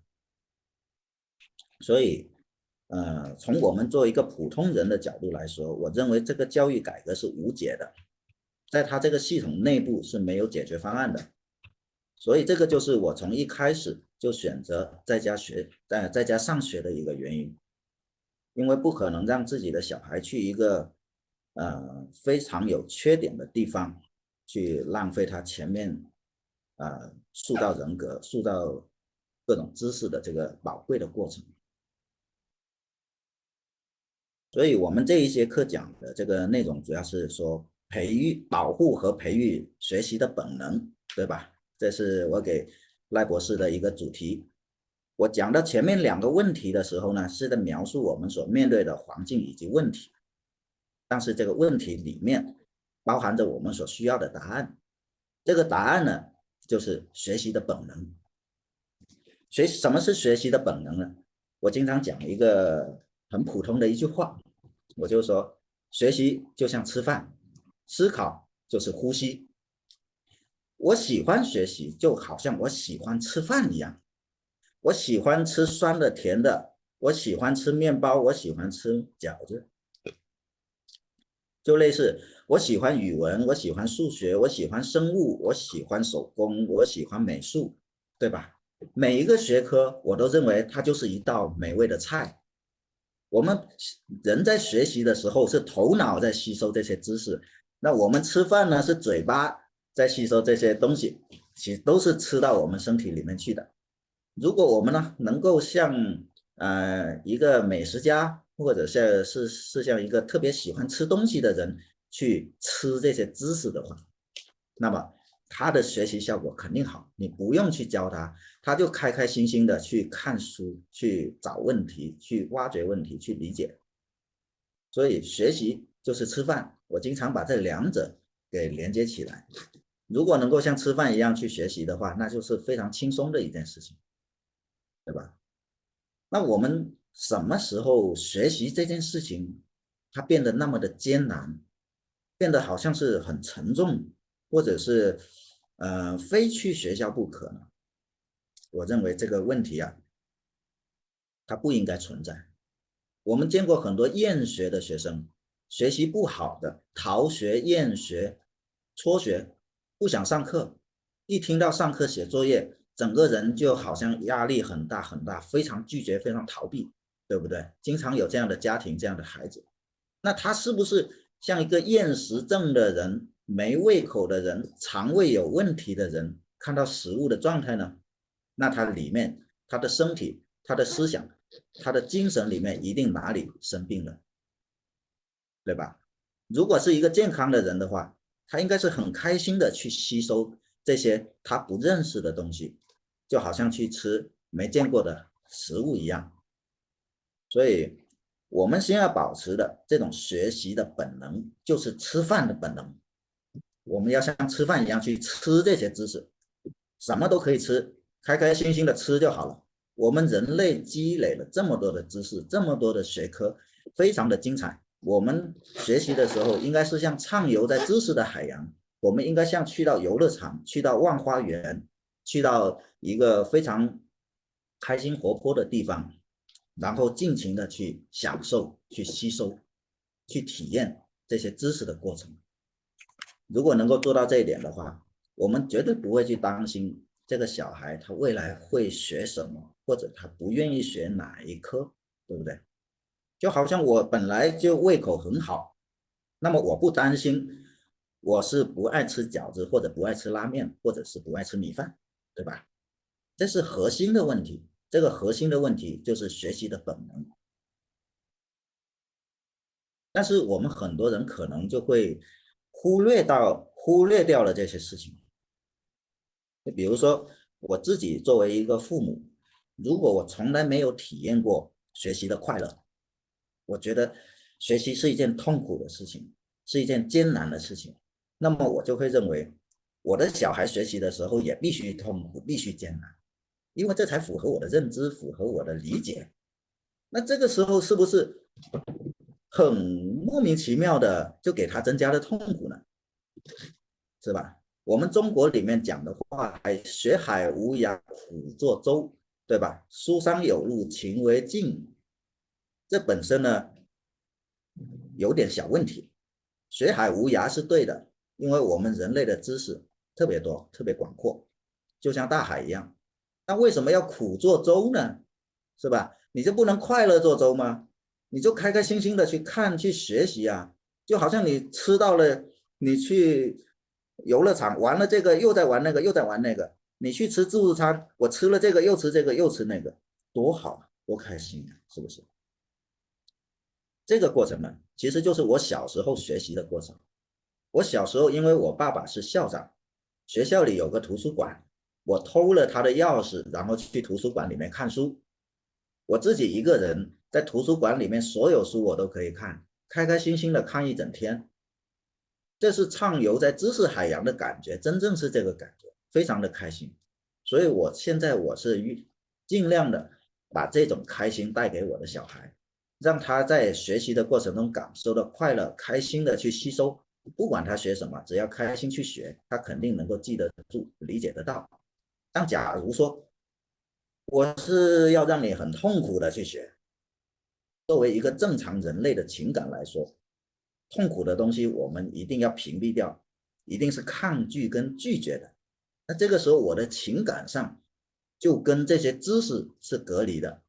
所以从我们作为一个普通人的角度来说，我认为这个教育改革是无解的。在它这个系统内部是没有解决方案的。所以这个就是我从一开始就选择在家上学的一个原因，因为不可能让自己的小孩去一个非常有缺点的地方去浪费他前面塑造人格、塑造各种知识的这个宝贵的过程。所以我们这一节课讲的这个内容主要是说保护和培育学习的本能，对吧？这是我给赖博士的一个主题。我讲到前面2个问题的时候呢，是在描述我们所面对的环境以及问题，但是这个问题里面包含着我们所需要的答案。这个答案呢，就是学习的本能。什么是学习的本能呢？我经常讲一个很普通的一句话，我就说学习就像吃饭，思考就是呼吸。我喜欢学习，就好像我喜欢吃饭一样。我喜欢吃酸的、甜的，我喜欢吃面包，我喜欢吃饺子。就类似，我喜欢语文，我喜欢数学，我喜欢生物，我喜欢手工，我喜欢美术，对吧？每一个学科，我都认为它就是一道美味的菜。我们人在学习的时候，是头脑在吸收这些知识，那我们吃饭呢，是嘴巴在吸收这些东西，其实都是吃到我们身体里面去的。如果我们呢能够像一个美食家，或者是像一个特别喜欢吃东西的人去吃这些知识的话，那么他的学习效果肯定好。你不用去教他，他就开开心心的去看书，去找问题，去挖掘问题，去理解。所以学习就是吃饭，我经常把这2者给连接起来。如果能够像吃饭一样去学习的话，那就是非常轻松的一件事情，对吧？那我们什么时候学习这件事情它变得那么的艰难，变得好像是很沉重，或者是非去学校不可呢？我认为这个问题啊，它不应该存在。我们见过很多厌学的学生，学习不好的，逃学、厌学、辍学，不想上课，一听到上课写作业，整个人就好像压力很大很大，非常拒绝，非常逃避，对不对？经常有这样的家庭，这样的孩子，那他是不是像一个厌食症的人、没胃口的人、肠胃有问题的人看到食物的状态呢？那他里面，他的身体、他的思想、他的精神里面一定哪里生病了，对吧？如果是一个健康的人的话，他应该是很开心的去吸收这些他不认识的东西，就好像去吃没见过的食物一样。所以我们先要保持的这种学习的本能，就是吃饭的本能。我们要像吃饭一样去吃这些知识，什么都可以吃，开开心心的吃就好了。我们人类积累了这么多的知识，这么多的学科，非常的精彩。我们学习的时候应该是像畅游在知识的海洋，我们应该像去到游乐场，去到万花园，去到一个非常开心活泼的地方，然后尽情的去享受、去吸收、去体验这些知识的过程。如果能够做到这一点的话，我们绝对不会去担心这个小孩他未来会学什么，或者他不愿意学哪一科，对不对？就好像我本来就胃口很好，那么我不担心我是不爱吃饺子，或者不爱吃拉面，或者是不爱吃米饭，对吧？这是核心的问题，这个核心的问题就是学习的本能。但是我们很多人可能就会忽略掉了这些事情。比如说我自己作为一个父母，如果我从来没有体验过学习的快乐，我觉得学习是一件痛苦的事情，是一件艰难的事情，那么我就会认为我的小孩学习的时候也必须痛苦，必须艰难，因为这才符合我的认知，符合我的理解。那这个时候是不是很莫名其妙的就给他增加了痛苦呢？是吧？我们中国里面讲的话，学海无涯苦作舟，对吧？书山有路勤为径，这本身呢有点小问题。学海无涯是对的，因为我们人类的知识特别多，特别广阔，就像大海一样。那为什么要苦作舟呢？是吧？你就不能快乐做舟吗？你就开开心心的去看去学习啊，就好像你吃到了，你去游乐场玩了这个又在玩那个又在玩那个，你去吃自助餐，我吃了这个又吃这个又吃那个，多好啊，多开心啊，是不是？这个过程呢，其实就是我小时候学习的过程。我小时候因为我爸爸是校长，学校里有个图书馆，我偷了他的钥匙，然后去图书馆里面看书。我自己一个人在图书馆里面，所有书我都可以看，开开心心的看一整天。这是畅游在知识海洋的感觉，真正是这个感觉，非常的开心。所以我现在我是尽量的把这种开心带给我的小孩，让他在学习的过程中感受到快乐，开心的去吸收。不管他学什么，只要开心去学，他肯定能够记得住，理解得到。但假如说我是要让你很痛苦的去学，作为一个正常人类的情感来说，痛苦的东西我们一定要屏蔽掉，一定是抗拒跟拒绝的。那这个时候我的情感上就跟这些知识是隔离的，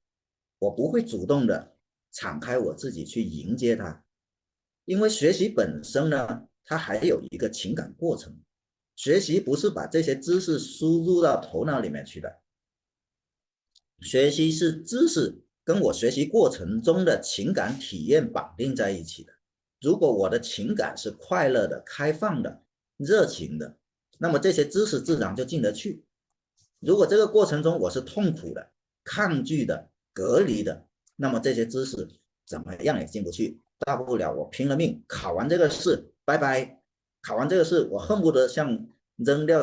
我不会主动的敞开我自己去迎接它。因为学习本身呢，它还有一个情感过程，学习不是把这些知识输入到头脑里面去的，学习是知识跟我学习过程中的情感体验绑定在一起的。如果我的情感是快乐的、开放的、热情的，那么这些知识自然就进得去。如果这个过程中我是痛苦的、抗拒的、隔离的，那么这些知识怎么样也进不去。大不了我拼了命考完这个试，拜拜。考完这个试，我恨不得像扔掉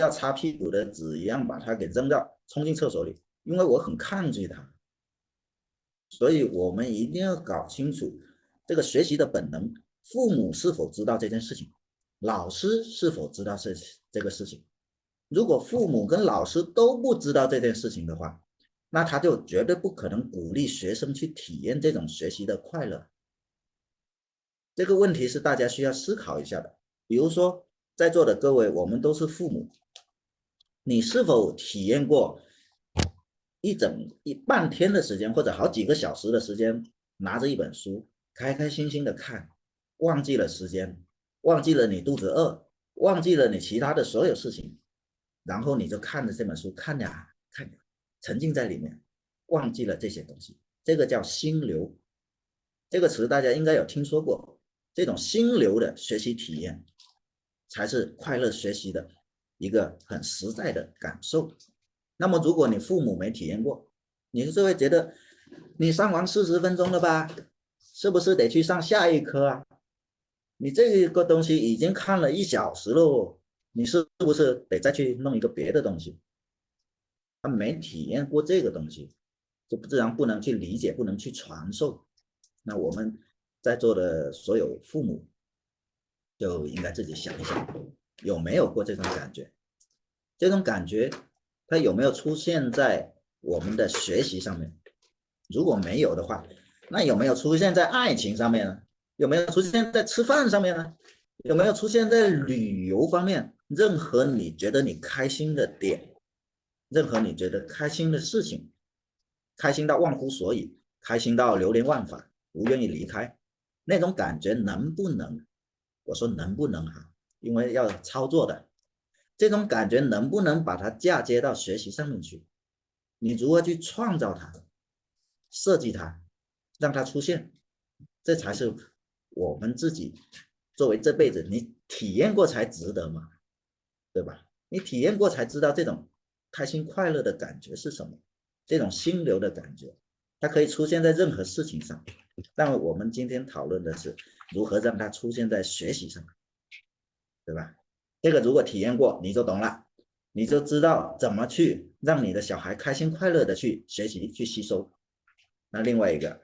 擦屁股的纸一样，把它给扔掉，冲进厕所里，因为我很抗拒它。所以我们一定要搞清楚这个学习的本能，父母是否知道这件事情，老师是否知道这个事情。如果父母跟老师都不知道这件事情的话，那他就绝对不可能鼓励学生去体验这种学习的快乐。这个问题是大家需要思考一下的。比如说在座的各位，我们都是父母，你是否体验过半天的时间，或者好几个小时的时间，拿着一本书开开心心的看，忘记了时间，忘记了你肚子饿，忘记了你其他的所有事情，然后你就看着这本书看呀看呀，沉浸在里面，忘记了这些东西。这个叫心流，这个词大家应该有听说过。这种心流的学习体验才是快乐学习的一个很实在的感受。那么如果你父母没体验过，你就会觉得你上完40分钟了吧，是不是得去上下一课啊？你这个东西已经看了1小时了，你是不是得再去弄一个别的东西？他没体验过这个东西，就自然不能去理解，不能去传授。那我们在座的所有父母就应该自己想一想，有没有过这种感觉？这种感觉它有没有出现在我们的学习上面？如果没有的话，那有没有出现在爱情上面呢？有没有出现在吃饭上面呢？有没有出现在旅游方面？任何你觉得你开心的点，任何你觉得开心的事情，开心到忘乎所以，开心到流连忘返，不愿意离开，那种感觉能不能？我说能不能哈？因为要操作的，这种感觉能不能把它嫁接到学习上面去？你如何去创造它，设计它，让它出现？这才是我们自己作为这辈子你体验过才值得嘛，对吧？你体验过才知道这种开心快乐的感觉是什么，这种心流的感觉，它可以出现在任何事情上。但我们今天讨论的是如何让它出现在学习上，对吧？这个如果体验过你就懂了，你就知道怎么去让你的小孩开心快乐的去学习去吸收。那另外一个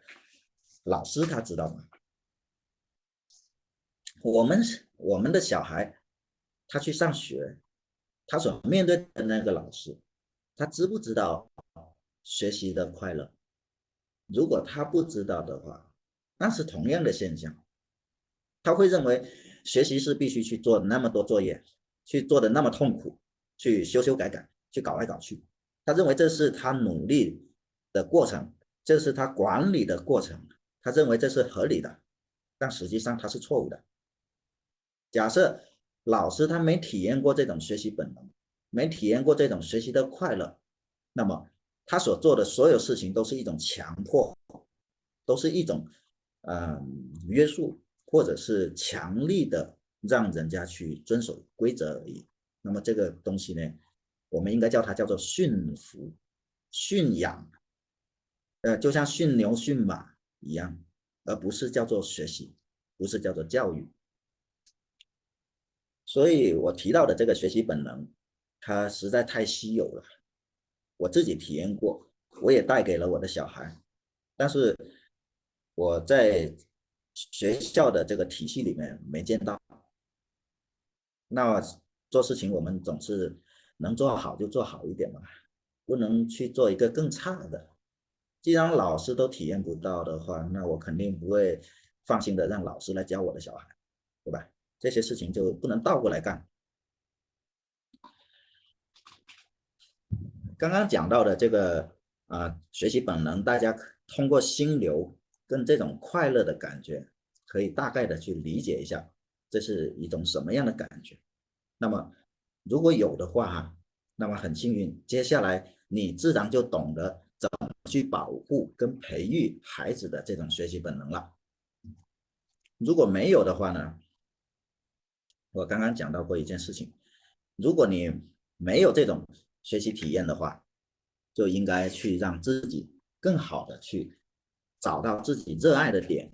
老师他知道吗？我们的小孩他去上学，他所面对的那个老师，他知不知道学习的快乐？如果他不知道的话，那是同样的现象，他会认为学习是必须去做那么多作业，去做的那么痛苦，去修改改，去搞来搞去。他认为这是他努力的过程，这是他管理的过程，他认为这是合理的，但实际上他是错误的。假设老师他没体验过这种学习本能，没体验过这种学习的快乐，那么他所做的所有事情都是一种强迫，都是一种约束，或者是强力的让人家去遵守规则而已。那么这个东西呢，我们应该叫它叫做驯服、驯养，就像驯牛、驯马一样，而不是叫做学习，不是叫做教育。所以我提到的这个学习本能，它实在太稀有了。我自己体验过，我也带给了我的小孩，但是我在学校的这个体系里面没见到。那做事情我们总是能做好就做好一点嘛，不能去做一个更差的。既然老师都体验不到的话，那我肯定不会放心的让老师来教我的小孩，对吧？这些事情就不能倒过来干。刚刚讲到的这个学习本能，大家通过心流跟这种快乐的感觉，可以大概的去理解一下，这是一种什么样的感觉。那么如果有的话，那么很幸运，接下来你自然就懂得怎么去保护跟培育孩子的这种学习本能了。如果没有的话呢，我刚刚讲到过一件事情，如果你没有这种学习体验的话，就应该去让自己更好的去找到自己热爱的点。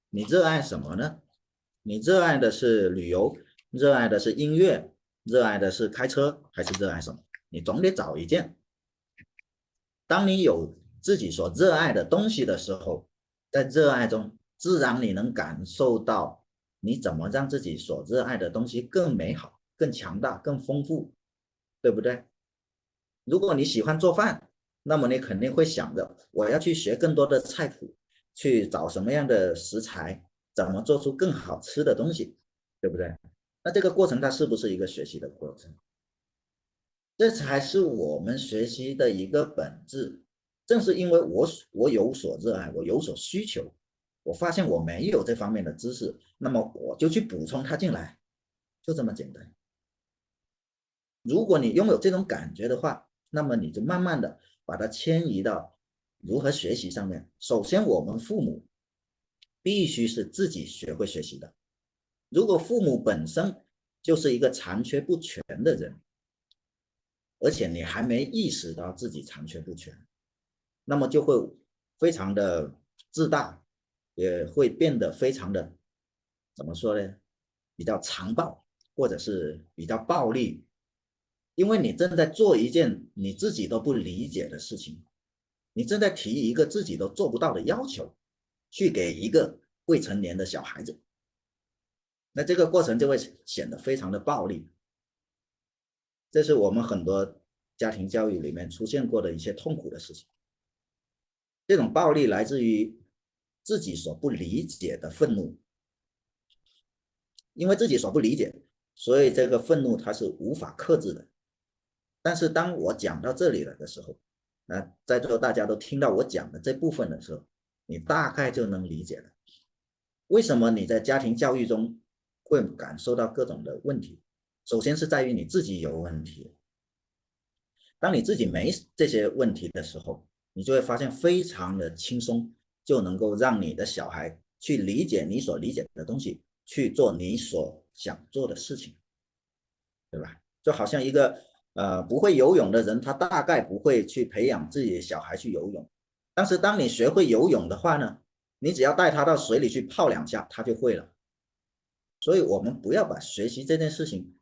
你热爱什么呢？你热爱的是旅游，热爱的是音乐，热爱的是开车，还是热爱什么？你总得找一件。当你有自己所热爱的东西的时候，在热爱中自然你能感受到你怎么让自己所热爱的东西更美好、更强大、更丰富，对不对？如果你喜欢做饭，那么你肯定会想着我要去学更多的菜谱，去找什么样的食材，怎么做出更好吃的东西，对不对？那这个过程它是不是一个学习的过程？这才是我们学习的一个本质。正是因为我有所热爱，我有所需求，我发现我没有这方面的知识，那么我就去补充它进来，就这么简单。如果你拥有这种感觉的话，那么你就慢慢的把它迁移到如何学习上面。首先我们父母必须是自己学会学习的。如果父母本身就是一个残缺不全的人，而且你还没意识到自己残缺不全，那么就会非常的自大，也会变得非常的怎么说呢，比较残暴，或者是比较暴力。因为你正在做一件你自己都不理解的事情，你正在提一个自己都做不到的要求，去给一个未成年的小孩子，那这个过程就会显得非常的暴力。这是我们很多家庭教育里面出现过的一些痛苦的事情。这种暴力来自于自己所不理解的愤怒，因为自己所不理解，所以这个愤怒它是无法克制的。但是当我讲到这里了的时候，在座大家都听到我讲的这部分的时候，你大概就能理解了为什么你在家庭教育中会感受到各种的问题。首先是在于你自己有问题，当你自己没这些问题的时候，你就会发现非常的轻松，就能够让你的小孩去理解你所理解的东西，去做你所想做的事情，对吧？就好像一个不会游泳的人，他大概不会去培养自己的小孩去游泳，但是当你学会游泳的话呢，你只要带他到水里去泡2下，他就会了。所以我们不要把学习这件事情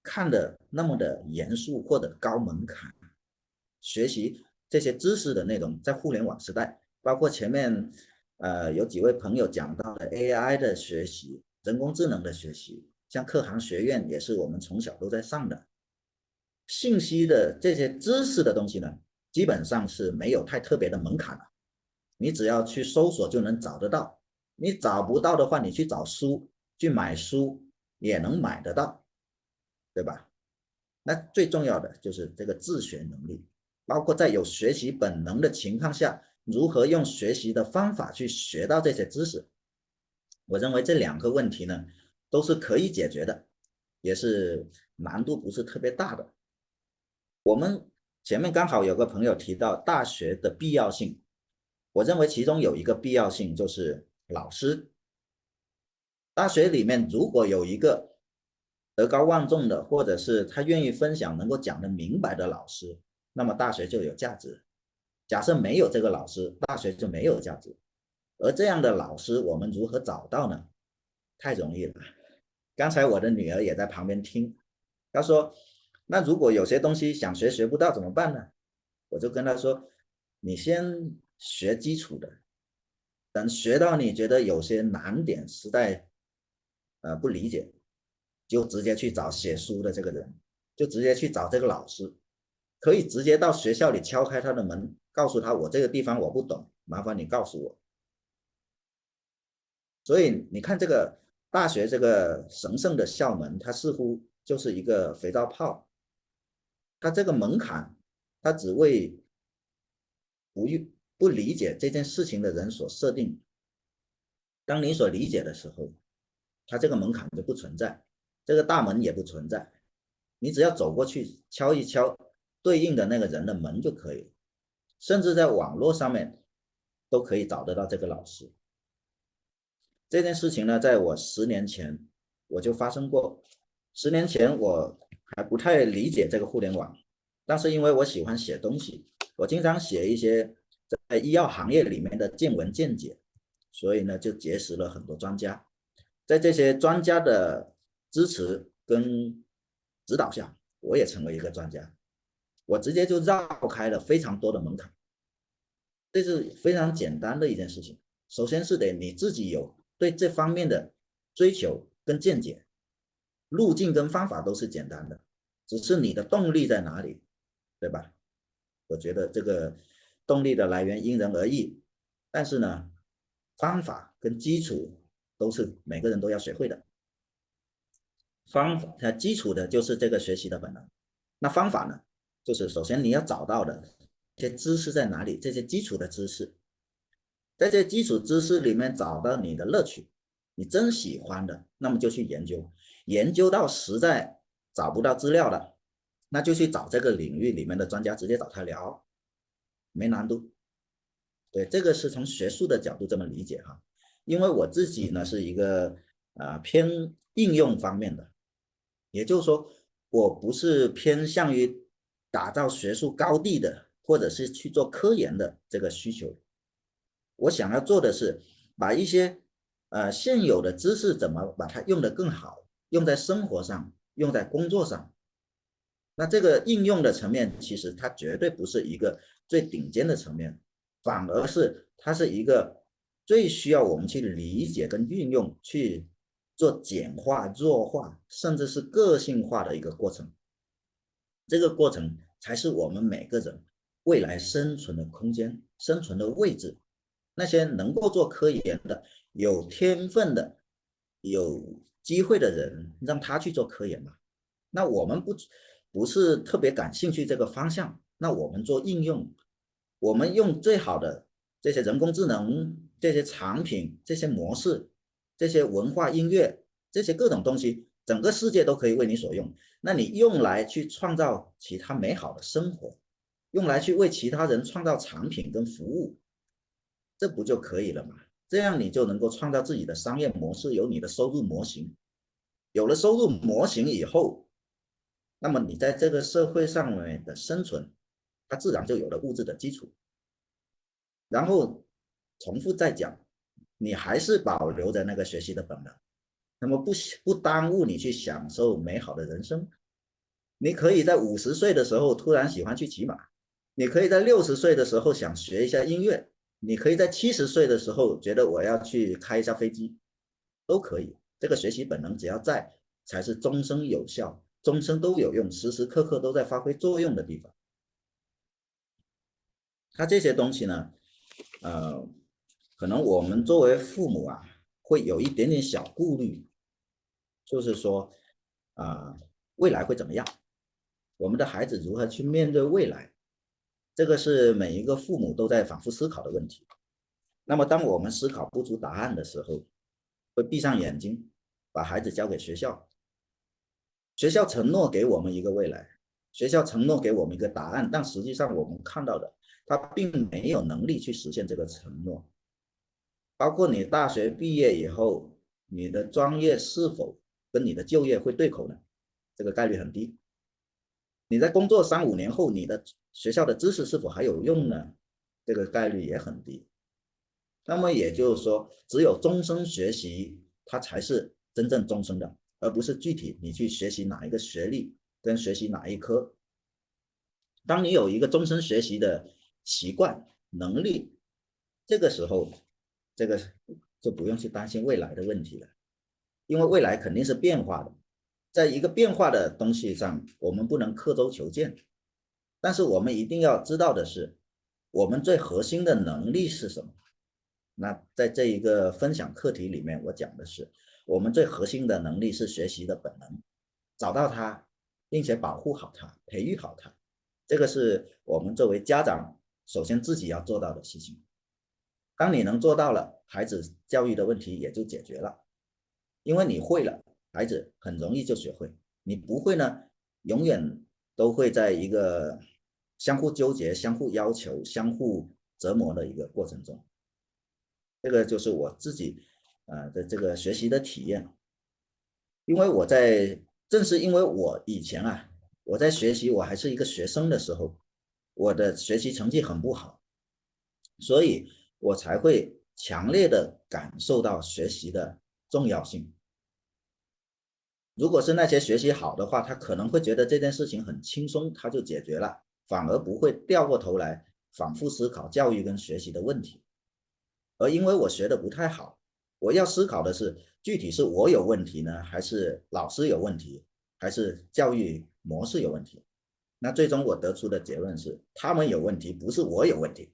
看得那么的严肃或者高门槛。学习这些知识的内容，在互联网时代，包括前面有几位朋友讲到的 AI 的学习，人工智能的学习，像课堂学院也是我们从小都在上的。信息的这些知识的东西呢，基本上是没有太特别的门槛了，你只要去搜索就能找得到。你找不到的话，你去找书，去买书也能买得到，对吧？那最重要的就是这个自学能力，包括在有学习本能的情况下，如何用学习的方法去学到这些知识。我认为这2个问题呢，都是可以解决的，也是难度不是特别大的。我们前面刚好有个朋友提到大学的必要性，我认为其中有一个必要性就是老师。大学里面如果有一个德高望重的，或者是他愿意分享能够讲得明白的老师，那么大学就有价值。假设没有这个老师，大学就没有价值。而这样的老师我们如何找到呢？太容易了。刚才我的女儿也在旁边听，她说那如果有些东西想学学不到怎么办呢？我就跟她说，你先学基础的，等学到你觉得有些难点实在不理解，就直接去找写书的这个人，就直接去找这个老师，可以直接到学校里敲开他的门，告诉他我这个地方我不懂，麻烦你告诉我。所以你看这个大学这个神圣的校门，它似乎就是一个肥皂泡，它这个门槛，它只为不理解这件事情的人所设定。当你所理解的时候，它这个门槛就不存在，这个大门也不存在，你只要走过去敲一敲对应的那个人的门就可以，甚至在网络上面都可以找得到这个老师。这件事情呢，在我10年前我就发生过。10年前我还不太理解这个互联网，但是因为我喜欢写东西，我经常写一些在医药行业里面的见闻见解，所以呢就结识了很多专家。在这些专家的支持跟指导下，我也成为一个专家，我直接就绕开了非常多的门槛。这是非常简单的一件事情，首先是得你自己有对这方面的追求跟见解，路径跟方法都是简单的，只是你的动力在哪里，对吧？我觉得这个动力的来源因人而异，但是呢，方法跟基础都是每个人都要学会的。基础的就是这个学习的本能，那方法呢，就是首先你要找到的这些知识在哪里，这些基础的知识，在这些基础知识里面找到你的乐趣，你真喜欢的，那么就去研究，研究到实在找不到资料了，那就去找这个领域里面的专家，直接找他聊，没难度。对，这个是从学术的角度这么理解哈。因为我自己呢是一个偏应用方面的，也就是说我不是偏向于打造学术高地的，或者是去做科研的这个需求。我想要做的是把一些现有的知识怎么把它用得更好，用在生活上，用在工作上。那这个应用的层面其实它绝对不是一个最顶尖的层面，反而是它是一个最需要我们去理解跟运用，去做简化、弱化，甚至是个性化的一个过程。这个过程才是我们每个人未来生存的空间、生存的位置。那些能够做科研的、有天分的、有机会的人，让他去做科研嘛。那我们不是特别感兴趣这个方向，那我们做应用，我们用最好的这些人工智能、这些产品、这些模式、这些文化音乐、这些各种东西，整个世界都可以为你所用。那你用来去创造其他美好的生活，用来去为其他人创造产品跟服务，这不就可以了吗？这样你就能够创造自己的商业模式，有你的收入模型。有了收入模型以后，那么你在这个社会上面的生存，它自然就有了物质的基础。然后重复再讲，你还是保留着那个学习的本能，那么不耽误你去享受美好的人生。你可以在50岁的时候突然喜欢去骑马，你可以在60岁的时候想学一下音乐，你可以在70岁的时候觉得我要去开一下飞机，都可以。这个学习本能只要在，才是终生有效、终生都有用、时时刻刻都在发挥作用的地方。它这些东西呢，可能我们作为父母啊，会有一点点小顾虑，就是说未来会怎么样？我们的孩子如何去面对未来？这个是每一个父母都在反复思考的问题。那么当我们思考不出答案的时候，会闭上眼睛，把孩子交给学校。学校承诺给我们一个未来，学校承诺给我们一个答案，但实际上我们看到的，他并没有能力去实现这个承诺。包括你大学毕业以后，你的专业是否跟你的就业会对口呢？这个概率很低。你在工作3、5年后，你的学校的知识是否还有用呢？这个概率也很低。那么也就是说，只有终身学习，它才是真正终身的，而不是具体你去学习哪一个学历跟学习哪一科。当你有一个终身学习的习惯能力，这个时候这个就不用去担心未来的问题了，因为未来肯定是变化的，在一个变化的东西上，我们不能刻舟求剑，但是我们一定要知道的是，我们最核心的能力是什么。那在这一个分享课题里面，我讲的是我们最核心的能力是学习的本能，找到它，并且保护好它，培育好它，这个是我们作为家长首先自己要做到的事情。当你能做到了，孩子教育的问题也就解决了，因为你会了，孩子很容易就学会。你不会呢，永远都会在一个相互纠结、相互要求、相互折磨的一个过程中。这个就是我自己的这个学习的体验。因为正是因为我以前我在学习，我还是一个学生的时候，我的学习成绩很不好，所以我才会强烈的感受到学习的重要性。如果是那些学习好的话，他可能会觉得这件事情很轻松，他就解决了，反而不会掉过头来反复思考教育跟学习的问题。而因为我学的不太好，我要思考的是，具体是我有问题呢，还是老师有问题，还是教育模式有问题？那最终我得出的结论是，他们有问题，不是我有问题。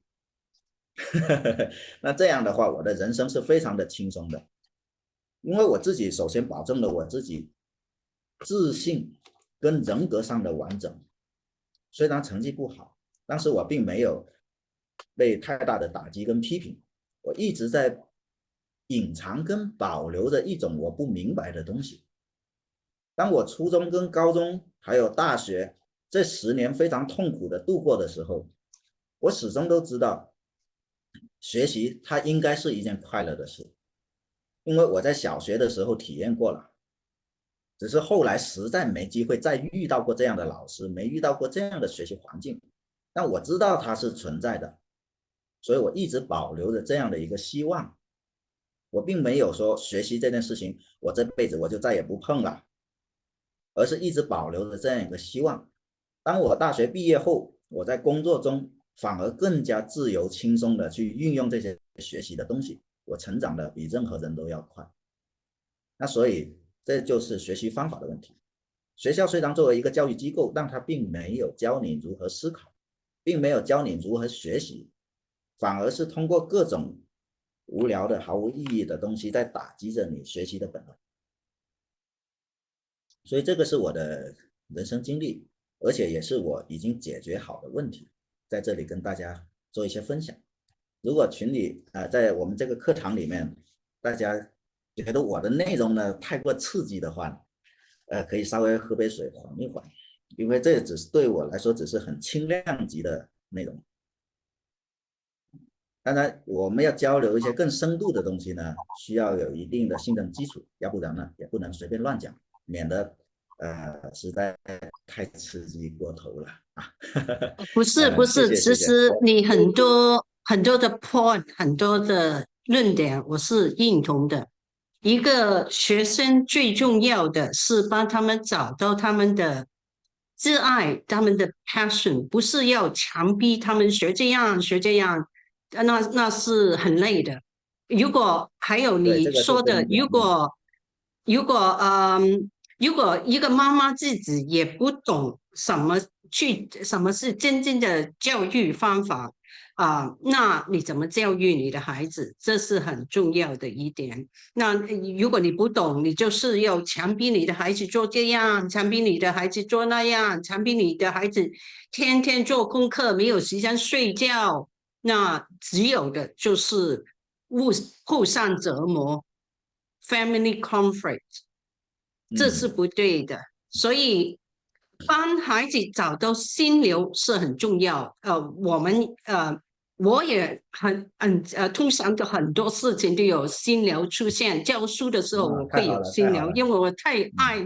那这样的话，我的人生是非常的轻松的，因为我自己首先保证了我自己自信跟人格上的完整。虽然成绩不好，但是我并没有被太大的打击跟批评，我一直在隐藏跟保留着一种我不明白的东西。当我初中跟高中还有大学这10年非常痛苦的度过的时候，我始终都知道学习它应该是一件快乐的事，因为我在小学的时候体验过了，只是后来实在没机会再遇到过这样的老师，没遇到过这样的学习环境，但我知道它是存在的，所以我一直保留着这样的一个希望。我并没有说学习这件事情我这辈子我就再也不碰了，而是一直保留着这样一个希望。当我大学毕业后，我在工作中反而更加自由轻松的去运用这些学习的东西，我成长的比任何人都要快。那所以这就是学习方法的问题。学校虽然作为一个教育机构，但它并没有教你如何思考，并没有教你如何学习，反而是通过各种无聊的毫无意义的东西在打击着你学习的本能。所以这个是我的人生经历，而且也是我已经解决好的问题，在这里跟大家做一些分享。如果群里在我们这个课堂里面大家觉得我的内容呢太过刺激的话，可以稍微喝杯水缓一缓，因为这只是对我来说只是很轻量级的内容。当然我们要交流一些更深度的东西呢，需要有一定的信任基础，要不然呢也不能随便乱讲，免得实在太刺激过头了不是不是，其实你很多的 point， 很多的论点我是认同的。一个学生最重要的是帮他们找到他们的挚爱，他们的 passion， 不是要强逼他们学这样学这样，那是很累的。如果还有你说的，如果一个妈妈自己也不懂什么是真正的教育方法，那你怎么教育你的孩子？这是很重要的一点。那如果你不懂，你就是要强逼你的孩子做这样，强逼你的孩子做那样，强逼你的孩子天天做功课，没有时间睡觉，那只有的就是互相折磨 ，family conflict，这是不对的。所以帮孩子找到心流是很重要。我也通常的很多事情都有心流出现。教书的时候我会有心流，因为我太爱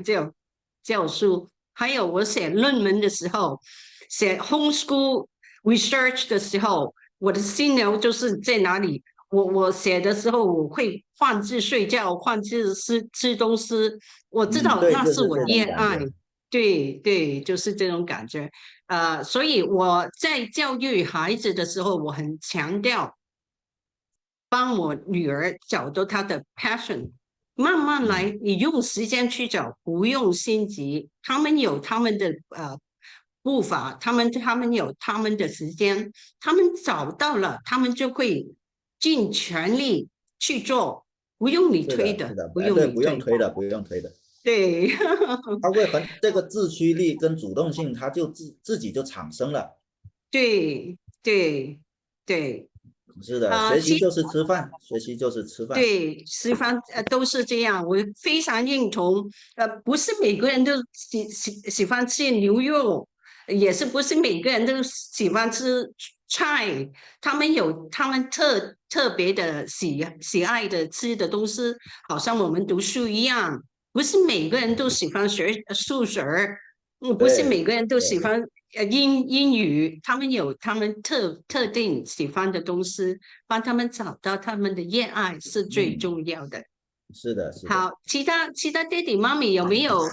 教书。还有我写论文的时候，写 homeschool research 的时候，我的心流就是在哪里。我写的时候，我会换字睡觉，换字吃东西。我知道那是我热爱。对对，就是这种感觉。所以我在教育孩子的时候，我很强调帮我女儿找到她的 passion， 慢慢来，你用时间去找，不用心急。他们有他们的步伐，他们有他们的时间，他们找到了，他们就会尽全力去做，不用你推的，不用推的。对，他会这个自驱力跟主动性，他就自己就产生了。对对对，是的，学习就是吃饭，学习就是吃饭。对，吃饭都是这样，我非常认同。不是每个人都喜欢吃牛肉，也是不是每个人都喜欢吃菜，他们有他们特别的喜爱的吃的东西，好像我们读书一样。不是每个人都喜欢学数学，不是每个人都喜欢英语，他们有他们特定喜欢的东西，帮他们找到他们的热爱是最重要的。是的，是的。好，其他爹地妈咪有没有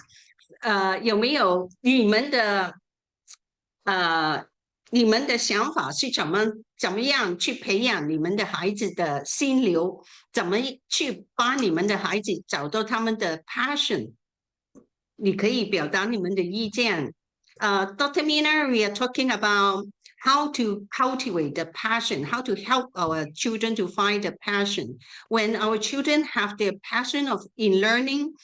你们的想法是怎么样去培养你们的孩子的心流？怎么去帮你们的孩子找到他们的 passion？ 你可以表达你们的意见。Dr. Mina, we are talking about how to cultivate the passion, how to help our children to find the passion. When our children have their passion in learning,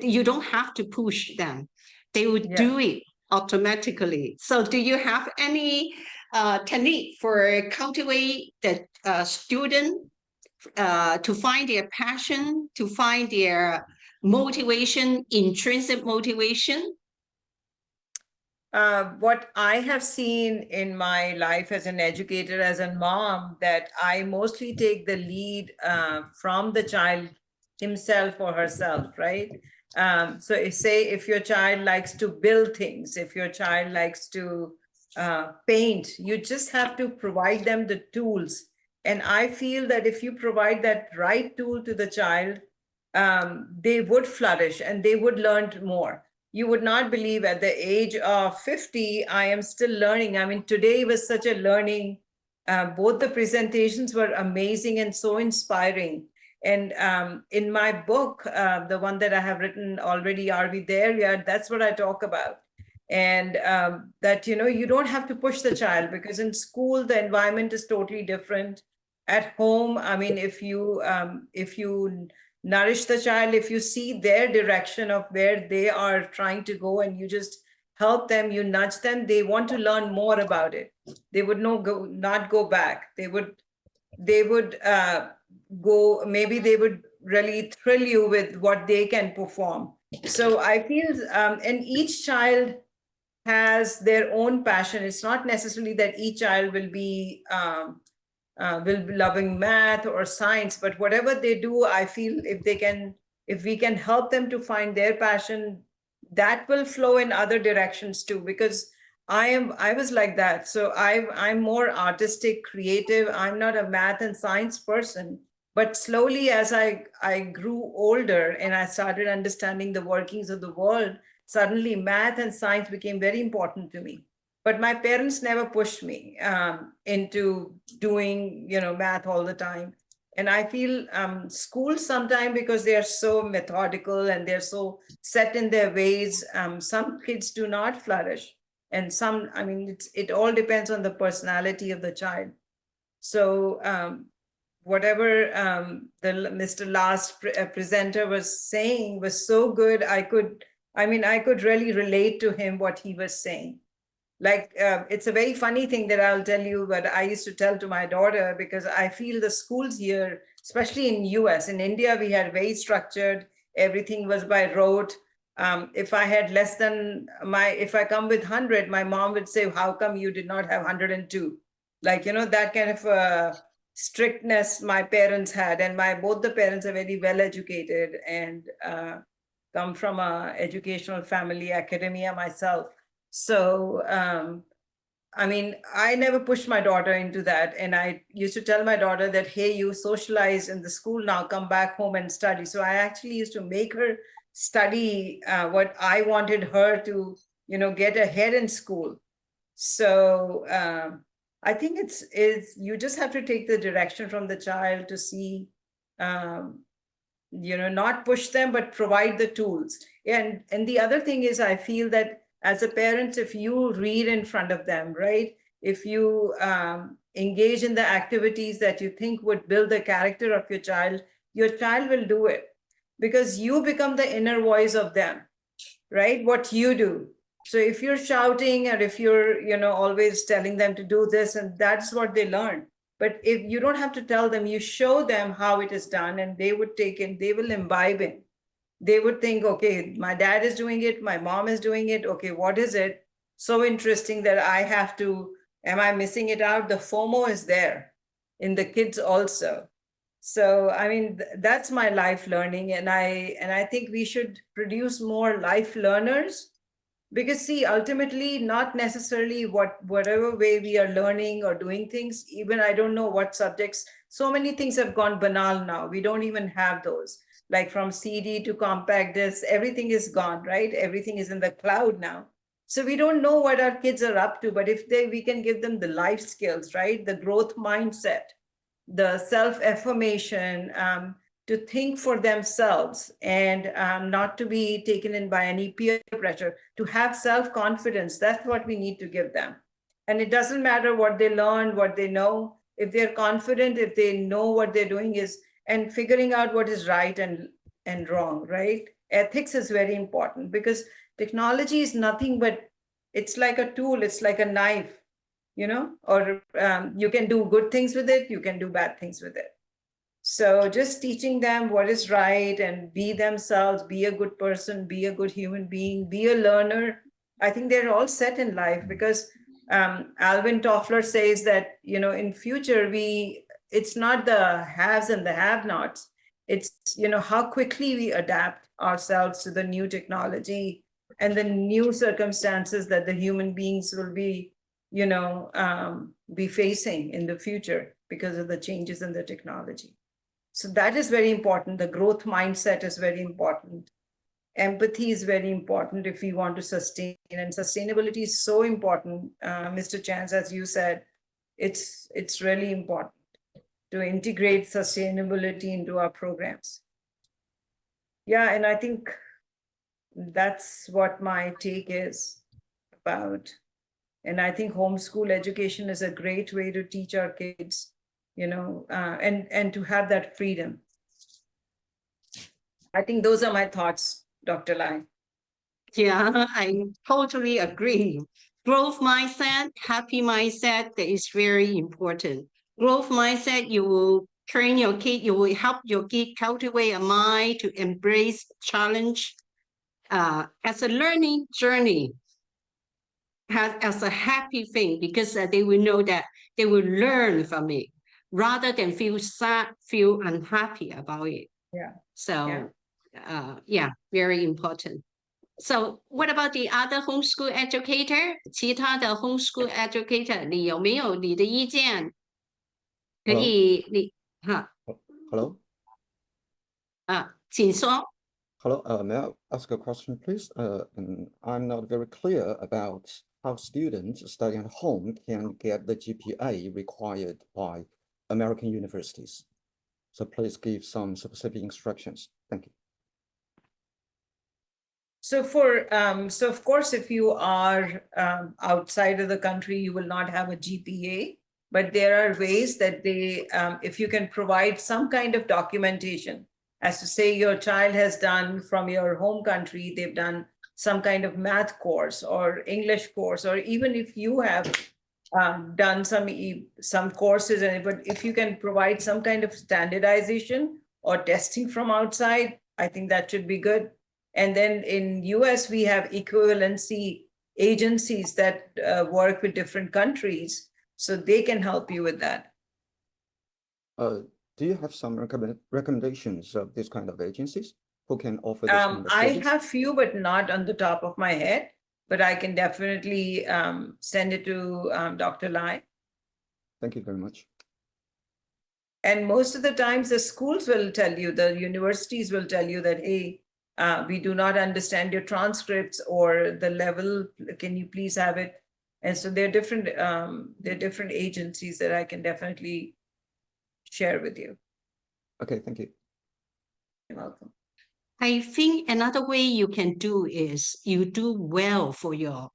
you don't have to push them. They would do it automatically. So do you have any technique for cultivate the student to find their passion, to find their motivation, intrinsic motivation? What I have seen in my life as an educator, as a mom, that I mostly take the lead from the child himself or herself, right? So if your child likes to build things, if your child likes to paint, you just have to provide them the tools. And I feel that if you provide that right tool to the child, they would flourish and they would learn more. You would not believe at the age of 50, I am still learning. I mean, today was such a learning. Both the presentations were amazing and so inspiring. And in my book, the one that I have written already, Are We There Yet? That's what I talk about. And that, you don't have to push the child, because in school, the environment is totally different. At home, I mean, if you nourish the child, if you see their direction of where they are trying to go and you just help them, you nudge them, they want to learn more about it. They would not go back. They would go, maybe they would really thrill you with what they can perform. So I feel, and each child has their own passion. It's not necessarily that each child will be loving math or science, but whatever they do, I feel if we can help them to find their passion, that will flow in other directions too, because I was like that. So I'm more artistic, creative. I'm not a math and science person, but slowly as I grew older and I started understanding the workings of the world, suddenly math and science became very important to me. But my parents never pushed me into doing, math all the time. And I feel schools sometimes, because they are so methodical and they're so set in their ways, some kids do not flourish. And it all depends on the personality of the child. So whatever the Mr. last presenter was saying was so good. I could really relate to him, what he was saying. Like, it's a very funny thing that I'll tell you, but I used to tell to my daughter, because I feel the schools here, especially in US, in India, we had very structured, everything was by rote. If I had less than if I come with 100, my mom would say, how come you did not have 102? Like, that kind of strictness my parents had. And both the parents are very well educated and come from a educational family, academia myself. So, I never pushed my daughter into that. And I used to tell my daughter that, hey, you socialize in the school now, come back home and study. So I actually used to make her study what I wanted her to, get ahead in school. So I think it's you just have to take the direction from the child to see, not push them, but provide the tools. And the other thing is, I feel that as a parent, if you read in front of them, right? If you engage in the activities that you think would build the character of your child will do it, because you become the inner voice of them, right? What you do. So if you're shouting, or if you're, always telling them to do this, and that's what they learn. But if you don't have to tell them, you show them how it is done, and they would take it, they will imbibe it. They would think, okay, my dad is doing it, my mom is doing it. Okay, what is it so interesting that I have to, am I missing it out? The FOMO is there in the kids also. So, that's my life learning. And I think we should produce more life learners, because see, ultimately, not necessarily whatever way we are learning or doing things, even I don't know what subjects, so many things have gone banal now. We don't even have those. Like from CD to compact disc, everything is gone, right? Everything is in the cloud now. So we don't know what our kids are up to, but if we can give them the life skills, right? The growth mindset, the self-affirmation, to think for themselves, and not to be taken in by any peer pressure, to have self-confidence. That's what we need to give them. And it doesn't matter what they learn, what they know. If they're confident, if they know what they're doing is, and figuring out what is right and wrong, right? Ethics is very important, because technology is nothing but, it's like a tool, it's like a knife, or you can do good things with it, you can do bad things with it. So just teaching them what is right, and be themselves, be a good person, be a good human being, be a learner. I think they're all set in life, because Alvin Toffler says that, in future, it's not the haves and the have-nots. It's, how quickly we adapt ourselves to the new technology and the new circumstances that the human beings will be, be facing in the future because of the changes in the technology. So that is very important. The growth mindset is very important. Empathy is very important if we want to sustain, and sustainability is so important. Mr. Chance, as you said, it's really important to integrate sustainability into our programs. Yeah, and I think that's what my take is about. And I think homeschool education is a great way to teach our kids, and to have that freedom. I think those are my thoughts, Dr. Lai. Yeah, I totally agree. Growth mindset, happy mindset, that is very important. Growth mindset, you will train your kid, you will help your kid cultivate a mind to embrace challenge as a learning journey, as a happy thing, because they will know that they will learn from it rather than feel sad, feel unhappy about it. Yeah. So, yeah, very important. So what about the other homeschool educator? 其他的 homeschool educator， 你有没有你的意见？可以，你哈 Hello. 请说。 Hello. May I ask a question, please? I'm not very clear about how students studying at home can get the GPA required by American universities. So please give some specific instructions. Thank you. So so of course, if you are outside of the country, you will not have a GPA. but there are ways that they, if you can provide some kind of documentation, as to say your child has done from your home country, they've done some kind of math course or English course, or even if you have done some courses, but if you can provide some kind of standardization or testing from outside, I think that should be good. And then in US, we have equivalency agencies that work with different countries, so they can help you with that. Do you have some recommendations of this kind of agencies who can offer this kind of I service? have few, but not on the top of my head, but I can definitely send it to Dr. Lai. Thank you very much. And most of the times the schools will tell you, the universities will tell you that, hey, we do not understand your transcripts or the level, can you please have it? And so there are different agencies that I can definitely share with you. Okay, thank you. You're welcome. I think another way you can do is you do well for your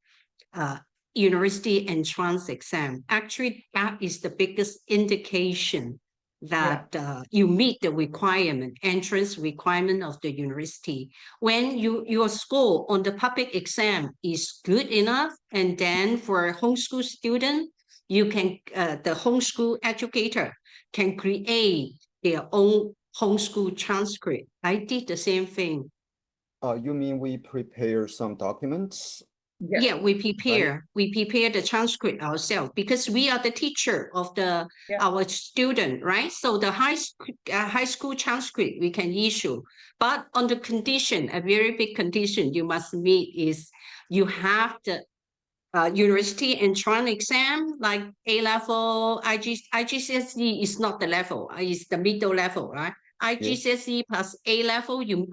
university entrance exam. Actually, that is the biggest indication that you meet the entrance requirement of the university. When your score on the public exam is good enough, and then for a homeschool student, you can the homeschool educator can create their own homeschool transcript. I did the same thing. You mean we prepare some documents? Yes. Yeah, we prepare the transcript ourselves because we are the teacher of our student, right? So the high school transcript we can issue, but on the condition, a very big condition you must meet is you have the university entrance exam like A level, IGCSE is not the level, it's the middle level, right? IGCSE plus A level, you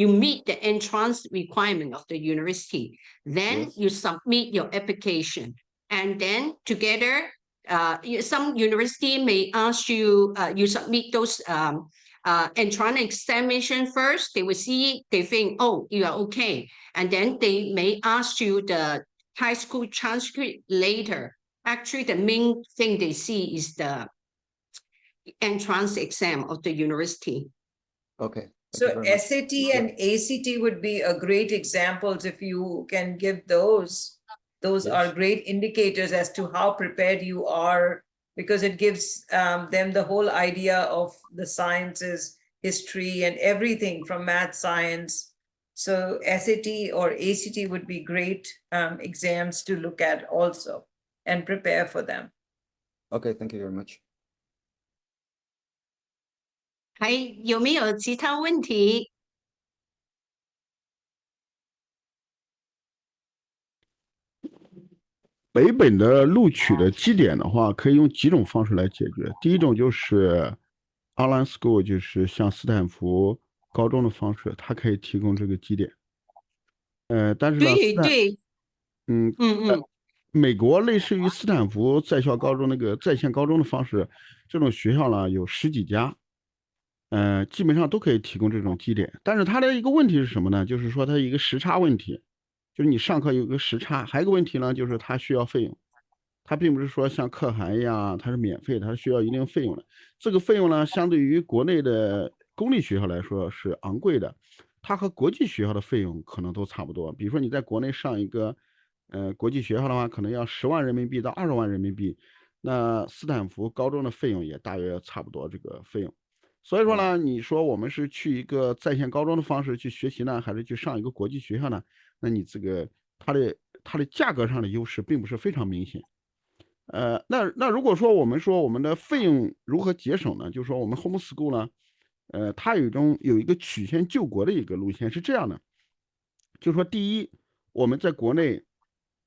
meet the entrance requirement of the university. Then you submit your application, and then together, some university may ask you, you submit those entrance examination first. They will see, they think, oh, you are okay, and then they may ask you the high school transcript later. Actually, the main thing they see is the entrance exam of the university. Okay. So SAT and ACT would be a great examples if you can give those. Those are great indicators as to how prepared you are, because it gives them the whole idea of the sciences, history, and everything from math, science. So SAT or ACT would be great exams to look at also and prepare for them. Okay, thank you very much. 还有没有其他问题？北本的录取的基点的话，可以用几种方式来解决。第一种就是 online school， 就是像斯坦福高中的方式，它可以提供这个基点。但是呢，美国类似于斯坦福在校高中那个在线高中的方式，这种学校呢有10几家，基本上都可以提供这种基点。但是它的一个问题是什么呢？就是说它一个时差问题。就是你上课有个时差，还有一个问题呢，就是它需要费用，它并不是说像可汗一样它是免费的，它需要一定费用的。这个费用呢，相对于国内的公立学校来说是昂贵的，它和国际学校的费用可能都差不多。比如说你在国内上一个国际学校的话，可能要10万人民币到20万人民币，那斯坦福高中的费用也大约差不多这个费用。所以说呢，你说我们是去一个在线高中的方式去学习呢，还是去上一个国际学校呢？那你这个它的价格上的优势并不是非常明显。那如果说我们说我们的费用如何节省呢？就是说我们 homeschool 呢，它有一个曲线救国的一个路线是这样的，就是说第一，我们在国内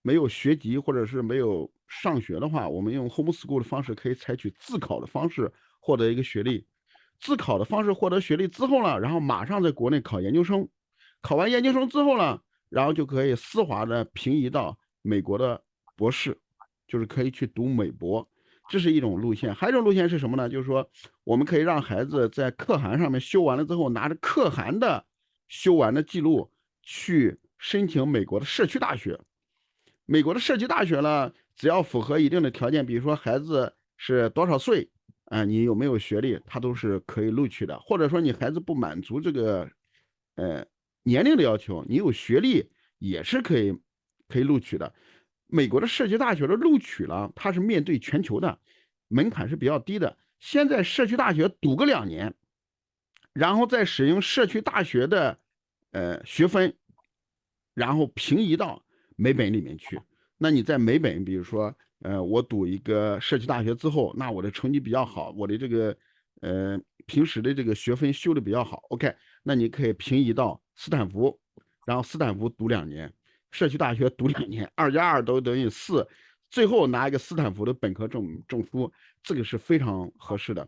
没有学籍或者是没有上学的话，我们用 homeschool 的方式可以采取自考的方式获得一个学历。自考的方式获得学历之后呢，然后马上在国内考研究生，考完研究生之后呢，然后就可以丝滑的平移到美国的博士，就是可以去读美博，这是一种路线。还有一种路线是什么呢？就是说我们可以让孩子在可汗上面修完了之后，拿着可汗的修完的记录去申请美国的社区大学。美国的社区大学呢，只要符合一定的条件，比如说孩子是多少岁，你有没有学历，它都是可以录取的。或者说你孩子不满足这个年龄的要求，你有学历也是可以录取的。美国的社区大学的录取了，它是面对全球的，门槛是比较低的。现在社区大学读个2年，然后再使用社区大学的学分，然后平移到美本里面去。那你在美本，比如说我读一个社区大学之后，那我的成绩比较好，我的这个平时的这个学分修的比较好 ，OK， 那你可以平移到斯坦福，然后斯坦福读2年，社区大学读2年，2+2都等于4，最后拿一个斯坦福的本科证书，这个是非常合适的。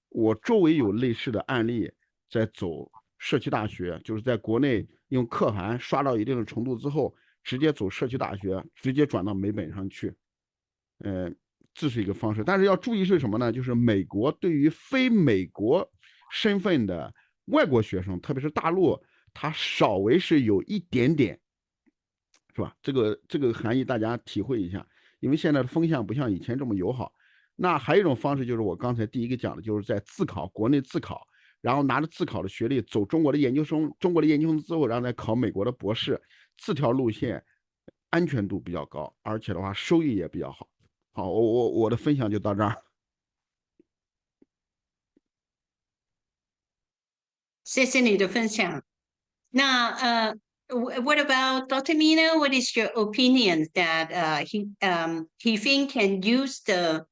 我周围有类似的案例，在走社区大学，就是在国内用可汗刷到一定的程度之后，直接走社区大学，直接转到美本上去。这是一个方式，但是要注意是什么呢？就是美国对于非美国身份的外国学生，特别是大陆，它稍微是有一点点，是吧？这个含义大家体会一下，因为现在的风向不像以前这么友好。那还有一种方式就是我刚才第一个讲的，就是在自考，国内自考，然后拿着自考的学历走中国的研究生之后，然后再考美国的博士，这条路线安全度比较高，而且的话收益也比较好。好，我的分享就到这儿。谢谢你的分享。那what about Dr. Mina? What is your opinion that he think can use the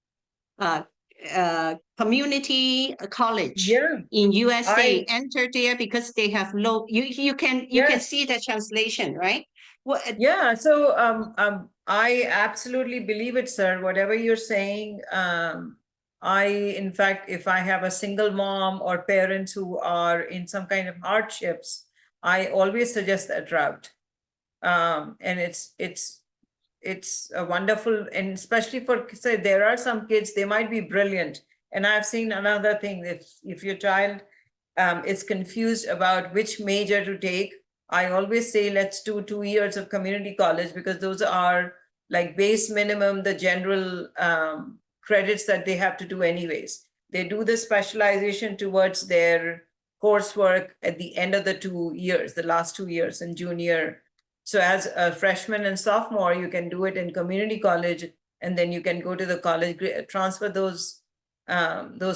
community college in USA enter there because they have low. You can see the translation, right? Yeah, so I absolutely believe it, sir. Whatever you're saying, in fact, if I have a single mom or parents who are in some kind of hardships, I always suggest that route. And it's a wonderful, and especially for, say, there are some kids, they might be brilliant. And I've seen another thing, if your child is confused about which major to take, I always say, let's do 2 years of community college, because those are like base minimum, the general credits that they have to do anyways. They do the specialization towards their coursework at the end of the 2 years, the last 2 years in junior. So as a freshman and sophomore, you can do it in community college, and then you can go to the college, transfer those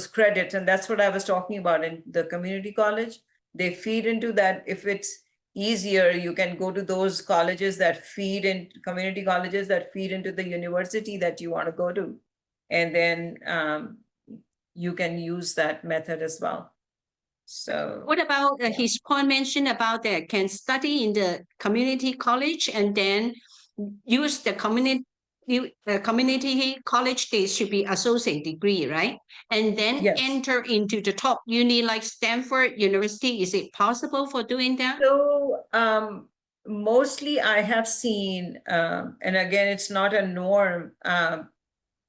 credits. And that's what I was talking about in the community college. They feed into that. If it's easier, you can go to those colleges that feed in, community colleges that feed into the university that you want to go to. And then you can use that method as well. So what about his point mentioned about that can study in the community college and then use the community college, they should be associate degree, right? And then enter into the top uni like Stanford University. Is it possible for doing that? So mostly I have seen, and again, it's not a norm.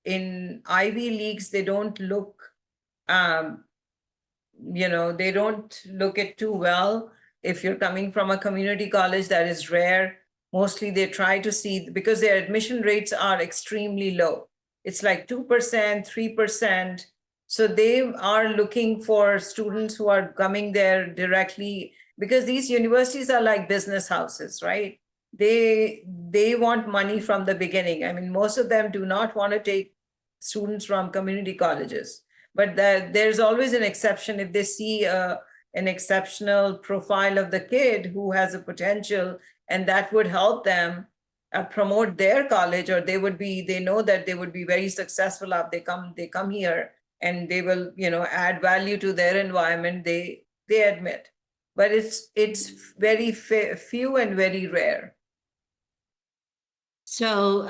In Ivy Leagues, they don't look, they don't look it too well. If you're coming from a community college, that is rare. Mostly they try to see, because their admission rates are extremely low. It's like 2%, 3%. So they are looking for students who are coming there directly, because these universities are like business houses, right? They want money from the beginning. I mean, most of them do not want to take students from community colleges, but there's always an exception. If they see an exceptional profile of the kid who has a potential, and that would help them promote their college, or they know that they would be very successful after they come here, and they will, add value to their environment, they admit. But it's very few and very rare. So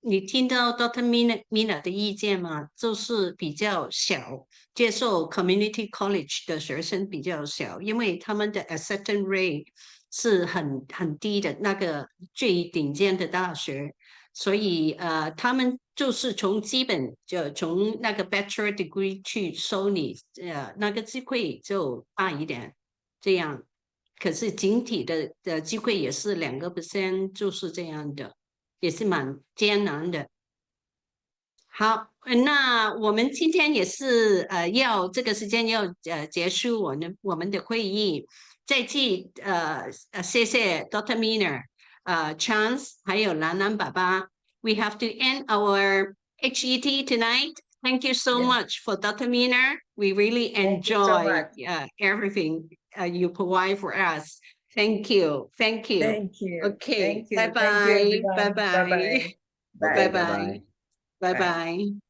你听到 Dr. Mina 的意见吗？就是比较小，接受 community college 的学生比较小，因为他们的 acceptance rate 是很低的，那个最顶尖的大学，所以他们就是从基本就从那个 bachelor degree 去收你，那个机会就大一点，这样。可是整体的机会也是2%，就是这样的。也是蛮艰难的。好，那我们今天也是要这个时间要结束我们的会议。再次谢谢 Dr. Miner、Chance 还有兰兰爸爸。We have to end our HET tonight. Thank you so much for Dr. Miner. We really Thank you so enjoy much. everything you provide for us. Thank you. Thank you. Thank you. Okay. Thank you. Bye Thank you, bye. everyone. Bye bye. Bye-bye. Bye Okay, bye. bye-bye. Bye bye.